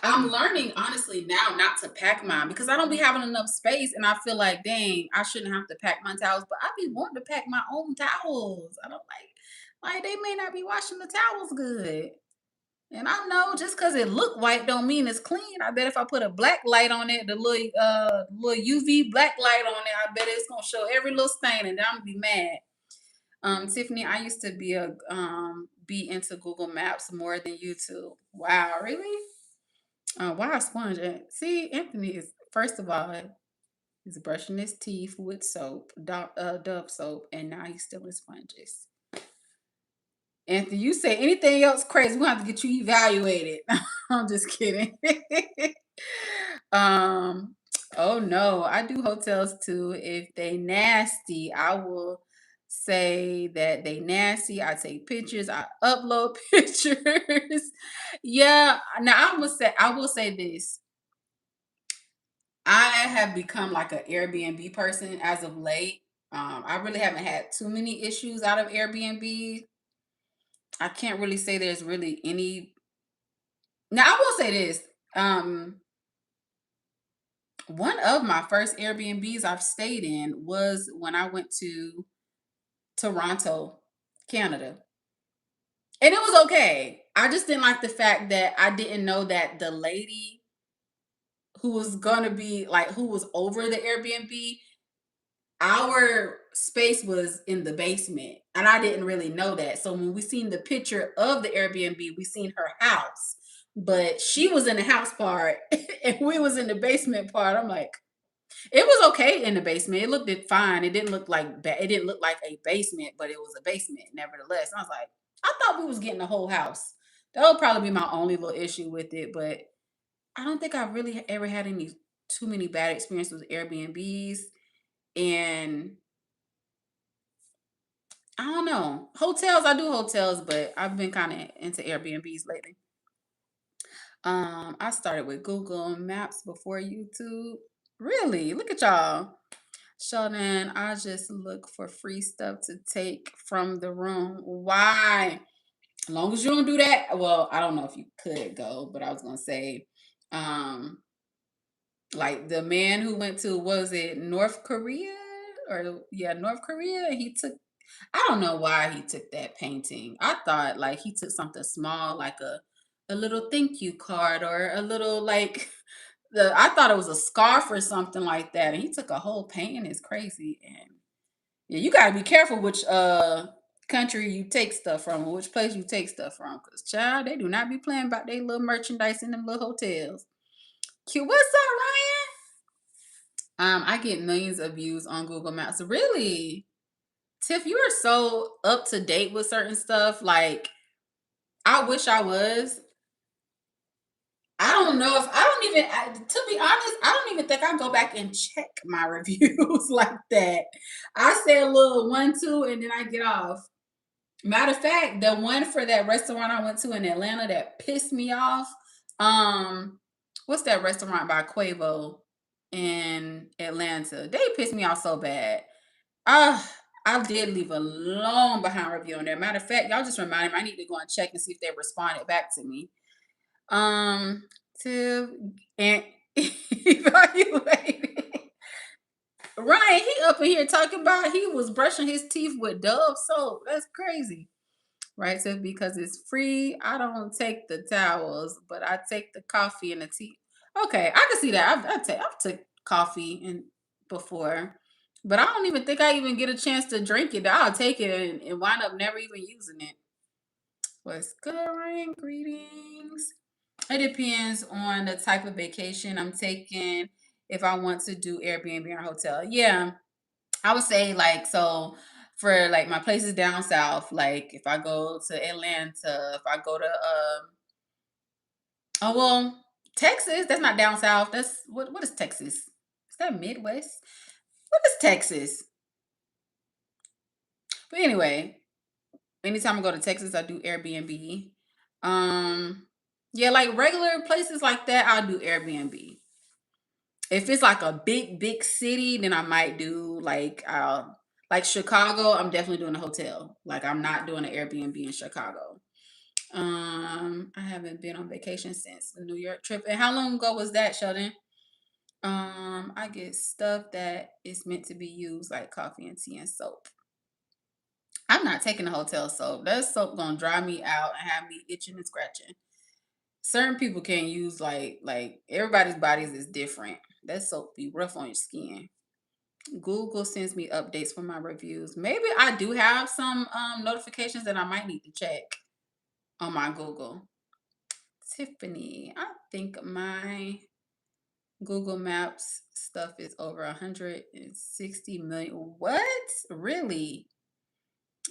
Speaker 1: I'm learning honestly now not to pack mine because I don't be having enough space and I feel like dang, I shouldn't have to pack my towels, but I be wanting to pack my own towels. I don't like they may not be washing the towels good. And I know just because it look white don't mean it's clean. I bet if I put a black light on it, the little UV black light on it, I bet it's gonna show every little stain and then I'm gonna be mad. Tiffany, I used to be into Google Maps more than YouTube. Wow, really? Why a sponge? See, Anthony is first of all, he's brushing his teeth with soap, Dove soap, and now he's stealing sponges. Anthony, you say anything else crazy, we'll have to get you evaluated. I'm just kidding. um, oh no, I do hotels too. If they nasty, I will say that they nasty. I take pictures, I upload pictures. Yeah. Now I will say this. I have become like an Airbnb person as of late. I really haven't had too many issues out of Airbnb. I can't really say there's really any. Now I will say this. Um, One of my first Airbnbs I've stayed in was when I went to Toronto, Canada. And it was okay. I just didn't like the fact that I didn't know that the lady who was gonna be like who was over the Airbnb, our space was in the basement and I didn't really know that. So when we seen the picture of the Airbnb, we seen her house, but she was in the house part and we was in the basement part. I'm like, it was okay in the basement. It looked it fine. It didn't look like it didn't look like a basement, but it was a basement nevertheless. I was like, I thought we was getting the whole house. That would probably be my only little issue with it, but I don't think I've really ever had any too many bad experiences with Airbnbs. And I don't know. Hotels, I do hotels, but I've been kind of into Airbnbs lately. I started with Google Maps before YouTube. Really? Look at y'all. Sheldon, I just look for free stuff to take from the room. Why? As long as you don't do that. Well, I don't know if you could go, but I was gonna say, um, Like the man who went to, was it North Korea? Or yeah, North Korea. He took, I don't know why he took that painting. I thought like he took something small, like a little thank you card or a little like I thought it was a scarf or something like that. And he took a whole painting. It's crazy. And yeah, you gotta be careful which country you take stuff from, or which place you take stuff from. Cause child, they do not be playing about their little merchandise in them little hotels. Cute. What's up, Ryan? I get millions of views on Google Maps. Really? Tiff, you are so up to date with certain stuff. Like, I wish I was. I don't know if I don't even, to be honest, I don't even think I go back and check my reviews like that. I say a little one, two, and then I get off. Matter of fact, the one for that restaurant I went to in Atlanta that pissed me off. Um, what's that restaurant by Quavo in Atlanta? They pissed me off so bad. Uh, I did leave a long behind review on there. Matter of fact, y'all just reminded me I need to go and check and see if they responded back to me. To and evaluating. Ryan, he up in here talking about he was brushing his teeth with Dove soap. That's crazy. Right? So because it's free, I don't take the towels, but I take the coffee and the tea. Okay, I can see that. I've took coffee and before, but I don't even think I even get a chance to drink it. I'll take it and wind up never even using it. What's good, Ryan? Greetings. It depends on the type of vacation I'm taking. If I want to do Airbnb or hotel, yeah, I would say like so for like my places down south. Like if I go to Atlanta, if I go to oh well, Texas. That's not down south. That's what is Texas? Is that Midwest? What is Texas? But anyway, anytime I go to Texas, I do Airbnb. Um, yeah, like regular places like that, I'll do Airbnb. If it's like a big city, then I might do like Chicago, I'm definitely doing a hotel. Like I'm not doing an Airbnb in Chicago. I haven't been on vacation since the New York trip. And how long ago was that, Sheldon? I get stuff that is meant to be used like coffee and tea and soap. I'm not taking a hotel soap. That soap gonna dry me out and have me itching and scratching. Certain people can't use like everybody's bodies is different. That soap be rough on your skin. Google sends me updates for my reviews. Maybe I do have some notifications that I might need to check on my Google. Tiffany, I think my Google Maps stuff is over 160 million. What? Really?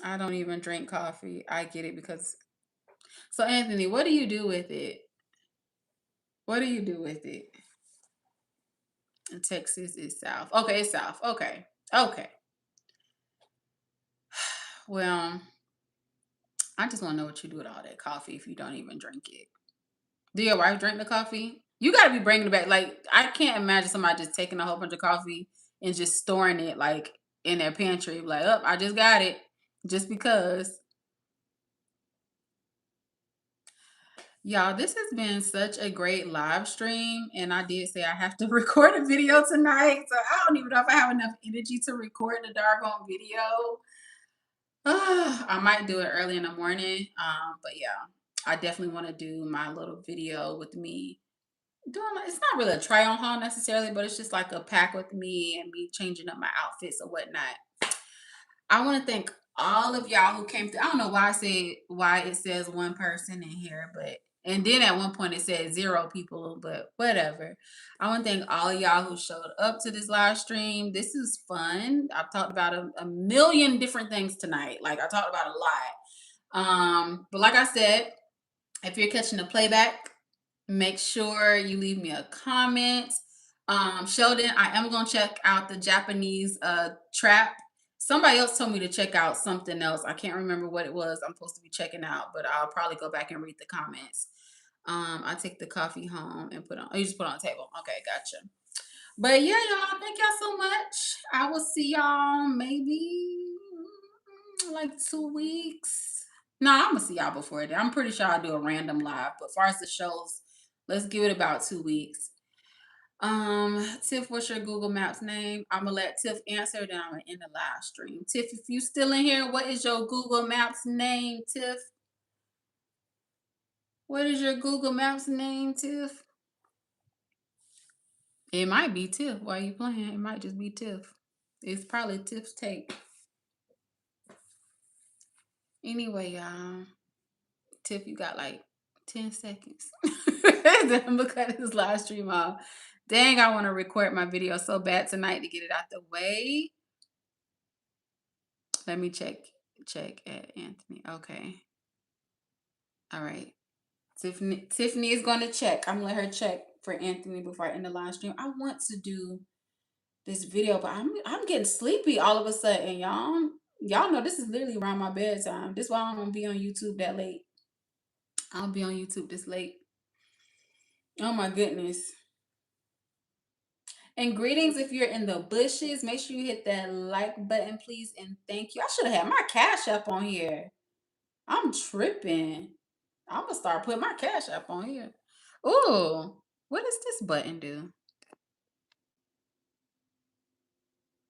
Speaker 1: I don't even drink coffee. I get it because. So, Anthony, what do you do with it? What do you do with it? Texas is south. Okay, it's south. Okay. Okay. Well, I just want to know what you do with all that coffee if you don't even drink it. Do your wife drink the coffee? You got to be bringing it back. Like, I can't imagine somebody just taking a whole bunch of coffee and just storing it, like, in their pantry. Like, oh, I just got it. Just because. Y'all, this has been such a great live stream. And I did say I have to record a video tonight. So I don't even know if I have enough energy to record the doggone video. I might do it early in the morning. But yeah, I definitely want to do my little video with me doing it's not really a try on haul necessarily, but it's just like a pack with me and me changing up my outfits or whatnot. I want to thank all of y'all who came through. I don't know why it says one person in here, but and then at one point it said 0 people, but whatever. I want to thank all of y'all who showed up to this live stream. This is fun. I've talked about a million different things tonight. Like I talked about a lot. But like I said, if you're catching the playback, make sure you leave me a comment. Sheldon, I am gonna check out the Japanese trap. Somebody else told me to check out something else. I can't remember what it was I'm supposed to be checking out, but I'll probably go back and read the comments. I take the coffee home and put on. Oh, you just put it on the table. Okay, gotcha. But yeah, y'all, thank y'all so much. I will see y'all maybe like 2 weeks. No, I'm gonna see y'all before that. I'm pretty sure I'll do a random live, but as far as the shows, let's give it about 2 weeks. Tiff, what's your Google Maps name? I'm gonna let Tiff answer, then I'm gonna end the live stream. Tiff, if you still in here, what is your Google Maps name, Tiff? What is your Google Maps name, Tiff? It might be Tiff while you playing. It might just be Tiff. It's probably Tiff's take. Anyway, y'all. Tiff, you got like 10 seconds. Then I'm gonna cut this live stream off. Dang, I want to record my video so bad tonight to get it out the way. Let me check at Anthony. Okay. All right. Tiffany is going to check. I'm gonna let her check for Anthony before I end the live stream. I want to do this video, but I'm getting sleepy all of a sudden, y'all. Y'all know this is literally around my bedtime. This is why I don't be on YouTube that late. I don't be on YouTube this late. Oh my goodness. And greetings if you're in the bushes. Make sure you hit that like button, please, and thank you. I should have had my Cash App on here. I'm tripping. I'm gonna start putting my Cash App on here. Ooh, what does this button do?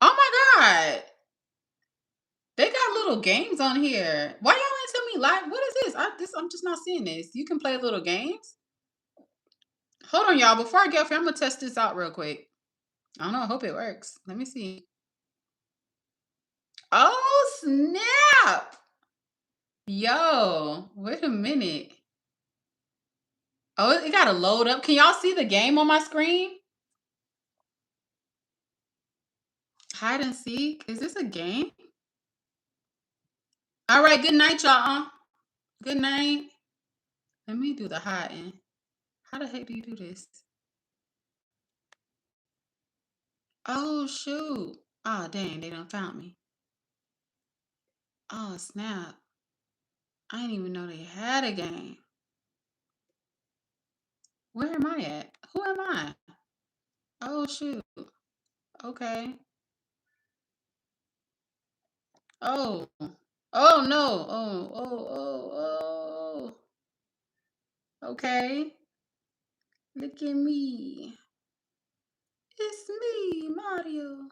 Speaker 1: Oh my God. They got little games on here. Why y'all ain't tell me live? What is this? I'm just not seeing this. You can play little games. Hold on, y'all. Before I get off here, I'm gonna test this out real quick. I don't know. I hope it works. Let me see. Oh snap! Yo, wait a minute. Oh, it got to load up. Can y'all see the game on my screen? Hide and seek. Is this a game? All right. Good night, y'all. Good night. Let me do the hiding. How the heck do you do this? Oh, shoot. Oh, dang. They done found me. Oh, snap. I didn't even know they had a game. Where am I at? Who am I? Oh, shoot. Okay. Oh. Oh, no. Oh. Okay. Look at me. It's me, Mario.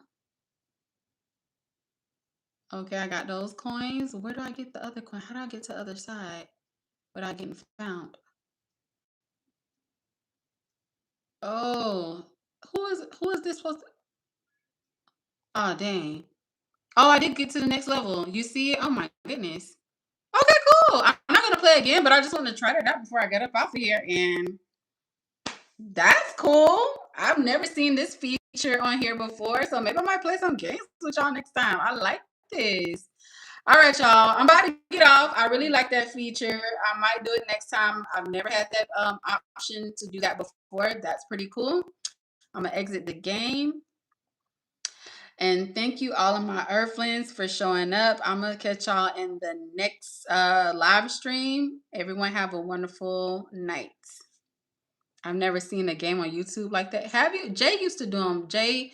Speaker 1: Okay, I got those coins. Where do I get the other coin? How do I get to the other side without getting found? Oh, who is this supposed to? Oh, dang. Oh, I did get to the next level. You see it? Oh my goodness. Okay, cool. I'm not gonna play again, but I just want to try that out before I get up off of here. And that's cool. I've never seen this feature on here before, so maybe I might play some games with y'all next time. I like this. All right, y'all. I'm about to get off. I really like that feature. I might do it next time. I've never had that option to do that before. That's pretty cool. I'm gonna exit the game. And thank you all of my Earthlings for showing up. I'm gonna catch y'all in the next live stream. Everyone have a wonderful night. I've never seen a game on YouTube like that. Have you? Jay used to do them. Jay,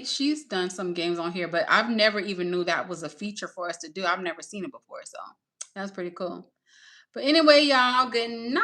Speaker 1: she's done some games on here, but I've never even knew that was a feature for us to do. I've never seen it before, so that's pretty cool. But anyway, y'all, good night.